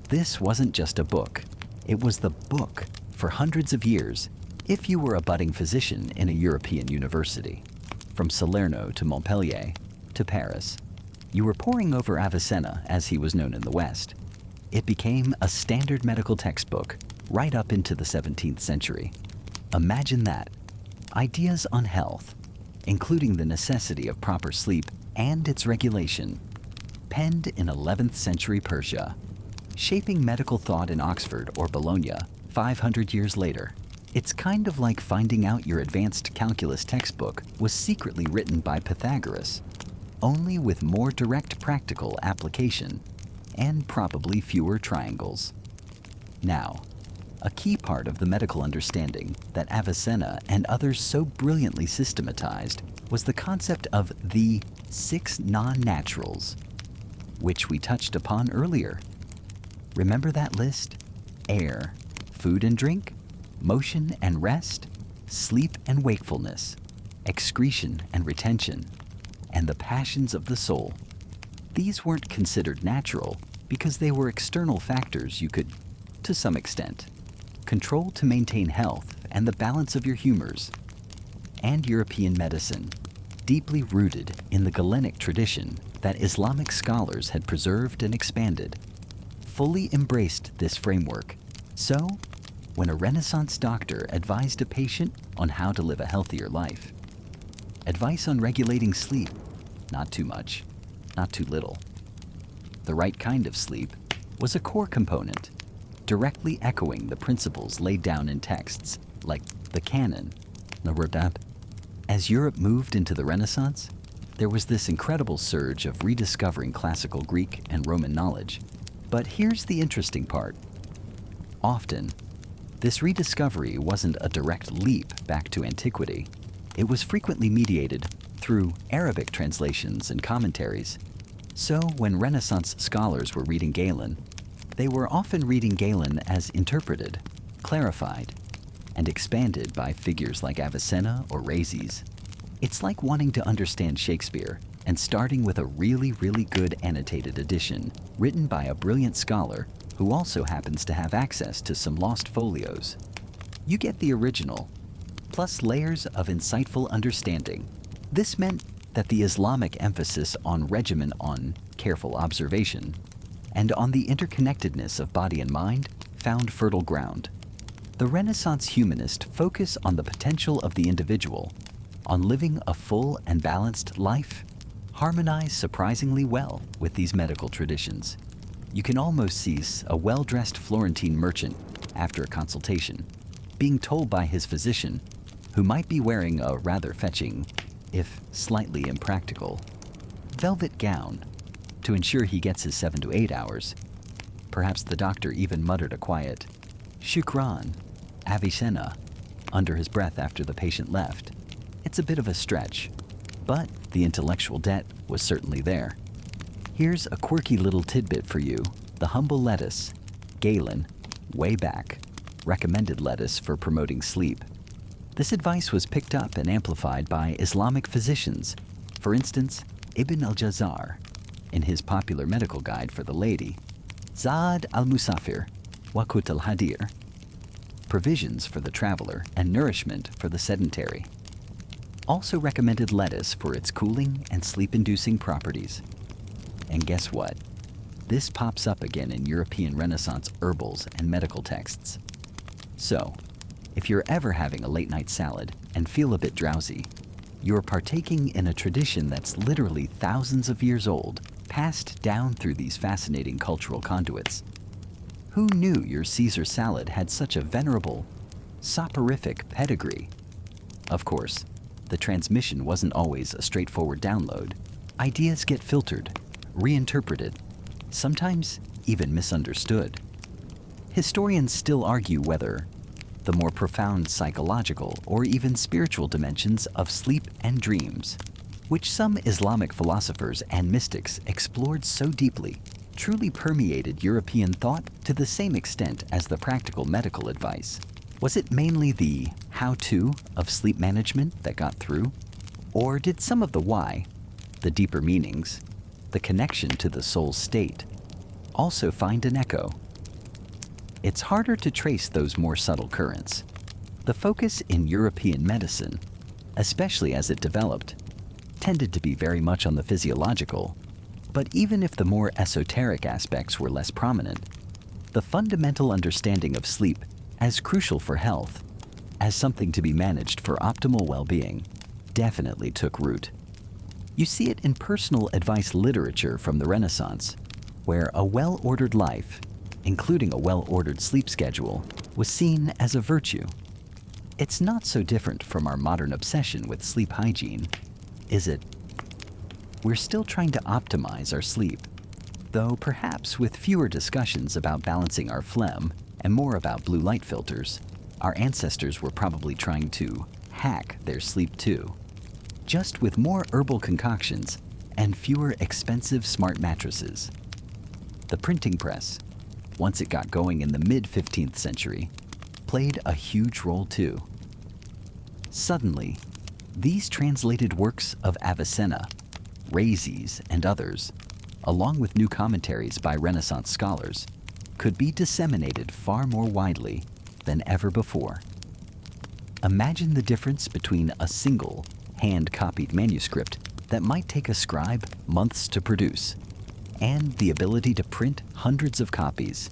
This wasn't just a book, it was the book for hundreds of years if you were a budding physician in a European university. From Salerno to Montpellier to Paris, you were poring over Avicenna, as he was known in the West. It became a standard medical textbook right up into the 17th century. Imagine that. Ideas on health, including the necessity of proper sleep and its regulation, penned in 11th century Persia, shaping medical thought in Oxford or Bologna 500 years later. It's kind of like finding out your advanced calculus textbook was secretly written by Pythagoras, only with more direct practical application and probably fewer triangles. Now, a key part of the medical understanding that Avicenna and others so brilliantly systematized was the concept of the 6 non-naturals, which we touched upon earlier. Remember that list? Air, food and drink, motion and rest, sleep and wakefulness, excretion and retention, and the passions of the soul. These weren't considered natural because they were external factors you could, to some extent, control to maintain health and the balance of your humors. And European medicine, deeply rooted in the Galenic tradition that Islamic scholars had preserved and expanded, fully embraced this framework. So, when a Renaissance doctor advised a patient on how to live a healthier life, advice on regulating sleep, not too much, not too little. The right kind of sleep was a core component, directly echoing the principles laid down in texts like the canon, the restorative. As Europe moved into the Renaissance, there was this incredible surge of rediscovering classical Greek and Roman knowledge. But here's the interesting part. Often, this rediscovery wasn't a direct leap back to antiquity. It was frequently mediated through Arabic translations and commentaries. So when Renaissance scholars were reading Galen, they were often reading Galen as interpreted, clarified, and expanded by figures like Avicenna or Rhazes. It's like wanting to understand Shakespeare and starting with a really, really good annotated edition written by a brilliant scholar who also happens to have access to some lost folios. You get the original, plus layers of insightful understanding. This meant that the Islamic emphasis on regimen, on careful observation, and on the interconnectedness of body and mind found fertile ground. The Renaissance humanist focus on the potential of the individual, on living a full and balanced life, harmonize surprisingly well with these medical traditions. You can almost see a well-dressed Florentine merchant after a consultation being told by his physician, who might be wearing a rather fetching, if slightly impractical, velvet gown to ensure he gets his 7 to 8 hours. Perhaps the doctor even muttered a quiet, "Shukran, Avicenna," under his breath after the patient left. It's a bit of a stretch, but the intellectual debt was certainly there. Here's a quirky little tidbit for you. The humble lettuce, Galen, way back, recommended lettuce for promoting sleep. This advice was picked up and amplified by Islamic physicians. For instance, Ibn al-Jazar, in his popular medical guide for the lady, Zad al-Musafir, Waqut al-Hadir, provisions for the traveler and nourishment for the sedentary. Also recommended lettuce for its cooling and sleep-inducing properties. And guess what? This pops up again in European Renaissance herbals and medical texts. So, if you're ever having a late-night salad and feel a bit drowsy, you're partaking in a tradition that's literally thousands of years old, passed down through these fascinating cultural conduits. Who knew your Caesar salad had such a venerable, soporific pedigree? Of course, the transmission wasn't always a straightforward download. Ideas get filtered, reinterpreted, sometimes even misunderstood. Historians still argue whether the more profound psychological or even spiritual dimensions of sleep and dreams, which some Islamic philosophers and mystics explored so deeply, truly permeated European thought to the same extent as the practical medical advice. Was it mainly the how-to of sleep management that got through? Or did some of the why, the deeper meanings, the connection to the soul's state, also find an echo? It's harder to trace those more subtle currents. The focus in European medicine, especially as it developed, tended to be very much on the physiological, but even if the more esoteric aspects were less prominent, the fundamental understanding of sleep as crucial for health, as something to be managed for optimal well-being, definitely took root. You see it in personal advice literature from the Renaissance, where a well-ordered life, including a well-ordered sleep schedule, was seen as a virtue. It's not so different from our modern obsession with sleep hygiene, is it? We're still trying to optimize our sleep, though perhaps with fewer discussions about balancing our phlegm and more about blue light filters. Our ancestors were probably trying to hack their sleep too, just with more herbal concoctions and fewer expensive smart mattresses. The printing press, once it got going in the mid-15th century, played a huge role too. Suddenly, these translated works of Avicenna, Rhazes, and others, along with new commentaries by Renaissance scholars, could be disseminated far more widely than ever before. Imagine the difference between a single, hand-copied manuscript that might take a scribe months to produce, and the ability to print hundreds of copies.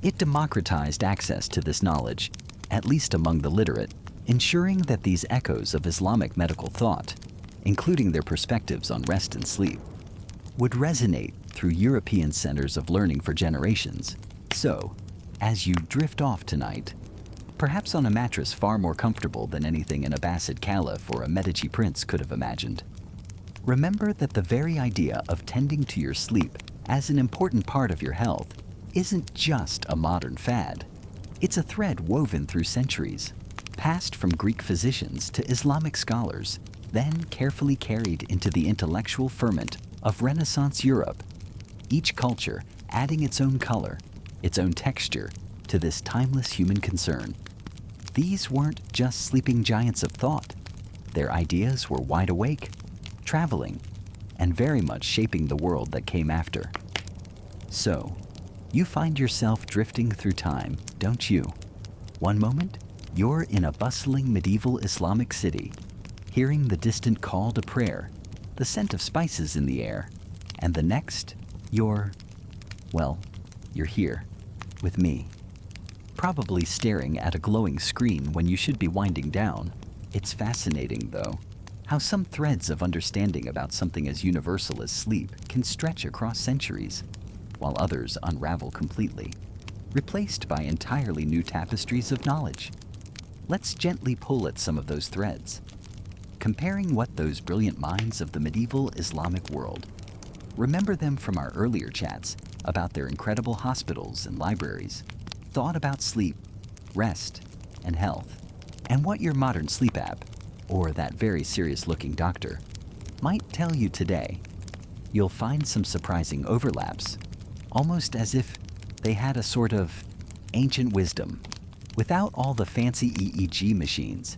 It democratized access to this knowledge, at least among the literate, ensuring that these echoes of Islamic medical thought, including their perspectives on rest and sleep, would resonate through European centers of learning for generations. So, as you drift off tonight, perhaps on a mattress far more comfortable than anything an Abbasid caliph or a Medici prince could have imagined, remember that the very idea of tending to your sleep as an important part of your health isn't just a modern fad. It's a thread woven through centuries, passed from Greek physicians to Islamic scholars, then carefully carried into the intellectual ferment of Renaissance Europe, each culture adding its own color, its own texture to this timeless human concern. These weren't just sleeping giants of thought. Their ideas were wide awake, traveling, and very much shaping the world that came after. So, you find yourself drifting through time, don't you? One moment, you're in a bustling medieval Islamic city, hearing the distant call to prayer, the scent of spices in the air, and the next, you're here, with me. Probably staring at a glowing screen when you should be winding down. It's fascinating, though, how some threads of understanding about something as universal as sleep can stretch across centuries, while others unravel completely, replaced by entirely new tapestries of knowledge. Let's gently pull at some of those threads, comparing what those brilliant minds of the medieval Islamic world, remember them from our earlier chats about their incredible hospitals and libraries, thought about sleep, rest, and health, and what your modern sleep app, or that very serious-looking doctor, might tell you today. You'll find some surprising overlaps, almost as if they had a sort of ancient wisdom, without all the fancy EEG machines.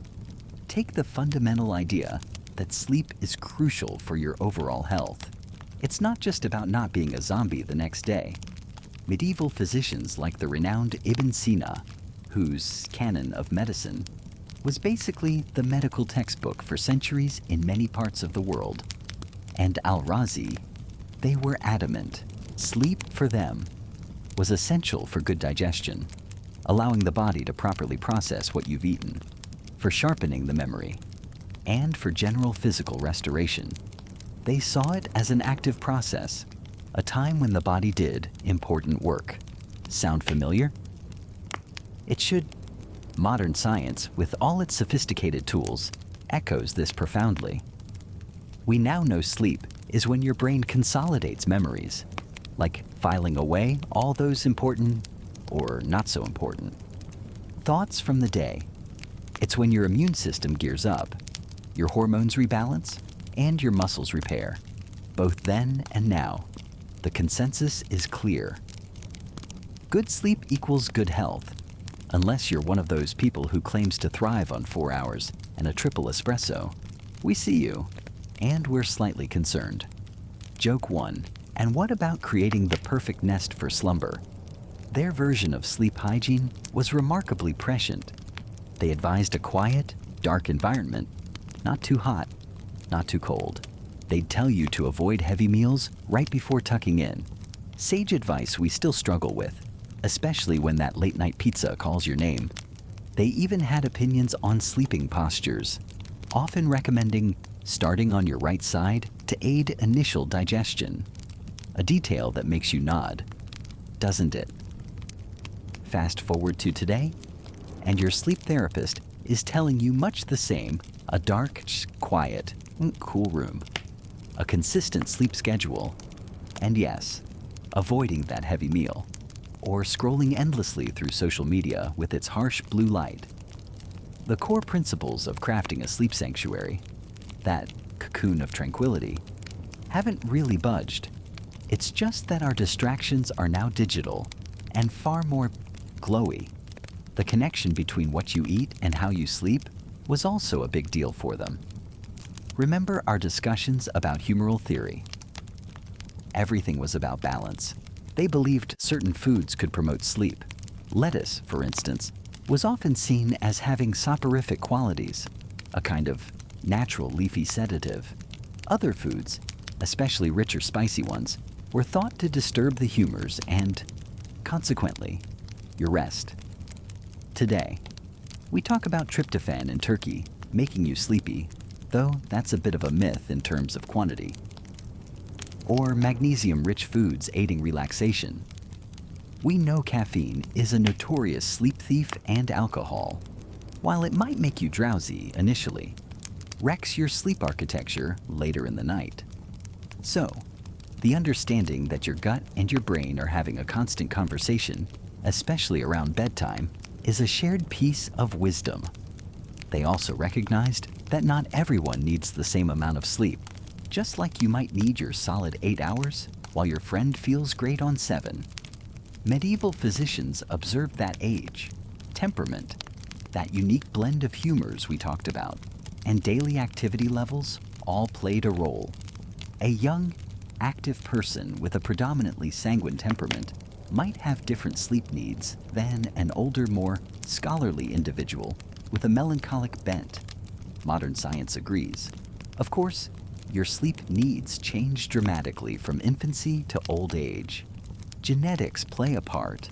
Take the fundamental idea that sleep is crucial for your overall health. It's not just about not being a zombie the next day. Medieval physicians like the renowned Ibn Sina, whose Canon of Medicine was basically the medical textbook for centuries in many parts of the world, and Al-Razi, they were adamant. Sleep for them was essential for good digestion, allowing the body to properly process what you've eaten, for sharpening the memory, and for general physical restoration. They saw it as an active process, a time when the body did important work. Sound familiar? It should. Modern science, with all its sophisticated tools, echoes this profoundly. We now know sleep is when your brain consolidates memories, like filing away all those important or not so important thoughts from the day. It's when your immune system gears up, your hormones rebalance, and your muscles repair. Both then and now, the consensus is clear. Good sleep equals good health, unless you're one of those people who claims to thrive on 4 hours and a triple espresso. We see you, and we're slightly concerned. Joke 1. And what about creating the perfect nest for slumber? Their version of sleep hygiene was remarkably prescient. They advised a quiet, dark environment, not too hot, not too cold. They'd tell you to avoid heavy meals right before tucking in. Sage advice we still struggle with, especially when that late-night pizza calls your name. They even had opinions on sleeping postures, often recommending starting on your right side to aid initial digestion. A detail that makes you nod, doesn't it? Fast forward to today, and your sleep therapist is telling you much the same: a dark, quiet, cool room, a consistent sleep schedule, and yes, avoiding that heavy meal, or scrolling endlessly through social media with its harsh blue light. The core principles of crafting a sleep sanctuary, that cocoon of tranquility, haven't really budged. It's just that our distractions are now digital and far more glowy. The connection between what you eat and how you sleep was also a big deal for them. Remember our discussions about humoral theory? Everything was about balance. They believed certain foods could promote sleep. Lettuce, for instance, was often seen as having soporific qualities, a kind of natural leafy sedative. Other foods, especially rich or spicy ones, were thought to disturb the humors and, consequently, your rest. Today, we talk about tryptophan in turkey making you sleepy, though that's a bit of a myth in terms of quantity. Or magnesium-rich foods aiding relaxation. We know caffeine is a notorious sleep thief, and alcohol, while it might make you drowsy initially, wrecks your sleep architecture later in the night. So, the understanding that your gut and your brain are having a constant conversation, especially around bedtime, is a shared piece of wisdom. They also recognized that not everyone needs the same amount of sleep, just like you might need your solid 8 hours while your friend feels great on 7. Medieval physicians observed that age, temperament, that unique blend of humors we talked about, and daily activity levels all played a role. A young, active person with a predominantly sanguine temperament might have different sleep needs than an older, more scholarly individual with a melancholic bent. Modern science agrees. Of course, your sleep needs change dramatically from infancy to old age. Genetics play a part,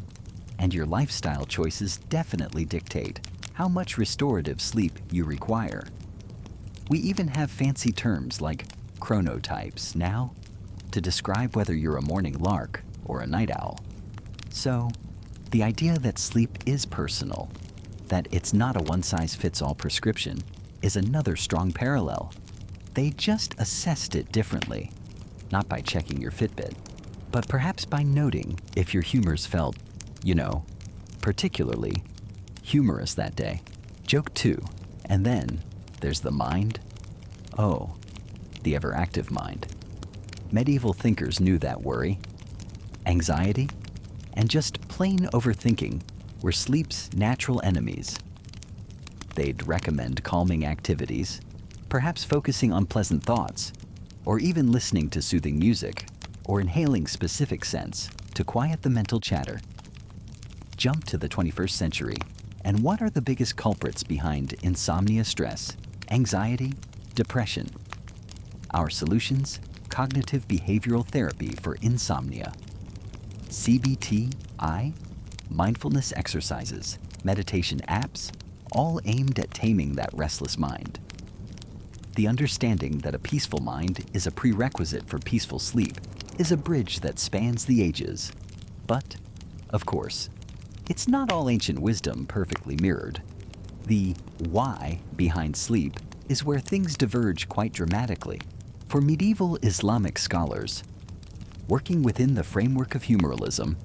and your lifestyle choices definitely dictate how much restorative sleep you require. We even have fancy terms like chronotypes now to describe whether you're a morning lark or a night owl. So, the idea that sleep is personal, that it's not a one-size-fits-all prescription, is another strong parallel. They just assessed it differently, not by checking your Fitbit, but perhaps by noting if your humors felt, particularly humorous that day. Joke 2, and then there's the mind. Oh, the ever-active mind. Medieval thinkers knew that worry, anxiety, and just plain overthinking were sleep's natural enemies. They'd recommend calming activities, perhaps focusing on pleasant thoughts, or even listening to soothing music, or inhaling specific scents to quiet the mental chatter. Jump to the 21st century, and what are the biggest culprits behind insomnia, stress, anxiety, depression? Our solutions: cognitive behavioral therapy for insomnia. CBTI, mindfulness exercises, meditation apps, all aimed at taming that restless mind. The understanding that a peaceful mind is a prerequisite for peaceful sleep is a bridge that spans the ages. But, of course, it's not all ancient wisdom perfectly mirrored. The why behind sleep is where things diverge quite dramatically. For medieval Islamic scholars, working within the framework of humorism,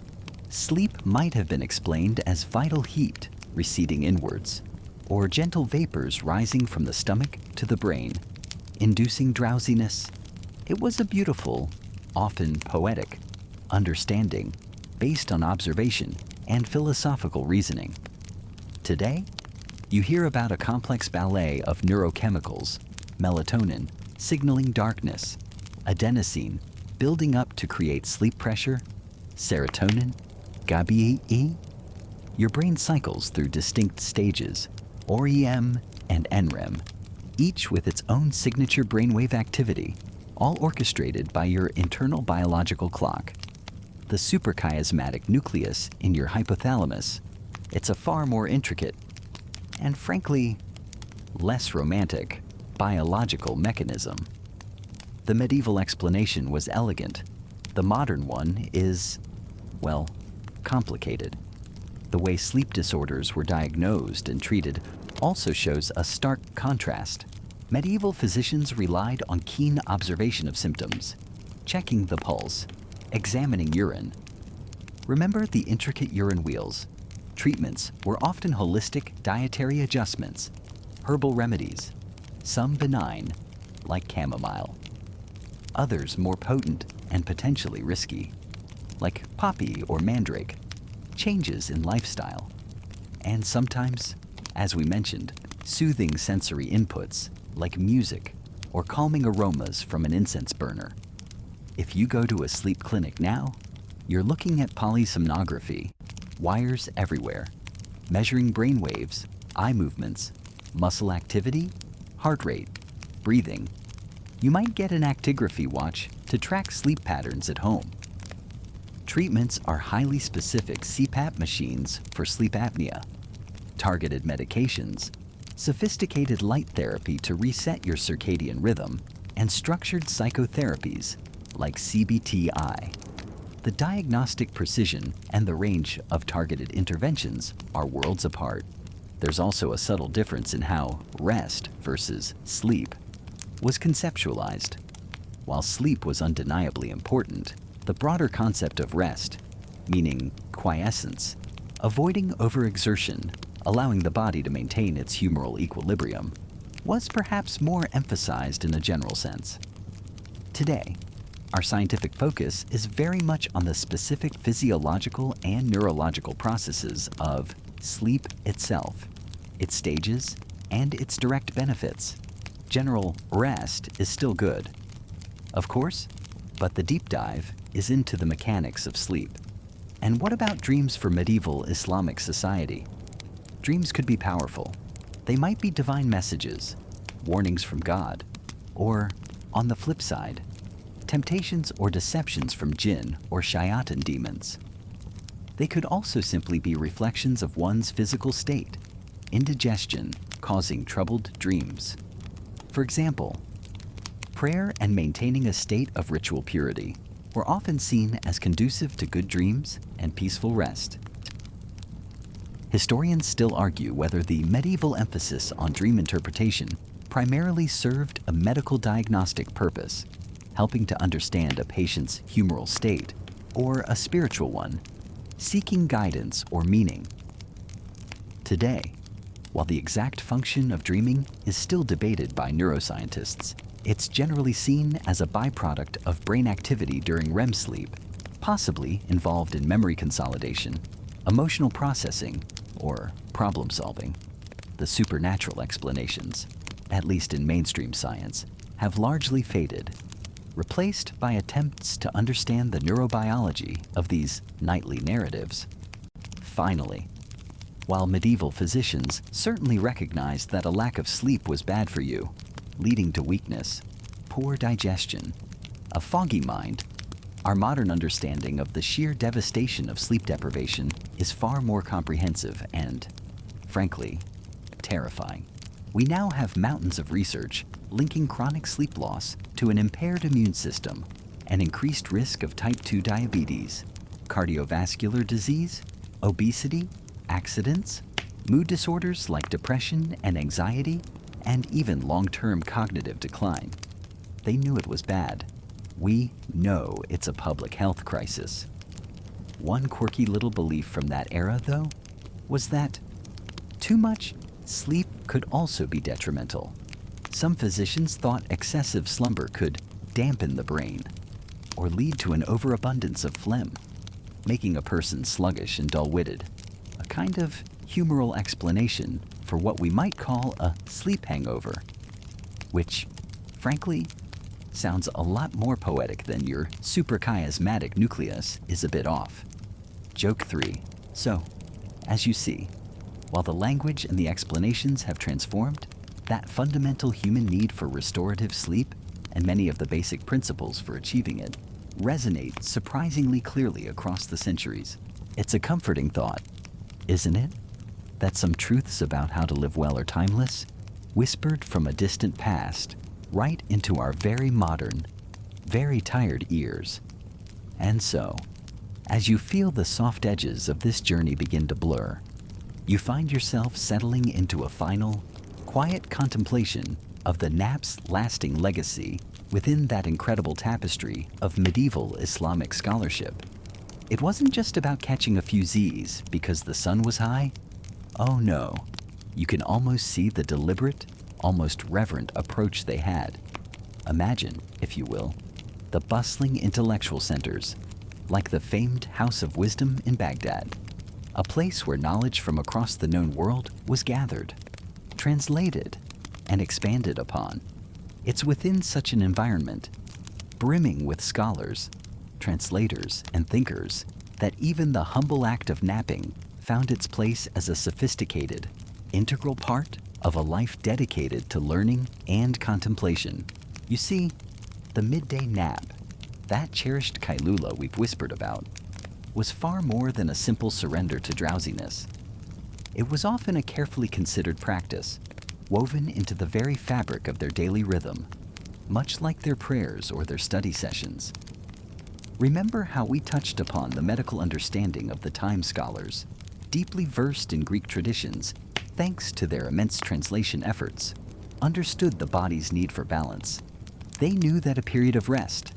sleep might have been explained as vital heat receding inwards, or gentle vapors rising from the stomach to the brain, inducing drowsiness. It was a beautiful, often poetic, understanding based on observation and philosophical reasoning. Today, you hear about a complex ballet of neurochemicals, melatonin signaling darkness, adenosine building up to create sleep pressure, serotonin, GABA-E. Your brain cycles through distinct stages, REM and NREM, each with its own signature brainwave activity, all orchestrated by your internal biological clock. The suprachiasmatic nucleus in your hypothalamus, it's a far more intricate and, frankly, less romantic biological mechanism. The medieval explanation was elegant. The modern one is, well, complicated. The way sleep disorders were diagnosed and treated also shows a stark contrast. Medieval physicians relied on keen observation of symptoms, checking the pulse, examining urine. Remember the intricate urine wheels? Treatments were often holistic dietary adjustments, herbal remedies, some benign, like chamomile, others more potent and potentially risky, like poppy or mandrake, changes in lifestyle, and sometimes, as we mentioned, soothing sensory inputs like music or calming aromas from an incense burner. If you go to a sleep clinic now, you're looking at polysomnography, wires everywhere, measuring brain waves, eye movements, muscle activity, heart rate, breathing. You might get an actigraphy watch to track sleep patterns at home. Treatments are highly specific CPAP machines for sleep apnea, targeted medications, sophisticated light therapy to reset your circadian rhythm, and structured psychotherapies like CBTI. The diagnostic precision and the range of targeted interventions are worlds apart. There's also a subtle difference in how rest versus sleep was conceptualized. While sleep was undeniably important, the broader concept of rest, meaning quiescence, avoiding overexertion, allowing the body to maintain its humoral equilibrium, was perhaps more emphasized in a general sense. Today, our scientific focus is very much on the specific physiological and neurological processes of sleep itself, its stages, and its direct benefits. General rest is still good, of course, but the deep dive is into the mechanics of sleep. And what about dreams for medieval Islamic society? Dreams could be powerful. They might be divine messages, warnings from God, or, on the flip side, temptations or deceptions from jinn or shayatin demons. They could also simply be reflections of one's physical state, indigestion causing troubled dreams. For example, prayer and maintaining a state of ritual purity were often seen as conducive to good dreams and peaceful rest. Historians still argue whether the medieval emphasis on dream interpretation primarily served a medical diagnostic purpose, helping to understand a patient's humoral state, or a spiritual one, seeking guidance or meaning. Today, while the exact function of dreaming is still debated by neuroscientists, it's generally seen as a byproduct of brain activity during REM sleep, possibly involved in memory consolidation, emotional processing, or problem solving. The supernatural explanations, at least in mainstream science, have largely faded, replaced by attempts to understand the neurobiology of these nightly narratives. Finally, while medieval physicians certainly recognized that a lack of sleep was bad for you, leading to weakness, poor digestion, a foggy mind, our modern understanding of the sheer devastation of sleep deprivation is far more comprehensive and, frankly, terrifying. We now have mountains of research linking chronic sleep loss to an impaired immune system, an increased risk of type 2 diabetes, cardiovascular disease, obesity, accidents, mood disorders like depression and anxiety, and even long-term cognitive decline. They knew it was bad. We know it's a public health crisis. One quirky little belief from that era, though, was that too much sleep could also be detrimental. Some physicians thought excessive slumber could dampen the brain or lead to an overabundance of phlegm, making a person sluggish and dull-witted, a kind of humoral explanation for what we might call a sleep hangover, which, frankly, sounds a lot more poetic than your suprachiasmatic nucleus is a bit off. Joke 3. So, as you see, while the language and the explanations have transformed, that fundamental human need for restorative sleep and many of the basic principles for achieving it resonate surprisingly clearly across the centuries. It's a comforting thought, isn't it? That some truths about how to live well are timeless, whispered from a distant past, right into our very modern, very tired ears. And so, As you feel the soft edges of this journey begin to blur, you find yourself settling into a final, quiet contemplation of the nap's lasting legacy within that incredible tapestry of medieval Islamic scholarship. It wasn't just about catching a few Z's because the sun was high. Oh no, you can almost see the deliberate, almost reverent approach they had. Imagine, if you will, the bustling intellectual centers, like the famed House of Wisdom in Baghdad, a place where knowledge from across the known world was gathered, translated, and expanded upon. It's within such an environment, brimming with scholars, translators, and thinkers, that even the humble act of napping found its place as a sophisticated, integral part of a life dedicated to learning and contemplation. You see, the midday nap, that cherished qaylulah we've whispered about, was far more than a simple surrender to drowsiness. It was often a carefully considered practice, woven into the very fabric of their daily rhythm, much like their prayers or their study sessions. Remember how we touched upon the medical understanding of the time scholars, deeply versed in Greek traditions, thanks to their immense translation efforts, understood the body's need for balance. They knew that a period of rest,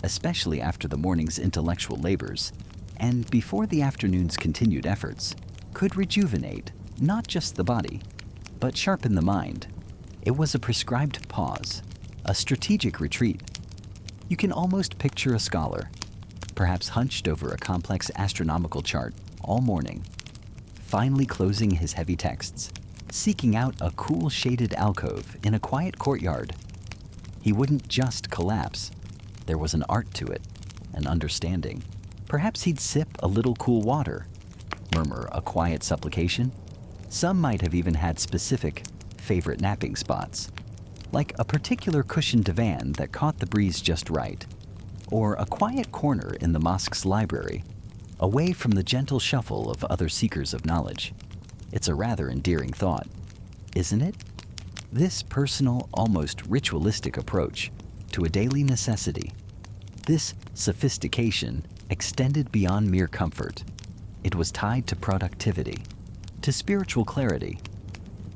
especially after the morning's intellectual labors, and before the afternoon's continued efforts, could rejuvenate not just the body, but sharpen the mind. It was a prescribed pause, a strategic retreat. You can almost picture a scholar, perhaps hunched over a complex astronomical chart all morning, finally closing his heavy texts, seeking out a cool shaded alcove in a quiet courtyard. He wouldn't just collapse. There was an art to it, an understanding. Perhaps he'd sip a little cool water, murmur a quiet supplication. Some might have even had specific, favorite napping spots, like a particular cushioned divan that caught the breeze just right, or a quiet corner in the mosque's library, away from the gentle shuffle of other seekers of knowledge. It's a rather endearing thought, isn't it? This personal, almost ritualistic approach to a daily necessity, this sophistication extended beyond mere comfort. It was tied to productivity, to spiritual clarity.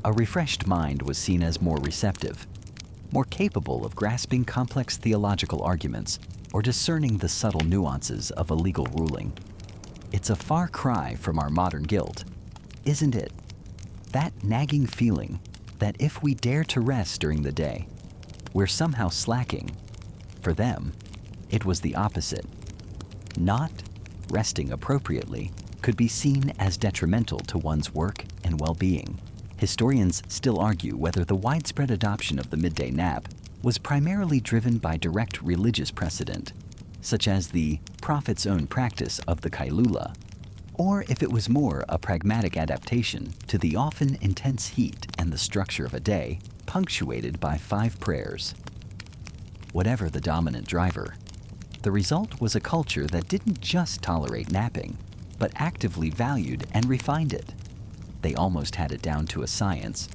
A refreshed mind was seen as more receptive, more capable of grasping complex theological arguments or discerning the subtle nuances of a legal ruling. It's a far cry from our modern guilt, isn't it? That nagging feeling that if we dare to rest during the day, we're somehow slacking. For them, it was the opposite. Not resting appropriately could be seen as detrimental to one's work and well-being. Historians still argue whether the widespread adoption of the midday nap was primarily driven by direct religious precedent, such as the Prophet's own practice of the qaylulah, or if it was more a pragmatic adaptation to the often intense heat and the structure of a day punctuated by 5 prayers. Whatever the dominant driver, the result was a culture that didn't just tolerate napping, but actively valued and refined it. They almost had it down to a science,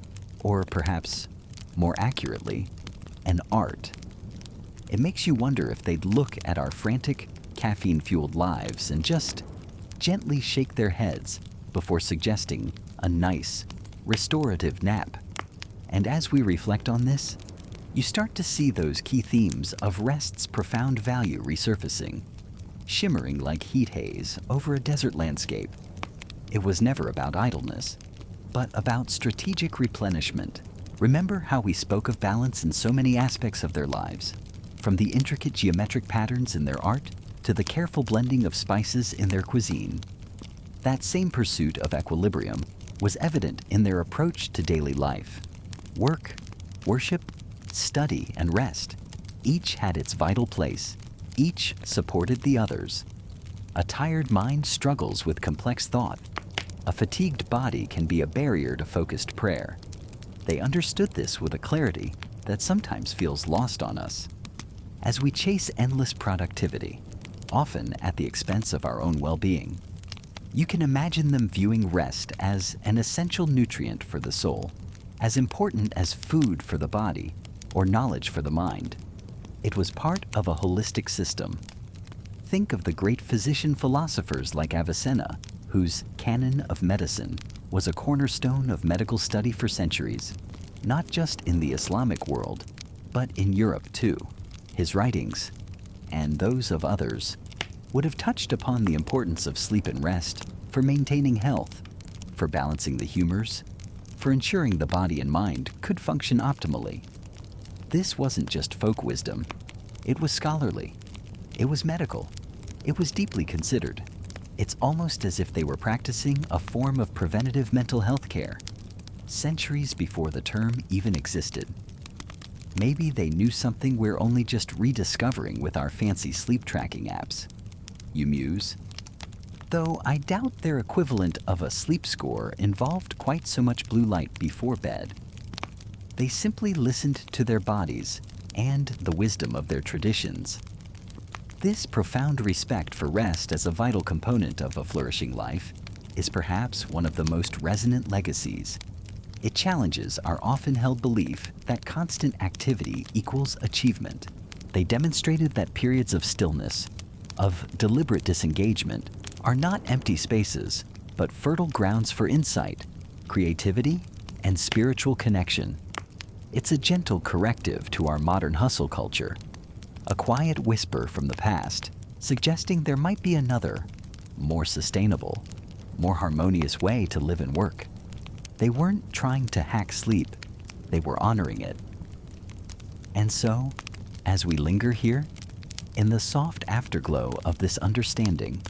or perhaps, more accurately, an art. It makes you wonder if they'd look at our frantic, caffeine-fueled lives and just gently shake their heads before suggesting a nice, restorative nap. And as we reflect on this, you start to see those key themes of rest's profound value resurfacing, shimmering like heat haze over a desert landscape. It was never about idleness, but about strategic replenishment. Remember how we spoke of balance in so many aspects of their lives, from the intricate geometric patterns in their art to the careful blending of spices in their cuisine. That same pursuit of equilibrium was evident in their approach to daily life. Work, worship, study, and rest, each had its vital place. Each supported the others. A tired mind struggles with complex thought. A fatigued body can be a barrier to focused prayer. They understood this with a clarity that sometimes feels lost on us. As we chase endless productivity, often at the expense of our own well-being, you can imagine them viewing rest as an essential nutrient for the soul, as important as food for the body or knowledge for the mind. It was part of a holistic system. Think of the great physician philosophers like Avicenna, whose canon of medicine was a cornerstone of medical study for centuries, not just in the Islamic world, but in Europe too. His writings, and those of others, would have touched upon the importance of sleep and rest for maintaining health, for balancing the humors, for ensuring the body and mind could function optimally. This wasn't just folk wisdom. It was scholarly. It was medical. It was deeply considered. It's almost as if they were practicing a form of preventative mental health care, centuries before the term even existed. Maybe they knew something we're only just rediscovering with our fancy sleep tracking apps. You muse? Though I doubt their equivalent of a sleep score involved quite so much blue light before bed. They simply listened to their bodies and the wisdom of their traditions. This profound respect for rest as a vital component of a flourishing life is perhaps one of the most resonant legacies. It challenges our often held belief that constant activity equals achievement. They demonstrated that periods of stillness, of deliberate disengagement, are not empty spaces, but fertile grounds for insight, creativity, and spiritual connection. It's a gentle corrective to our modern hustle culture, a quiet whisper from the past, suggesting there might be another, more sustainable, more harmonious way to live and work. They weren't trying to hack sleep, they were honoring it. And so, as we linger here, in the soft afterglow of this understanding,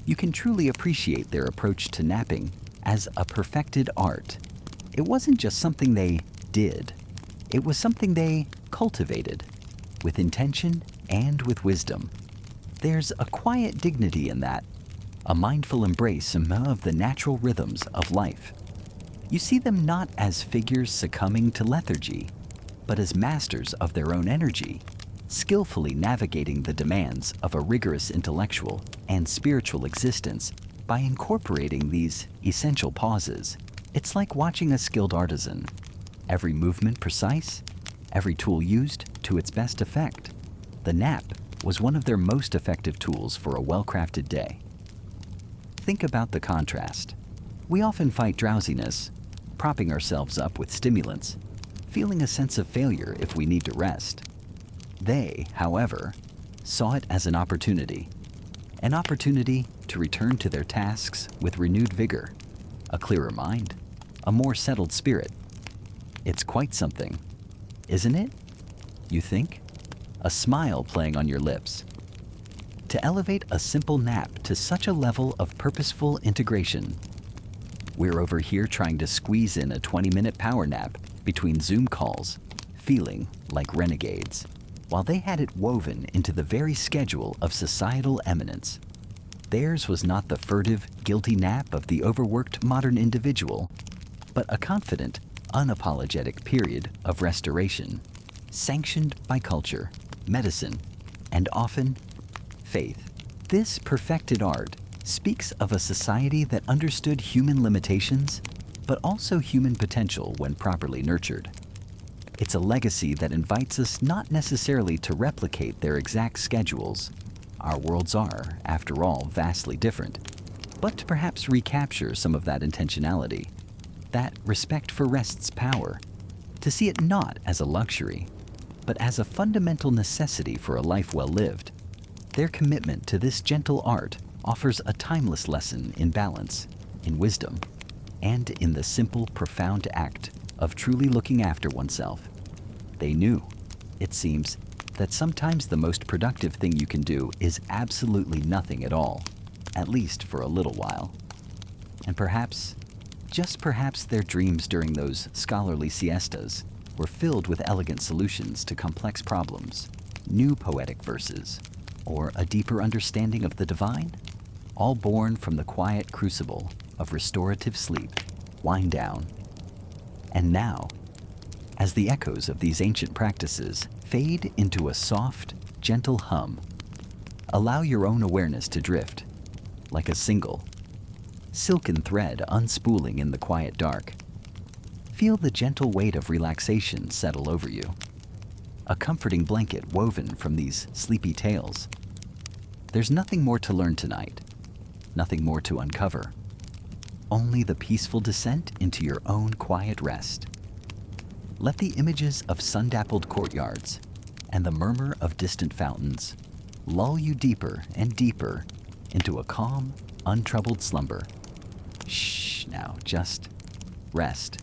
you can truly appreciate their approach to napping as a perfected art. It wasn't just something they did, it was something they cultivated, with intention and with wisdom. There's a quiet dignity in that, a mindful embrace of the natural rhythms of life. You see them not as figures succumbing to lethargy, but as masters of their own energy, skillfully navigating the demands of a rigorous intellectual and spiritual existence by incorporating these essential pauses. It's like watching a skilled artisan, every movement precise, every tool used to its best effect. The nap was one of their most effective tools for a well-crafted day. Think about the contrast. We often fight drowsiness, propping ourselves up with stimulants, feeling a sense of failure if we need to rest. They, however, saw it as an opportunity to return to their tasks with renewed vigor, a clearer mind, a more settled spirit. It's quite something, isn't it? You think? A smile playing on your lips. To elevate a simple nap to such a level of purposeful integration. We're over here trying to squeeze in a 20-minute power nap between Zoom calls, feeling like renegades, while they had it woven into the very schedule of societal eminence. Theirs was not the furtive, guilty nap of the overworked modern individual, but a confident, unapologetic period of restoration, sanctioned by culture, medicine, and often faith. This perfected art speaks of a society that understood human limitations, but also human potential when properly nurtured. It's a legacy that invites us not necessarily to replicate their exact schedules. Our worlds are, after all, vastly different, but to perhaps recapture some of that intentionality, that respect for rest's power, to see it not as a luxury, but as a fundamental necessity for a life well lived. Their commitment to this gentle art offers a timeless lesson in balance, in wisdom, and in the simple, profound act of truly looking after oneself. They knew, it seems, that sometimes the most productive thing you can do is absolutely nothing at all, at least for a little while. And perhaps, just perhaps, their dreams during those scholarly siestas were filled with elegant solutions to complex problems, new poetic verses, or a deeper understanding of the divine, all born from the quiet crucible of restorative sleep, wind down. And now, as the echoes of these ancient practices fade into a soft, gentle hum, allow your own awareness to drift, like a single, silken thread unspooling in the quiet dark. Feel the gentle weight of relaxation settle over you, a comforting blanket woven from these sleepy tales. There's nothing more to learn tonight, nothing more to uncover, only the peaceful descent into your own quiet rest. Let the images of sun-dappled courtyards and the murmur of distant fountains lull you deeper and deeper into a calm, untroubled slumber. Shh, now, just rest.